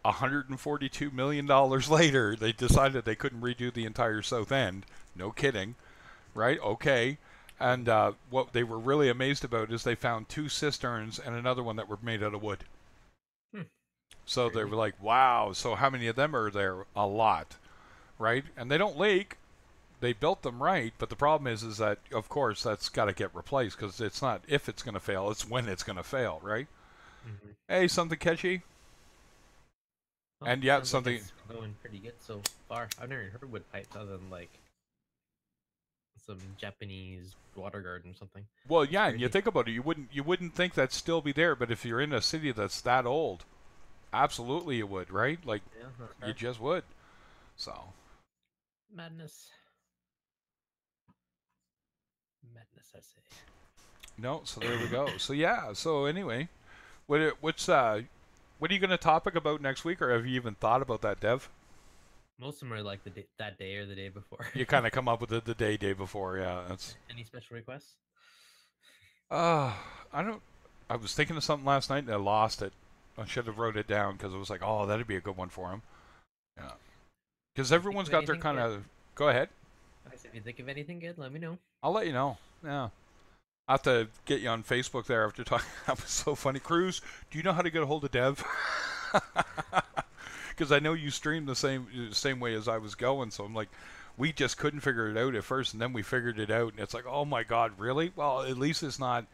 $142 million later, they decided they couldn't redo the entire south end. No kidding. Right? Okay. And what they were really amazed about is they found 2 cisterns and another one that were made out of wood. So they were like, wow, so how many of them are there? A lot. Right? And they don't leak. They built them right, but the problem is that, of course, that's got to get replaced, because it's not if it's going to fail, it's when it's going to fail, right? Hey, something catchy? Well, and something... Like it's going pretty good so far. I've never heard wood pipes other than, like, some Japanese water garden or something. Well, yeah, and you think about it, you wouldn't think that'd still be there, but if you're in a city that's that old, absolutely you would, right? Like, you just would. So... Madness, I say. No, so there we go. So yeah. So anyway, what are you going to topic about next week, or have you even thought about that, Dev? Most of them are like that day or the day before. You kind of come up with it the day before. Yeah, that's. Any special requests? I don't. I was thinking of something last night and I lost it. I should have wrote it down because it was like, oh, that'd be a good one for him. Yeah. Because everyone's got their kind of. Go ahead. I said, if you think of anything good, let me know. I'll let you know. Yeah. I have to get you on Facebook there after talking. That was so funny. Cruz, do you know how to get a hold of Dev? Because I know you streamed the same way as I was going, so I'm like, we just couldn't figure it out at first, and then we figured it out, and it's like, oh my God, really? Well, at least it's not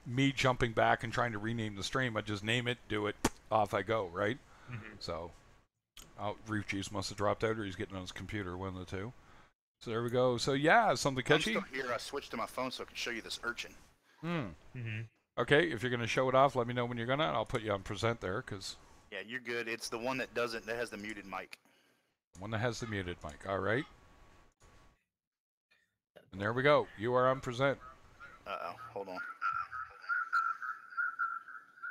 me jumping back and trying to rename the stream. I just name it, do it, off I go, right? Mm-hmm. So, Reef Juice must have dropped out, or he's getting on his computer, one of the two. So there we go. So yeah, something catchy. I'm still here. I switched to my phone so I can show you this urchin. Mm-hmm. Okay, if you're gonna show it off, let me know when you're gonna, and I'll put you on present there, because. Yeah, you're good. It's the one that has the muted mic. The one that has the muted mic. All right. And there we go. You are on present. Uh-oh. Hold on.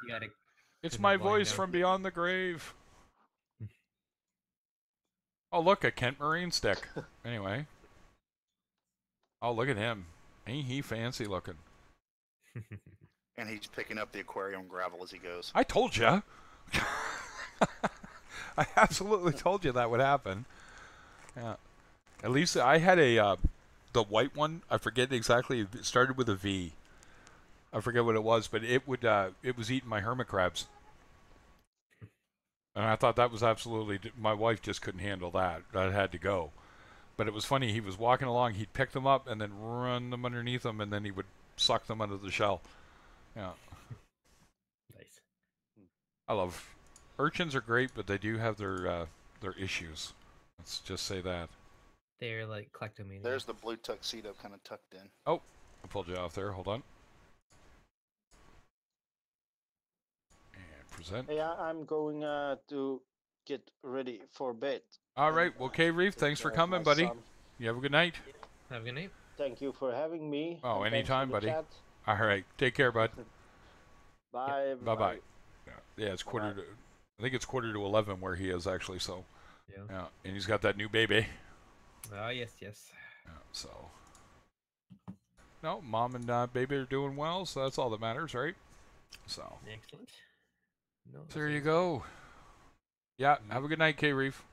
You gotta. It's my voice from beyond the grave. Oh, look, a Kent Marine stick. Anyway. Oh, look at him. Ain't he fancy looking? And he's picking up the aquarium gravel as he goes. I told you. I absolutely told you that would happen. Yeah. At least I had the white one. I forget exactly. It started with a V. I forget what it was, but it was eating my hermit crabs. And I thought that was absolutely. My wife just couldn't handle that. That had to go. But it was funny. He was walking along. He'd pick them up and then run them underneath them, and then he would suck them under the shell. Yeah. Nice. I love urchins are great, but they do have their issues. Let's just say that. They're like kleptomaniacs. There's the blue tuxedo kind of tucked in. Oh, I pulled you off there. Hold on. And present. Yeah, I'm going to get ready for bed. All right. Well, K-Reef, thanks for coming, buddy. Son. You have a good night. Have a good night. Thank you for having me. Oh, and thanks anytime, for the buddy. chat. All right. Take care, bud. Bye. Bye-bye. Yeah, it's quarter to. I think it's quarter to 11 where he is actually. So. Yeah. And he's got that new baby. Oh yes. Yeah, so. No, mom and baby are doing well, so that's all that matters, right? So. Excellent. No, So there you go. Yeah. Have a good night, K-Reef.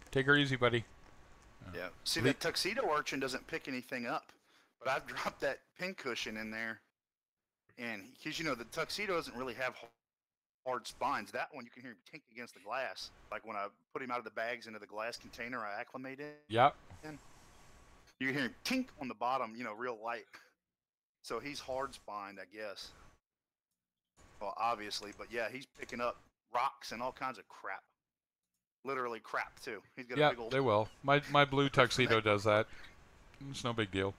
Take her easy, buddy. Yeah. See, the tuxedo urchin doesn't pick anything up, but I've dropped that pincushion in there, and because the tuxedo doesn't really have hard spines. That one you can hear him tink against the glass, like when I put him out of the bags into the glass container I acclimated. Yeah. You can hear him tink on the bottom, real light. So he's hard spined, I guess. Well, obviously, but yeah, he's picking up rocks and all kinds of crap. Literally crap too. He's got a big old. They will. My blue tuxedo does that. It's no big deal.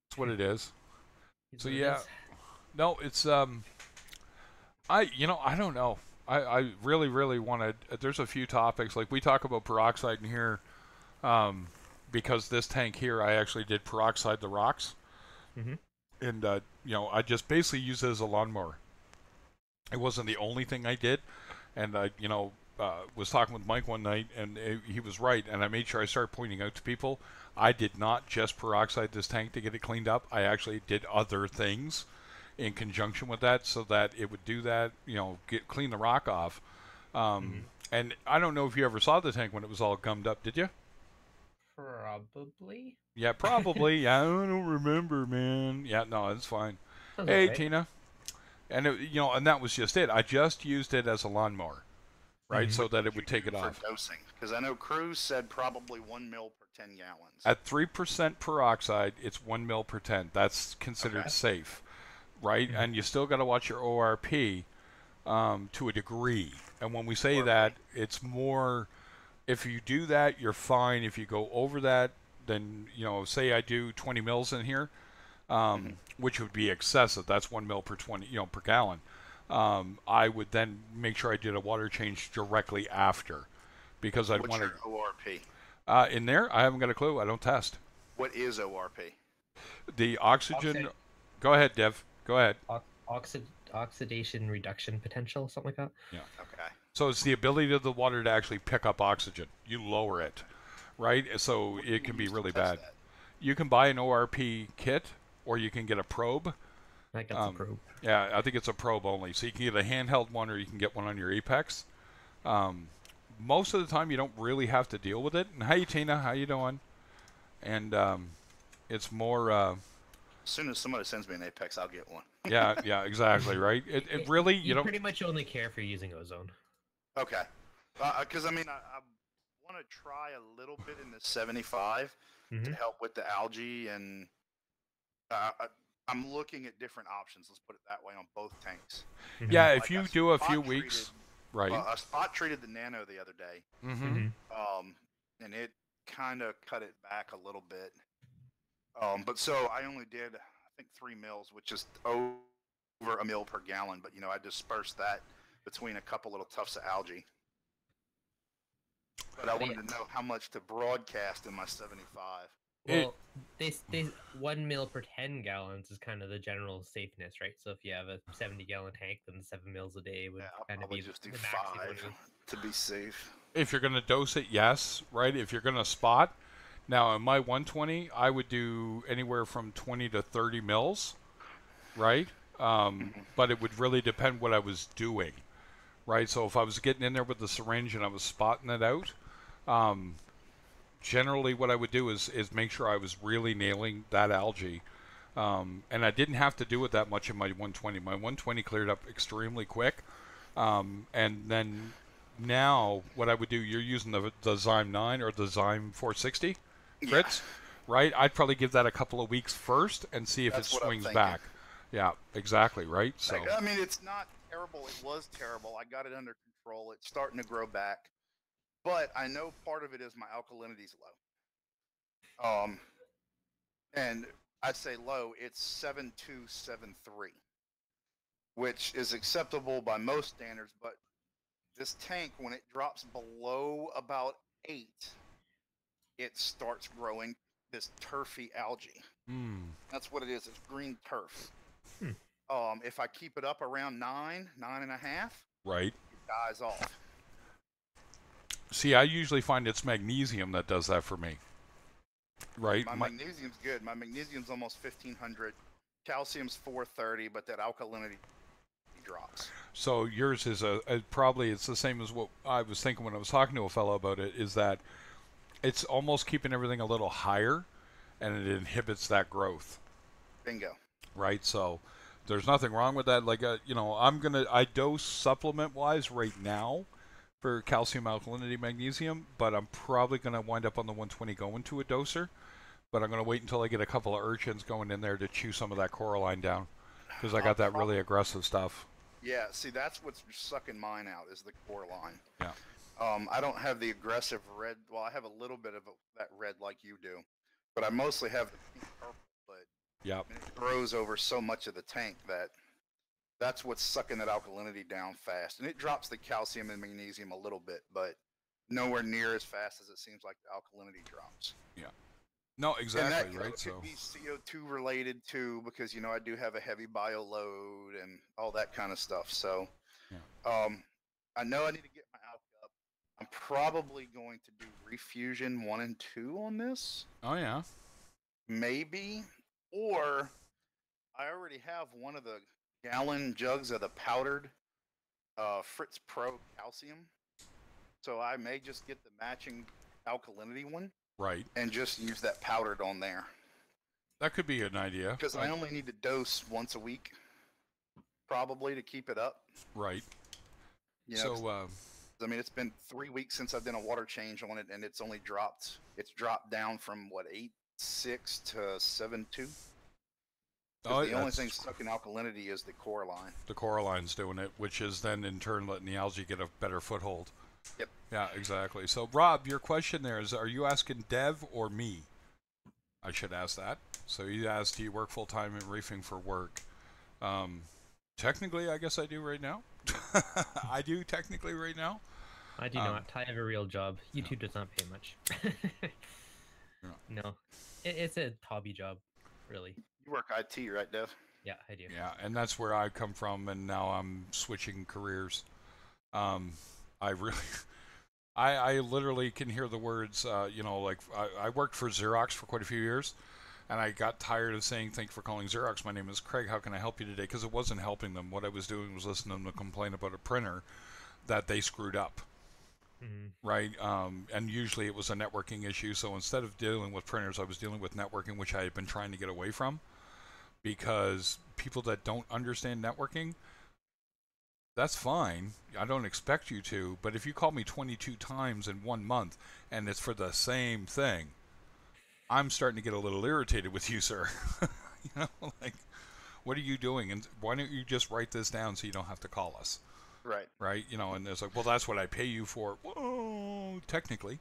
It's what it is. So yeah, no, it's I don't know. I really wanted. There's a few topics like we talk about peroxide in here, because this tank here I actually did peroxide the rocks, and I just basically use it as a lawnmower. It wasn't the only thing I did, and I was talking with Mike one night, and he was right, and I made sure I started pointing out to people, I did not just peroxide this tank to get it cleaned up. I actually did other things in conjunction with that so that it would do that, clean the rock off. And I don't know if you ever saw the tank when it was all gummed up, did you? Probably. Yeah, probably. Yeah, I don't remember, man. Yeah, no, it's fine. That's Hey, okay. Tina. And and that was just it. I just used it as a lawnmower, right? So that it would take it for off. dosing, because I know Cruz said probably 1 mil per 10 gallons. At 3% peroxide, it's 1 mil per 10. That's considered safe, right? And you still got to watch your ORP to a degree. And when we say that, it's more. If you do that, you're fine. If you go over that, then say I do 20 mils in here. Which would be excessive. That's 1 mil per 20, per gallon. I would then make sure I did a water change directly after, because I'd want to. What's your ORP? In there, I haven't got a clue. I don't test. What is ORP? The oxygen. Go ahead, Dev. Go ahead. Oxidation reduction potential, something like that. Yeah. Okay. So it's the ability of the water to actually pick up oxygen. You lower it, right? So What do it you can be use to really test bad. that? You can buy an ORP kit, or you can get a probe. I think that's a probe. Yeah, I think it's a probe only. So you can get a handheld one, or you can get one on your Apex. Most of the time, you don't really have to deal with it. And hi, Tina. How you doing? And it's more. As soon as somebody sends me an Apex, I'll get one. Yeah, exactly, right? It really, you don't. pretty much only care if you're using ozone. Okay. Because I want to try a little bit in the 75 to help with the algae, and I'm looking at different options. Let's put it that way on both tanks. Yeah, Like if you I do a spot few weeks, right? I spot treated the nano the other day, and it kind of cut it back a little bit. But so I only did, I think, 3 mils, which is over a mil per gallon. But I dispersed that between a couple little tufts of algae. But I wanted to know how much to broadcast in my 75. Well, they 1 mil per 10 gallons is kind of the general safeness, right? So if you have a 70-gallon tank, then 7 mils a day would kind of be just do the max you'd 5 want to do. to be safe. If you're going to dose it, yes, right? If you're going to spot, now in my 120, I would do anywhere from 20 to 30 mils, right? But it would really depend what I was doing, right? So if I was getting in there with the syringe and I was spotting it out, generally what I would do is make sure I was really nailing that algae. And I didn't have to do it that much in my 120. My 120 cleared up extremely quick. And then now what I would do, you're using the Zyme 9 or the Zyme 460, Fritz, right? I'd probably give that a couple of weeks first and see if it swings back. Yeah, exactly, right? So I mean, it's not terrible. It was terrible. I got it under control. It's starting to grow back. But I know part of it is my alkalinity's low. And I say low, it's 7273, which is acceptable by most standards, but this tank, when it drops below about 8, it starts growing this turfy algae. That's what it is. It's green turf. If I keep it up around 9.5, right, it dies off. See, I usually find it's magnesium that does that for me. Right. My magnesium's good. My magnesium's almost 1500. Calcium's 430, but that alkalinity drops. So yours is probably it's the same as what I was thinking when I was talking to a fellow about it. Is that it's almost keeping everything a little higher, and it inhibits that growth. Bingo. Right. So there's nothing wrong with that. Like I dose supplement wise right now for calcium, alkalinity, magnesium, but I'm probably going to wind up on the 120 going to a doser. But I'm going to wait until I get a couple of urchins going in there to chew some of that coralline down, because I got that really aggressive stuff. Yeah, see, that's what's sucking mine out is the coralline. Yeah. I don't have the aggressive red. Well, I have a little bit of that red like you do, but I mostly have the pink purple. But it grows over so much of the tank that's what's sucking that alkalinity down fast, and it drops the calcium and magnesium a little bit, but nowhere near as fast as it seems like the alkalinity drops. Yeah. No, exactly, and that, right? Could be CO2 related too, because I do have a heavy bio load and all that kind of stuff. So, I know I need to get my alk up. I'm probably going to do refusion 1 and 2 on this. Oh yeah. Maybe, or I already have one of the gallon jugs of the powdered Fritz Pro calcium, so I may just get the matching alkalinity one. Right. And just use that powdered on there. That could be an idea. Because I only need to dose once a week, probably, to keep it up. Right. So, I mean, it's been 3 weeks since I've done a water change on it, and it's only dropped. It's dropped down from, 8.6 to 7.2? The only thing sucking alkalinity is the coralline. The coralline's doing it, which is then in turn letting the algae get a better foothold. Yep. Yeah, exactly. So, Rob, your question there is, are you asking Dev or me? I should ask that. So you asked, do you work full-time in reefing for work? Technically, I guess I do right now. I do technically right now. I do not. I have a real job. YouTube does not pay much. No. It's a hobby job, really. You work IT, right, Dev? Yeah, I do. Yeah, and that's where I come from, and now I'm switching careers. I really, I literally can hear the words. Like I worked for Xerox for quite a few years, and I got tired of saying, "Thank you for calling Xerox. My name is Craig. How can I help you today?" Because it wasn't helping them. What I was doing was listening to them complain about a printer that they screwed up. Right, and usually it was a networking issue. So instead of dealing with printers, I was dealing with networking, which I had been trying to get away from, because people that don't understand networking, that's fine. I don't expect you to, but if you call me 22 times in 1 month and it's for the same thing, I'm starting to get a little irritated with you, sir. Like, what are you doing? And why don't you just write this down so you don't have to call us? Right. Right? And it's like, well, that's what I pay you for. Well, technically.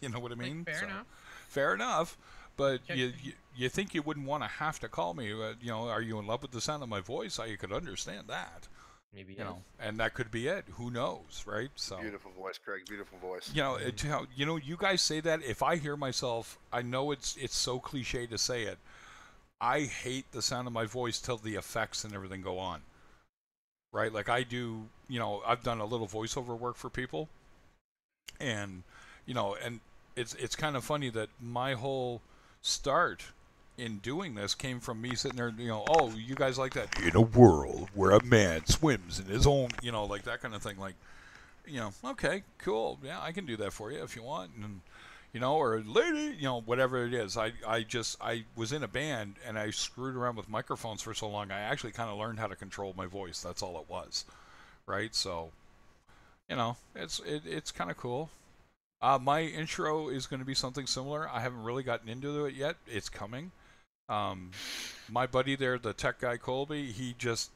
You know what I mean? Fair enough. Fair enough. But you think you wouldn't want to have to call me. Are you in love with the sound of my voice? I could understand that. Maybe And that could be it. Who knows, right? So beautiful voice, Craig. Beautiful voice. You guys say that. If I hear myself, I know it's so cliche to say it. I hate the sound of my voice till the effects and everything go on. Right? Like I do. I've done a little voiceover work for people, and and it's kind of funny that my whole start in doing this came from me sitting there, oh, you guys like that? In a world where a man swims in his own, like that kind of thing. Like, okay, cool. Yeah, I can do that for you if you want. And, or lady, whatever it is. I was in a band and I screwed around with microphones for so long. I actually kind of learned how to control my voice. That's all it was. Right. So, it's kind of cool. My intro is going to be something similar. I haven't really gotten into it yet. It's coming. My buddy there, the tech guy Colby, he just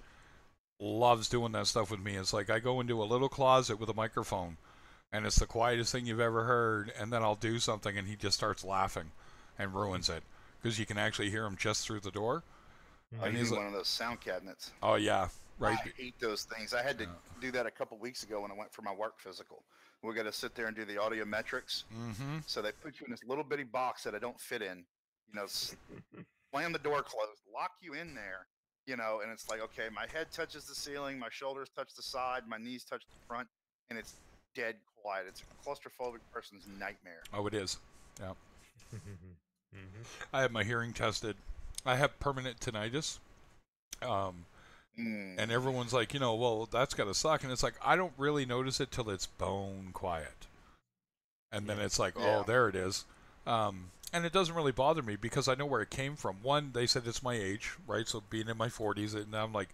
loves doing that stuff with me. It's like I go into a little closet with a microphone, and it's the quietest thing you've ever heard, and then I'll do something, and he just starts laughing and ruins it, because you can actually hear him just through the door. I use one of those sound cabinets. Oh, yeah. Right. I hate those things. I had to do that a couple weeks ago when I went for my work physical. We got to sit there and do the audio metrics. Mm-hmm. So they put you in this little bitty box that I don't fit in. Slam the door closed, lock you in there. And it's like, okay, my head touches the ceiling, my shoulders touch the side, my knees touch the front, and it's dead quiet. It's a claustrophobic person's nightmare. Oh, it is. Yeah. I have my hearing tested. I have permanent tinnitus. And everyone's like, well, that's got to suck. And it's like, I don't really notice it till it's bone quiet. And then it's like, oh, there it is. And it doesn't really bother me because I know where it came from. One, they said it's my age, right? So being in my 40s, and I'm like,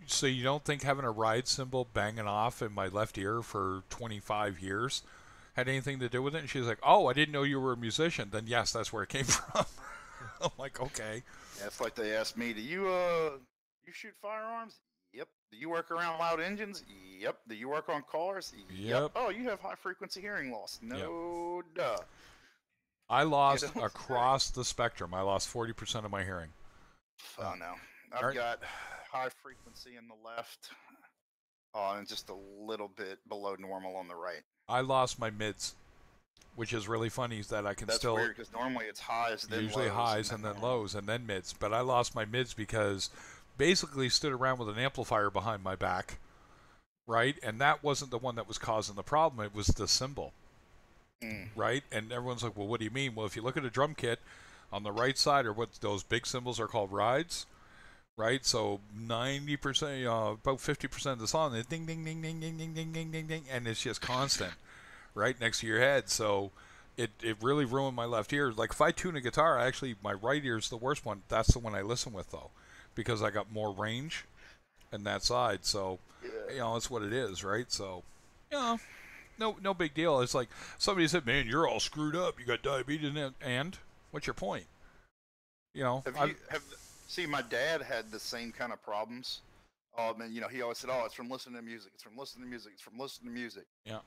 so you don't think having a ride cymbal banging off in my left ear for 25 years had anything to do with it? And she's like, oh, I didn't know you were a musician. Then yes, that's where it came from. I'm like, okay. Yeah, it's like they asked me, do you shoot firearms? Yep. Do you work around loud engines? Yep. Do you work on cars? Yep. Oh, you have high frequency hearing loss? No, duh. I lost across the spectrum. I lost 40% of my hearing. Oh no, I've got high frequency in the left. Oh, and just a little bit below normal on the right. I lost my mids, which is really funny. Is that I can still. That's weird because normally it's highs, then usually lows, highs and then lows and then mids. But I lost my mids because basically stood around with an amplifier behind my back, right? And that wasn't the one that was causing the problem. It was the cymbal, right? And everyone's like, well, what do you mean? Well, if you look at a drum kit on the right side, or what those big cymbals are called, rides, right? So 90%, about 50% of the song is ding, ding, ding, ding, ding, ding, ding, ding, ding, ding, and it's just constant, right next to your head. So it really ruined my left ear. Like if I tune a guitar, actually my right ear is the worst one. That's the one I listen with though, because I got more range in that side. So it's what it is, right? So no big deal. It's like somebody said, man, you're all screwed up. You got diabetes, and what's your point? See, my dad had the same kind of problems. And he always said, "Oh, it's from listening to music. It's from listening to music. It's from listening to music." Yeah.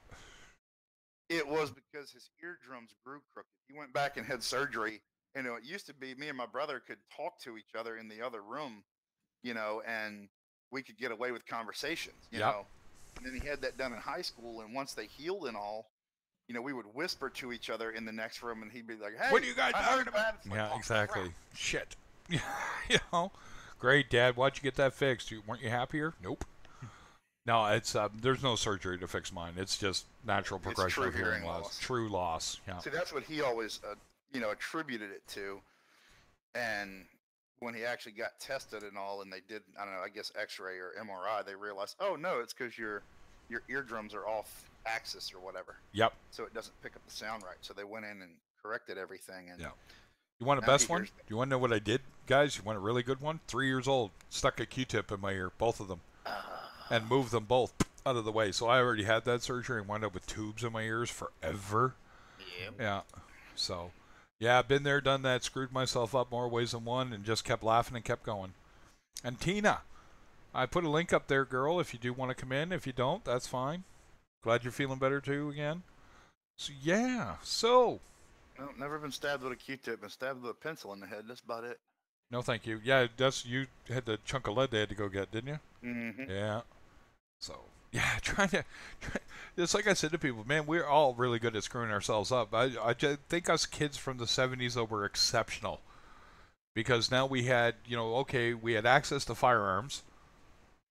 It was because his eardrums grew crooked. He went back and had surgery. It used to be me and my brother could talk to each other in the other room, and we could get away with conversations, you know. And then he had that done in high school, and once they healed and all, we would whisper to each other in the next room, and he'd be like, "Hey, what are you guys talking about?" Yeah, exactly. Shit. Great, Dad. Why'd you get that fixed? Weren't you happier? Nope. No, it's there's no surgery to fix mine. It's just natural progression of hearing loss. True loss. Yeah. See, that's what he always, attributed it to. And when he actually got tested and all, and they did, I don't know, I guess X-ray or MRI, they realized, oh no, it's because your eardrums are off axis or whatever. Yep. So it doesn't pick up the sound right. So they went in and corrected everything. And yeah. You want a best one? Do you want to know what I did, guys? You want a really good one? 3 years old, stuck a Q-tip in my ear, both of them, and moved them both out of the way. So I already had that surgery and wound up with tubes in my ears forever. Yep. Yeah. So, yeah, I've been there, done that, screwed myself up more ways than one, and just kept laughing and kept going. And Tina, I put a link up there, girl, if you do want to come in. If you don't, that's fine. Glad you're feeling better, too, again. So, yeah. So... Well, never been stabbed with a Q-tip. Been stabbed with a pencil in the head. That's about it. No, thank you. Yeah, you had the chunk of lead they had to go get, didn't you? Mm-hmm. Yeah. So, yeah, it's like I said to people, man, we're all really good at screwing ourselves up. I just think us kids from the 70s, though, were exceptional. Because now we had, we had access to firearms,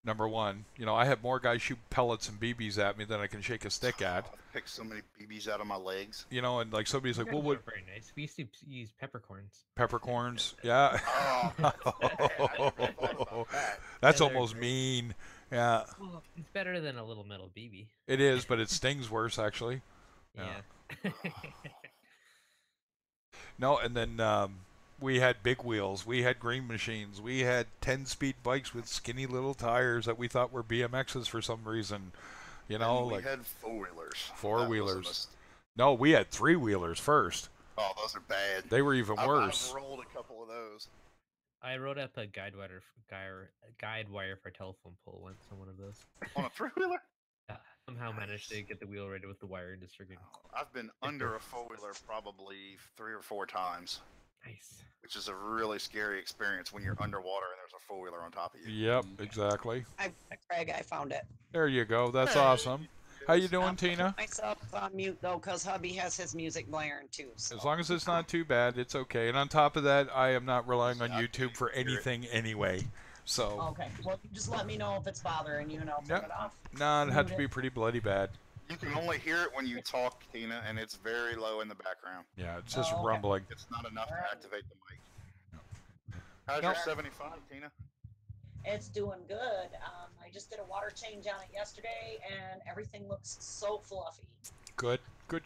number one. I had more guys shoot pellets and BBs at me than I can shake a stick at. I've picked so many BBs out of my legs. And like somebody's like, well, what? Very nice. We used to use peppercorns. Peppercorns, yeah. Oh, That's almost mean. Yeah. Well, it's better than a little metal BB. It is, but it stings worse, actually. Yeah. No, and then we had big wheels. We had green machines. We had 10-speed bikes with skinny little tires that we thought were BMXs for some reason. We like had four-wheelers. Four-wheelers. No, we had three-wheelers first. Oh, those are bad. They were even worse. I've rolled a couple of those. I wrote up a guide wire for a telephone pole once on one of those. On a three-wheeler? Somehow managed to get the wheel rated with the wire and just friggin' I've been under a four-wheeler probably 3 or 4 times. Nice. Which is a really scary experience when you're underwater and there's a four-wheeler on top of you. Yep, exactly. Craig, I found it. There you go. That's awesome. How you doing, Tina? Myself on mute though, because hubby has his music blaring too. So. As long as it's not too bad, it's okay. And on top of that, I am not relying on YouTube for anything anyway. So. Okay. Well, just let me know if it's bothering you, and I'll turn it off. No, it'd have to be pretty bloody bad. You can only hear it when you talk, Tina, and it's very low in the background. Yeah, it's just rumbling. It's not enough to activate the mic. How's your 75, Tina? It's doing good. I just did a water change on it yesterday, and everything looks so fluffy. Good. Let's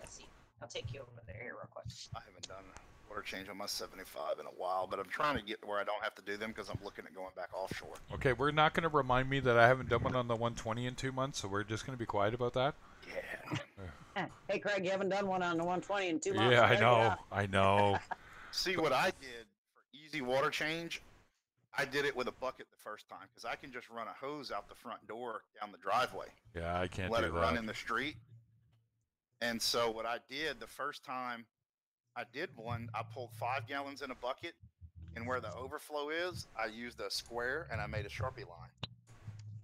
see. I'll take you over there here real quick. I haven't done a water change on my 75 in a while, but I'm trying to get to where I don't have to do them because I'm looking at going back offshore. Okay, we're not going to remind me that I haven't done one on the 120 in 2 months, so we're just going to be quiet about that. Yeah. Hey, Craig, you haven't done one on the 120 in 2 months. Yeah, I know. See, what I did for easy water change, I did it with a bucket the first time because I can just run a hose out the front door down the driveway. Yeah, I can't let do it that. run in the street. And so what I did the first time I did one, I pulled 5 gallons in a bucket, and where the overflow is, I used a square and I made a Sharpie line.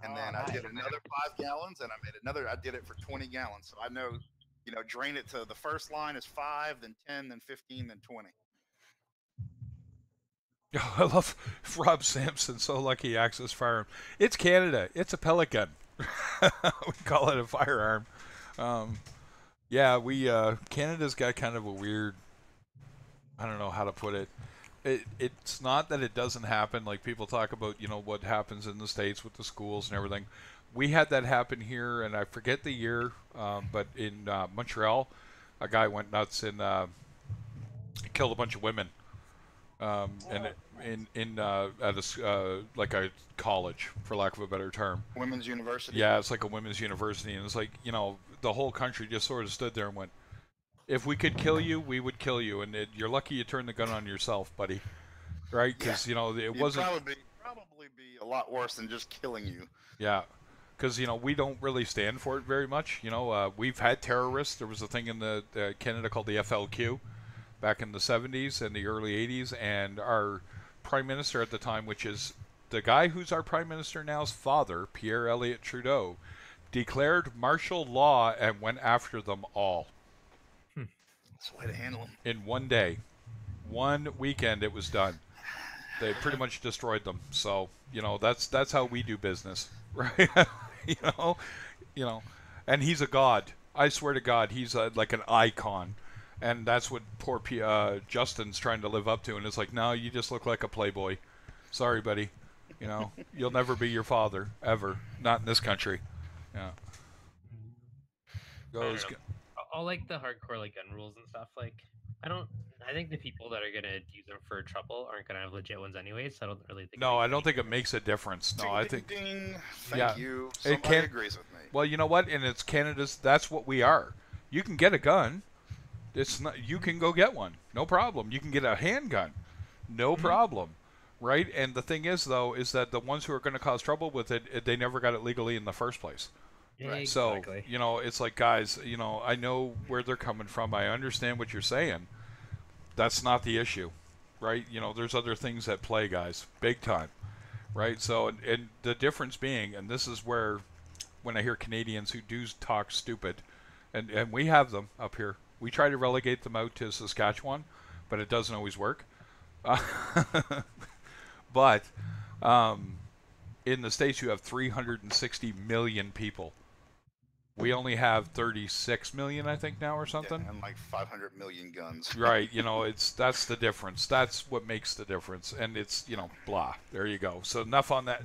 And then I did another 5 gallons, and I made another. I did it for 20 gallons, so I know, drain it to the first line is 5, then 10, then 15, then 20. I love Rob Sampson. So lucky access firearm. It's Canada. It's a pellet gun. We call it a firearm. Yeah, Canada's got kind of a weird. I don't know how to put it. It's not that it doesn't happen. Like people talk about, what happens in the States with the schools and everything. We had that happen here, and I forget the year, but in Montreal, a guy went nuts and killed a bunch of women. And at like a college, for lack of a better term. Women's university. Yeah, it's like a women's university, and it's like the whole country just sort of stood there and went, "If we could kill you, we would kill you." And you're lucky you turned the gun on yourself, buddy, right? Because it wasn't probably be a lot worse than just killing you. Yeah, because we don't really stand for it very much. We've had terrorists. There was a thing in the Canada called the FLQ. Back in the 70s and the early 80s, and our prime minister at the time, which is the guy who's our prime minister now's father, Pierre Elliott Trudeau, declared martial law and went after them all. That's the way to handle them. In one day. One weekend it was done. They pretty much destroyed them. So that's how we do business, right? you know, you know, and he's a god. I swear to God, he's like an icon, and that's what poor Justin's trying to live up to. And it's like, no, you just look like a playboy. Sorry, buddy. You'll never be your father ever. Not in this country. Yeah. Goes. I'll like the hardcore like gun rules and stuff. Like, I think the people that are gonna use them for trouble aren't gonna have legit ones anyway. So I don't really think. No, I don't think it makes a difference. No, I think. Ding. Thank you. It Somebody agrees with me. Well, you know what? And it's Canada's. That's what we are. You can get a gun. It's not. You can go get one. No problem. You can get a handgun. No problem. Right? And the thing is, though, is that the ones who are going to cause trouble with it, they never got it legally in the first place. Right. Exactly. So, it's like, guys, I know where they're coming from. I understand what you're saying. That's not the issue, right? There's other things at play, guys, big time, right? So, and the difference being, and this is where, when I hear Canadians who do talk stupid, and we have them up here, we try to relegate them out to Saskatchewan, but it doesn't always work. But in the States, you have 360 million people. We only have 36 million, I think, now or something. Yeah, and like 500 million guns. Right, that's the difference. That's what makes the difference, and it's blah. There you go. So enough on that.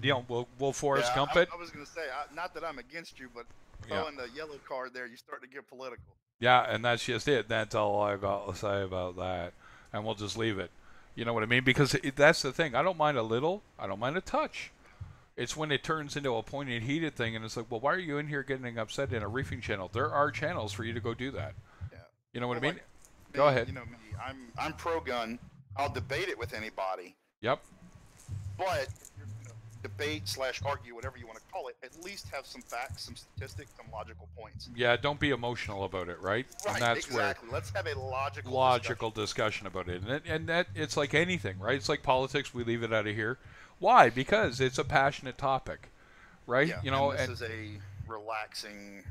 We'll Forrest Gump it. I was gonna say, not that I'm against you, but throwing the yellow card there, you start to get political. Yeah, and that's just it. That's all I got to say about that, and we'll just leave it. You know what I mean? Because that's the thing. I don't mind a little. I don't mind a touch. It's when it turns into a pointed, heated thing, and it's like, well, why are you in here getting upset in a reefing channel? There are channels for you to go do that. Yeah. You know what I mean? Like, go ahead. You know me. I'm pro-gun. I'll debate it with anybody. Yep. But if you're going to debate/argue, whatever you want to call it, at least have some facts, some statistics, some logical points. Yeah, don't be emotional about it, right? Right, and that's exactly. Let's have a logical discussion about it. And that it's like anything, right? It's like politics. We leave it out of here. Why? Because it's a passionate topic, right? Yeah, and this is a relaxing,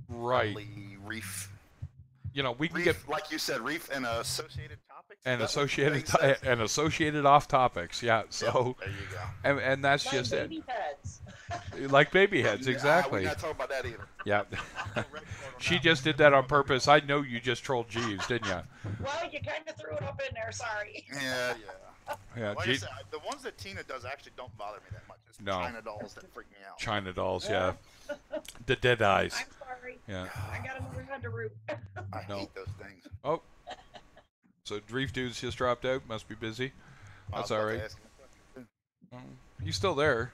reef. We can reef, get, like you said, reef and associated topics. And associated off topics. Yeah. So there you go. And that's like just baby it. Heads. Like baby heads, exactly. We're not talking about that either. Yeah. She just did that on purpose. I know you just trolled Jeeves, didn't you? Well, you kind of threw it up in there. Sorry. Yeah. Yeah. Like I said, the ones that Tina does actually don't bother me that much. It's China dolls that freak me out. China dolls, yeah. The dead eyes. I'm sorry. Yeah. I got another head to root. I hate those things. Oh. So Reef Dude's just dropped out. Must be busy. That's all right. He's still there.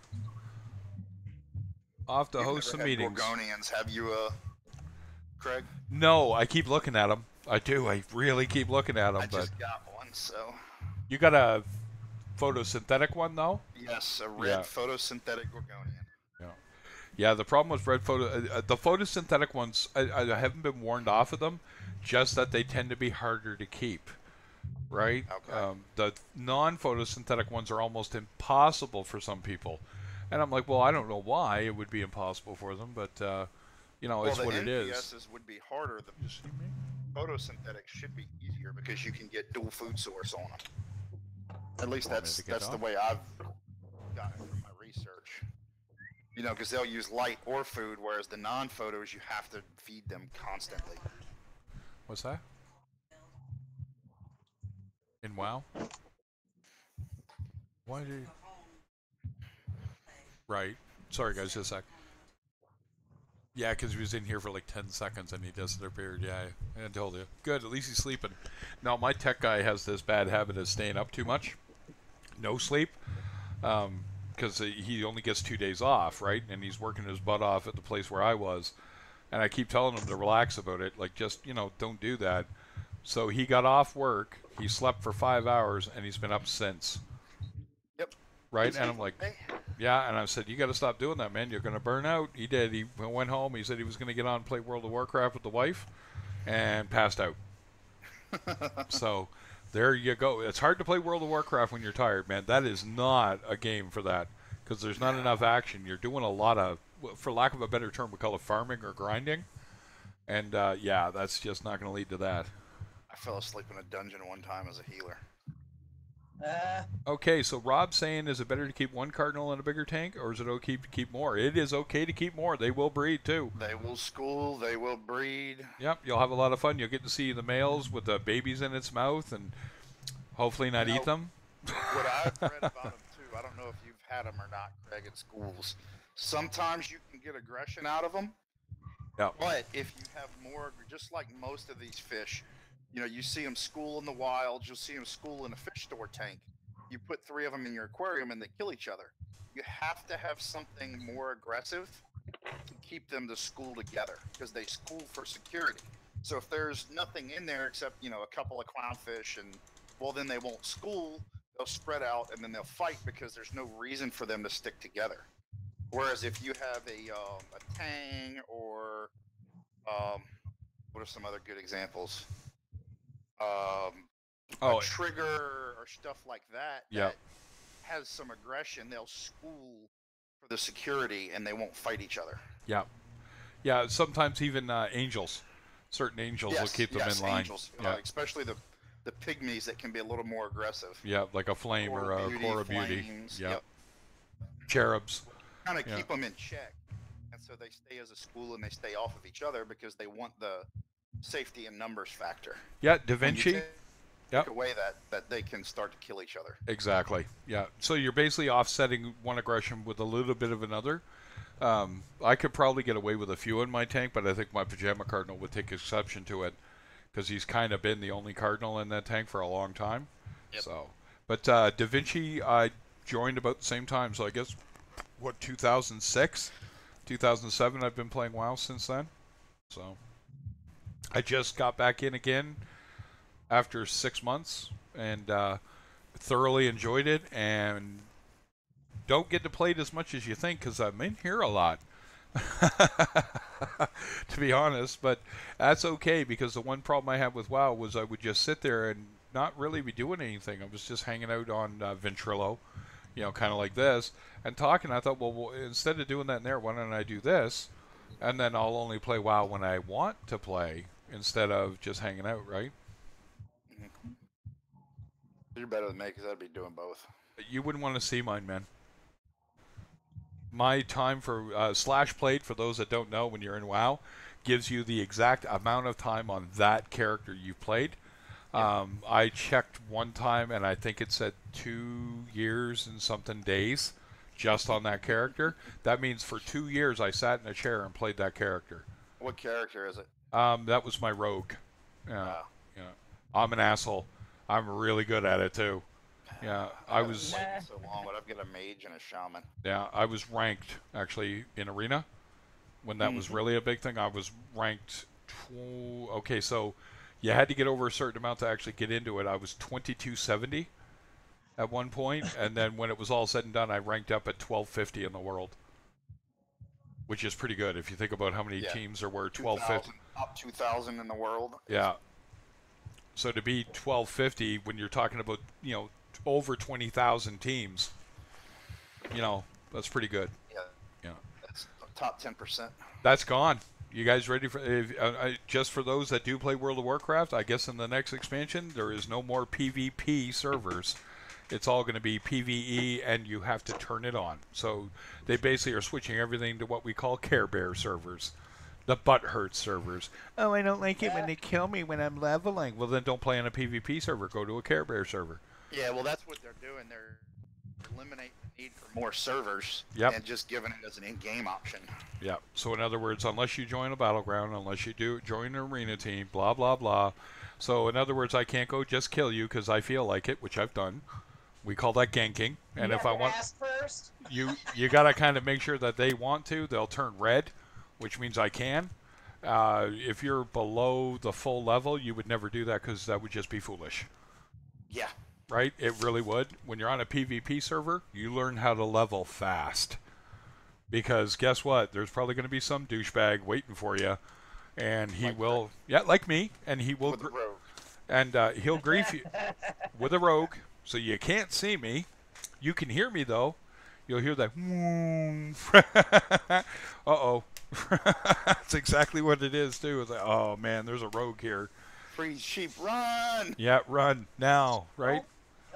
Off to host some meetings. Gorgonians, have you, Craig? No, I keep looking at them. I do. I really keep looking at them. I just got one, so. You got a photosynthetic one, though? Yes, a red photosynthetic Gorgonian. Yeah. Yeah, the problem with the photosynthetic ones, I haven't been warned off of them, just that they tend to be harder to keep, right? Okay. The non-photosynthetic ones are almost impossible for some people. And I'm like, well, I don't know why it would be impossible for them, but, it's what it is. The NPSs would be harder. The photosynthetics should be easier because you can get dual food source on them. At least that's the way I've gotten from my research. Because they'll use light or food, whereas the non-photos, you have to feed them constantly. What's that? In WoW? Why do you... Right. Sorry, guys, just a sec. Yeah, because he was in here for like 10 seconds and he disappeared. Yeah, I told you. Good, at least he's sleeping. Now, my tech guy has this bad habit of staying up too much. No sleep. Because he only gets 2 days off, right? And he's working his butt off at the place where I was. And I keep telling him to relax about it. Like, just, don't do that. So he got off work, he slept for 5 hours, and he's been up since. Yep. Right? And I'm like, yeah, and I said, you got to stop doing that, man. You're going to burn out. He did. He went home. He said he was going to get on and play World of Warcraft with the wife and passed out. So there you go. It's hard to play World of Warcraft when you're tired, man. That is not a game for that because there's not enough action. You're doing a lot of, for lack of a better term, we call it farming or grinding. And, yeah, that's just not going to lead to that. I fell asleep in a dungeon one time as a healer. Okay, so Rob's saying, is it better to keep one cardinal in a bigger tank, or is it okay to keep more? It is okay to keep more. They will breed too. They will school. They will breed. Yep, you'll have a lot of fun. You'll get to see the males with the babies in its mouth, and hopefully not eat them. What I've read about them too, I don't know if you've had them or not, Craig, at schools. Sometimes you can get aggression out of them. Yeah. But if you have more, just like most of these fish, you know, you see them school in the wild, you'll see them school in a fish store tank. You put 3 of them in your aquarium and they kill each other. You have to have something more aggressive to keep them to school together, because they school for security. So if there's nothing in there except, you know, a couple of clownfish, and well, then they won't school. They'll spread out and then they'll fight because there's no reason for them to stick together. Whereas if you have a tang or what are some other good examples? A trigger or stuff like that that has some aggression, they'll school for the security and they won't fight each other. Yeah. Yeah, sometimes even angels. Certain angels will keep them in line. Angels, especially the pygmies that can be a little more aggressive. Yeah, like a flame or a Cora Beauty. Yep. Cherubs. Kind of keep them in check. And so they stay as a school and they stay off of each other because they want the safety and numbers factor. Yeah, Da Vinci. Take away that they can start to kill each other. Exactly. Yeah. So you're basically offsetting one aggression with a little bit of another. I could probably get away with a few in my tank, but I think my pajama cardinal would take exception to it because he's kind of been the only cardinal in that tank for a long time. Yep. So, but Da Vinci, I joined about the same time. So I guess 2006, 2007. I've been playing WoW since then. So I just got back in again after 6 months and thoroughly enjoyed it, and don't get to play it as much as you think because I'm in here a lot, to be honest. But that's okay, because the one problem I had with WoW was I would just sit there and not really be doing anything. I was just hanging out on Ventrilo, you know, kind of like this, and talking. I thought, well, instead of doing that in there, why don't I do this? And then I'll only play WoW when I want to play instead of just hanging out, right? Mm-hmm. You're better than me because I'd be doing both. You wouldn't want to see mine, man. My time for slash plate, for those that don't know, when you're in WoW, gives you the exact amount of time on that character you've played. I checked one time, and I think it said 2 years and something days just on that character. That means for 2 years I sat in a chair and played that character. What character is it? That was my rogue. Yeah. Yeah. I'm an asshole. I'm really good at it too. Yeah, I was so long, but I've got a mage and a shaman. Yeah, I was ranked actually in arena when that was really a big thing. I was ranked. Okay, so you had to get over a certain amount to actually get into it. I was 2270 at one point, and then when it was all said and done, I ranked up at 1250 in the world, which is pretty good if you think about how many teams there were. 1250, top 2,000 in the world. Yeah. So to be 1250 when you're talking about, you know, over 20,000 teams, you know, that's pretty good. Yeah. Yeah. That's top 10%. That's gone. You guys ready for just for those that do play World of Warcraft? I guess in the next expansion there is no more PvP servers. It's all going to be PvE, and you have to turn it on. So they basically are switching everything to what we call Care Bear servers. The butthurt servers. Oh, I don't like it when they kill me when I'm leveling. Well, then don't play on a PvP server. Go to a Care Bear server. Yeah, well, that's what they're doing. They're eliminating the need for more servers and just giving it as an in-game option. Yeah. So in other words, unless you join a battleground, unless you do join an arena team, blah, blah, blah. So in other words, I can't go just kill you because I feel like it, which I've done. We call that ganking. And if I want, ask first. you got to kind of make sure that they want to. They'll turn red, which means I can. If you're below the full level, you would never do that because that would just be foolish. Yeah. Right? It really would. When you're on a PvP server, you learn how to level fast. Because guess what? There's probably going to be some douchebag waiting for you. And he will... Yeah, like me. And he will... With a rogue. And he'll grief you with a rogue. So you can't see me. You can hear me, though. You'll hear that... Uh-oh. That's exactly what it is, too. It's like, oh, man, there's a rogue here. Freeze sheep, run! Yeah, run now, right?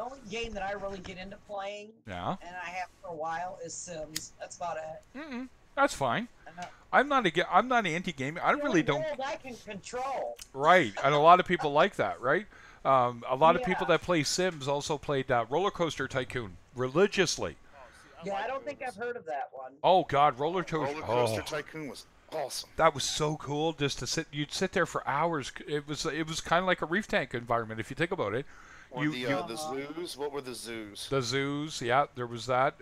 The only game that I really get into playing, Yeah. and I have for a while, is Sims. That's about it. That's fine. I'm not anti-gaming. I really don't. World I can control. Right, and a lot of people like that, right? A lot of people that play Sims also played Roller Coaster Tycoon religiously. Yeah, I don't think I've heard of that one. Oh God, Roller Coaster Tycoon was awesome. That was so cool. Just to sit, you'd sit there for hours. It was kind of like a reef tank environment if you think about it. Or the zoos. What were the zoos? The zoos, yeah, there was that.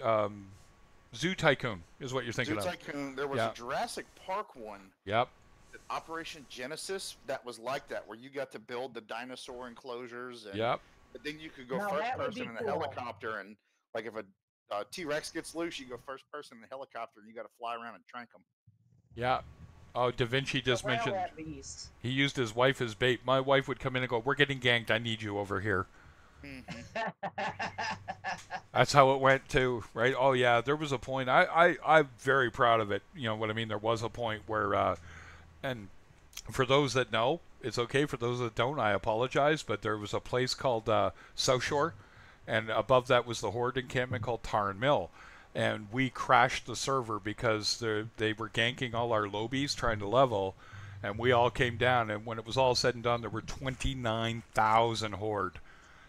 Zoo Tycoon is what you're thinking Zoo Tycoon. There was a Jurassic Park one. Yep. Operation Genesis that was like that, where you got to build the dinosaur enclosures. And, yep. But then you could go first person in a helicopter, and like if a T-Rex gets loose, you go first person in the helicopter, and you got to fly around and trank them. Yeah. Oh, Da Vinci just mentioned he used his wife as bait. My wife would come in and go, "We're getting ganked. I need you over here." That's how it went too, right? Oh yeah, there was a point. I'm very proud of it. You know what I mean? There was a point where, and for those that know, it's okay. For those that don't, I apologize. But there was a place called South Shore, and above that was the Horde encampment called Tarn Mill. And we crashed the server because they were ganking all our lobies trying to level, and we all came down. And when it was all said and done, there were 29,000 Horde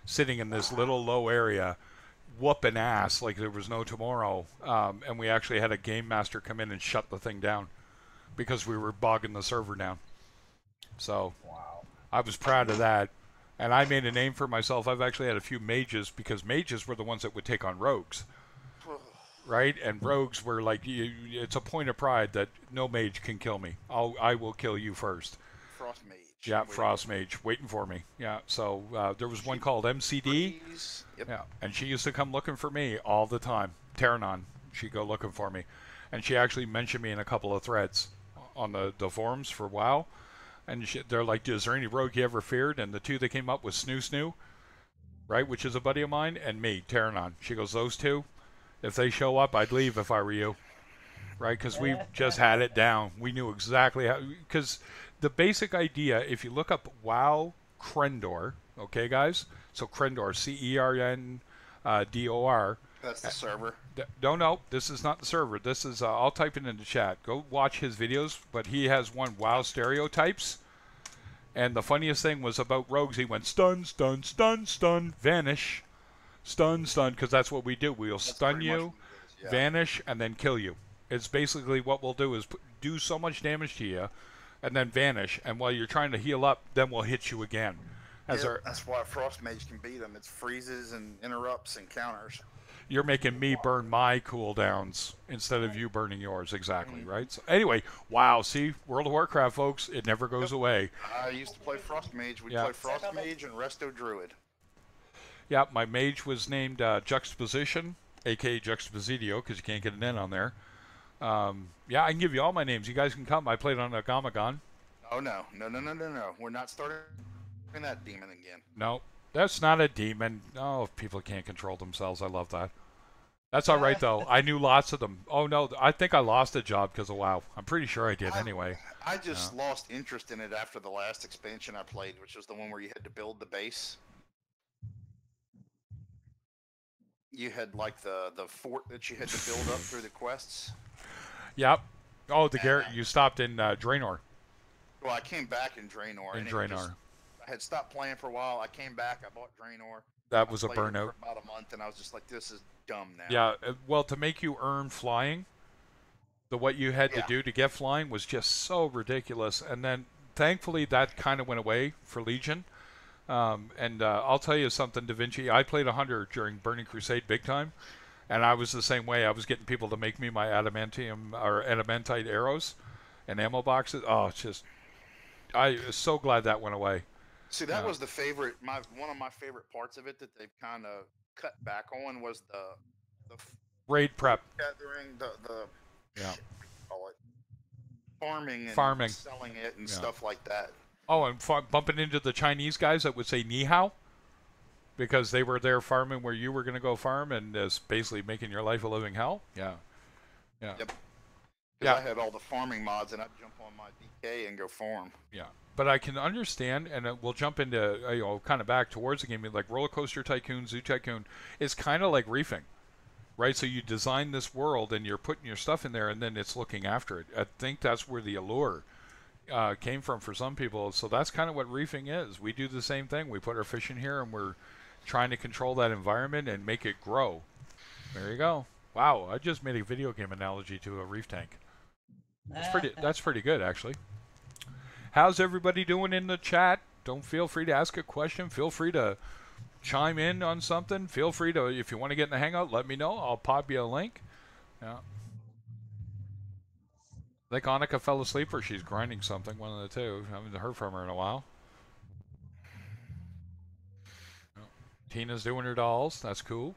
sitting in this little low area, whooping ass like there was no tomorrow. And we actually had a game master come in and shut the thing down because we were bogging the server down. So I was proud of that. And I made a name for myself. I've actually had a few mages because mages were the ones that would take on rogues. Right? And rogues were like, it's a point of pride that no mage can kill me. I will kill you first. Frost Mage. Yeah, Frost Mage, waiting for me. Yeah, so there was one called MCD. Yep. Yeah, and she used to come looking for me all the time. Terranon, she'd go looking for me. And she actually mentioned me in a couple of threads on the forums for WoW. And they're like, is there any rogue you ever feared? And the two that came up was Snoo, right, which is a buddy of mine, and me, Terranon. She goes, those two, if they show up, I'd leave if I were you. Right, because we just had it down. We knew exactly how, because the basic idea, if you look up WoW Crendor, okay, guys? So Crendor, CERNDOR. That's the server. No, this is not the server. This is, I'll type it in the chat. Go watch his videos, but he has one, WoW Stereotypes. And the funniest thing was about rogues. He went stun, stun, stun, stun, vanish, stun, stun, because that's what we do. We'll stun you, vanish, and then kill you. It's basically what we'll do is do so much damage to you and then vanish. And while you're trying to heal up, then we'll hit you again. That's why Frost Mage can beat them. It's freezes and interrupts and counters. You're making me burn my cooldowns instead of you burning yours. Exactly, right? So anyway, wow, see, World of Warcraft, folks, it never goes away. I used to play Frost Mage. We'd play Frost Mage and Resto Druid. Yeah, my mage was named Juxtaposition, a.k.a. Juxtapositio, because you can't get an N on there. Yeah, I can give you all my names. You guys can come. I played on a Gamagon. Oh, no. We're not starting that demon again. No, that's not a demon. Oh, people can't control themselves. I love that. That's all right, though. I knew lots of them. Oh, no, I think I lost a job because of WoW. I'm pretty sure I did anyway. I just lost interest in it after the last expansion I played, which was the one where you had to build the base. You had, like, the fort that you had to build up through the quests. Yep. Oh, the Garrett. You stopped in Draenor. Well, I came back in Draenor. I had stopped playing for a while. I came back. I bought Draenor. That was a burnout. For about a month, and I was just like, this is dumb now. Yeah. Well, to make you earn flying, what you had to do to get flying was just so ridiculous. And then, thankfully, that kind of went away for Legion. And I'll tell you something, Da Vinci. I played 100 during Burning Crusade big time. And I was the same way. I was getting people to make me my adamantium or adamantite arrows and ammo boxes. Oh, it's just, I was so glad that went away. See, that was the favorite. One of my favorite parts of it that they've kind of cut back on was the raid prep, gathering, call it farming and selling it and stuff like that. Oh, and bumping into the Chinese guys that would say ni hao. Because they were there farming where you were going to go farm and basically making your life a living hell? Yeah. Yep. Because I had all the farming mods and I'd jump on my DK and go farm. Yeah. But I can understand, and we'll jump into kind of back towards the game. Like Roller Coaster Tycoon, Zoo Tycoon is kind of like reefing, right? So you design this world, and you're putting your stuff in there, and then it's looking after it. I think that's where the allure came from for some people. So that's kind of what reefing is. We do the same thing. We put our fish in here, and we're trying to control that environment and make it grow. There you go. Wow, I just made a video game analogy to a reef tank. That's pretty good, actually. How's everybody doing in the chat? Don't feel free to ask a question. Feel free to chime in on something. Feel free to, if you want to get in the hangout, let me know. I'll pop you a link. Yeah. I think Annika fell asleep or she's grinding something, one of the two. I haven't heard from her in a while. Tina's doing her dolls. That's cool.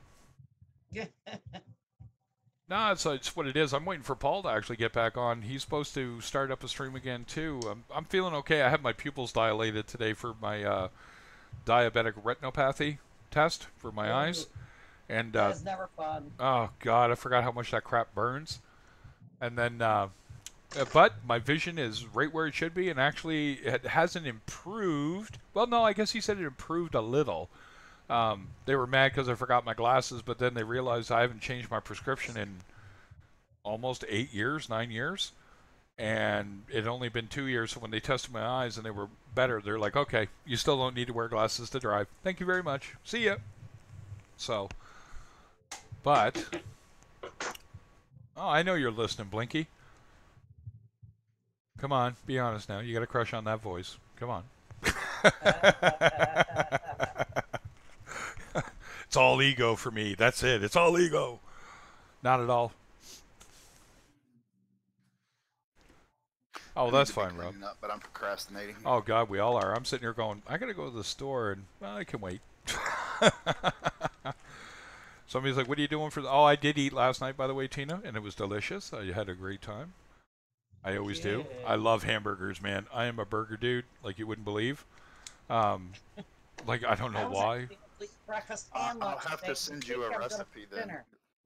No, it's what it is. I'm waiting for Paul to actually get back on. He's supposed to start up a stream again, too. I'm feeling okay. I have my pupils dilated today for my diabetic retinopathy test for my eyes. And that's never fun. Oh, God, I forgot how much that crap burns. And then, but my vision is right where it should be, and actually it hasn't improved. Well, no, I guess he said it improved a little. They were mad because I forgot my glasses, but then they realized I haven't changed my prescription in almost 8 years, 9 years. And it had only been 2 years, so when they tested my eyes and they were better, they're like, okay, you still don't need to wear glasses to drive. Thank you very much. See ya. So, but, oh, I know you're listening, Blinky. Come on, be honest now. You got a crush on that voice. Come on. It's all ego for me. That's it. It's all ego. Not at all. Oh, that's fine, Rob. But I'm procrastinating. Oh, God, we all are. I'm sitting here going, I got to go to the store, and well, I can wait. Somebody's like, what are you doing for the... Oh, I did eat last night, by the way, Tina, and it was delicious. I had a great time. I always do. I love hamburgers, man. I am a burger dude, like you wouldn't believe. Like, I don't know why. Breakfast and lunch. I'll have to send you a recipe then.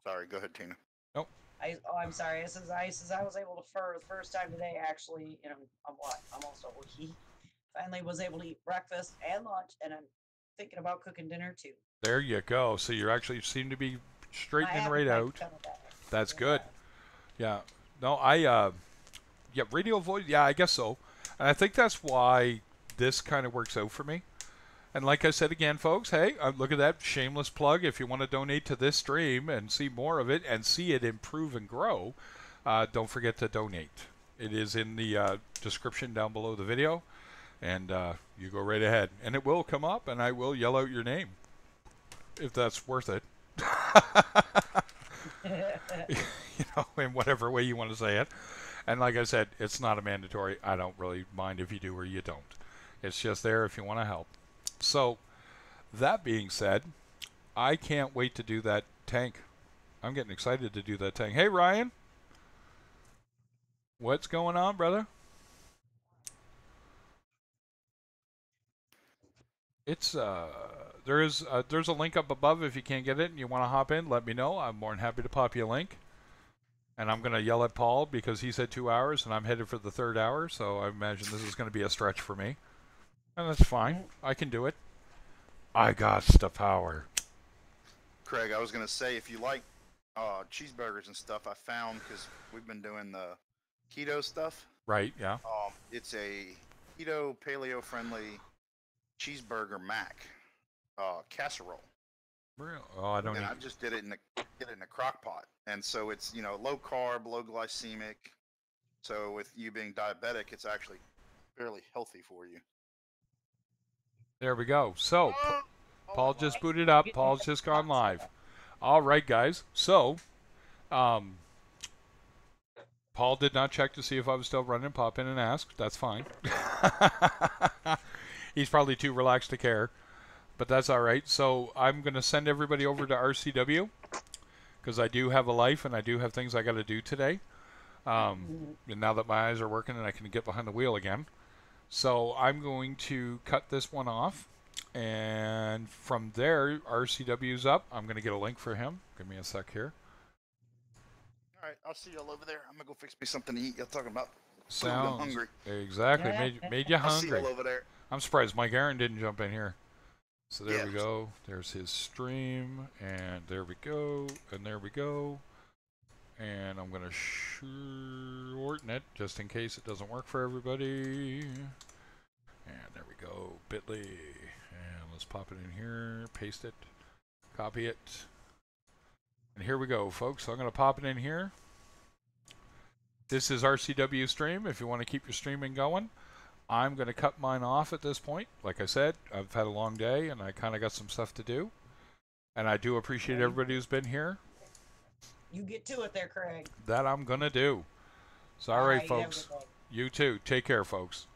Sorry, go ahead, Tina. Nope. I'm sorry. I was able to, for the first time today, actually, almost a week. Finally was able to eat breakfast and lunch, and I'm thinking about cooking dinner too. There you go. So you actually seem to be straightening right out. That's good. Yeah. No, yeah, radio voice. Yeah, I guess so. And I think that's why this kind of works out for me. And like I said again, folks, hey, look at that shameless plug. If you want to donate to this stream and see more of it and see it improve and grow, don't forget to donate. It is in the description down below the video. And you go right ahead. And it will come up, and I will yell out your name. If that's worth it. You know, in whatever way you want to say it. And like I said, it's not a mandatory. I don't really mind if you do or you don't. It's just there if you want to help. So, that being said, I can't wait to do that tank. I'm getting excited to do that tank. Hey, Ryan. What's going on, brother? It's, there's a link up above if you can't get it and you want to hop in, let me know. I'm more than happy to pop you a link. And I'm going to yell at Paul because he said 2 hours and I'm headed for the 3rd hour, so I imagine this is going to be a stretch for me. And that's fine. I can do it. I got the power. Craig, I was going to say, if you like cheeseburgers and stuff, I found, because we've been doing the keto stuff. Right, yeah. It's a keto, paleo-friendly cheeseburger mac casserole. Real? Oh, I don't. And I just did it in a crock pot, and so it's low carb, low glycemic. So with you being diabetic, it's actually fairly healthy for you. There we go. So Paul just booted up. Paul's just gone live. All right, guys. So Paul did not check to see if I was still running. Pop in and ask. That's fine. He's probably too relaxed to care. But that's all right. So I'm going to send everybody over to RCW because I do have a life and I do have things I got to do today. And now that my eyes are working and I can get behind the wheel again. So I'm going to cut this one off. And from there, RCW's up. I'm going to get a link for him. Give me a sec here. All right. I'll see y'all over there. I'm going to go fix me something to eat. Y'all talking about Sounds hungry. exactly made you I see hungry. all over there. I'm surprised Mike Aaron didn't jump in here. So there Yeah. we go. There's his stream, and there we go, and there we go. And I'm gonna shorten it just in case it doesn't work for everybody. And there we go, Bitly. And let's pop it in here, paste it, copy it. And here we go, folks. I'm gonna pop it in here. This is RCW stream. If you want to keep your streaming going, I'm going to cut mine off at this point. Like I said, I've had a long day and I kind of got some stuff to do. And I do appreciate everybody who's been here. You get to it there, Craig. That I'm going to do. So, all right, folks. You too. Take care, folks.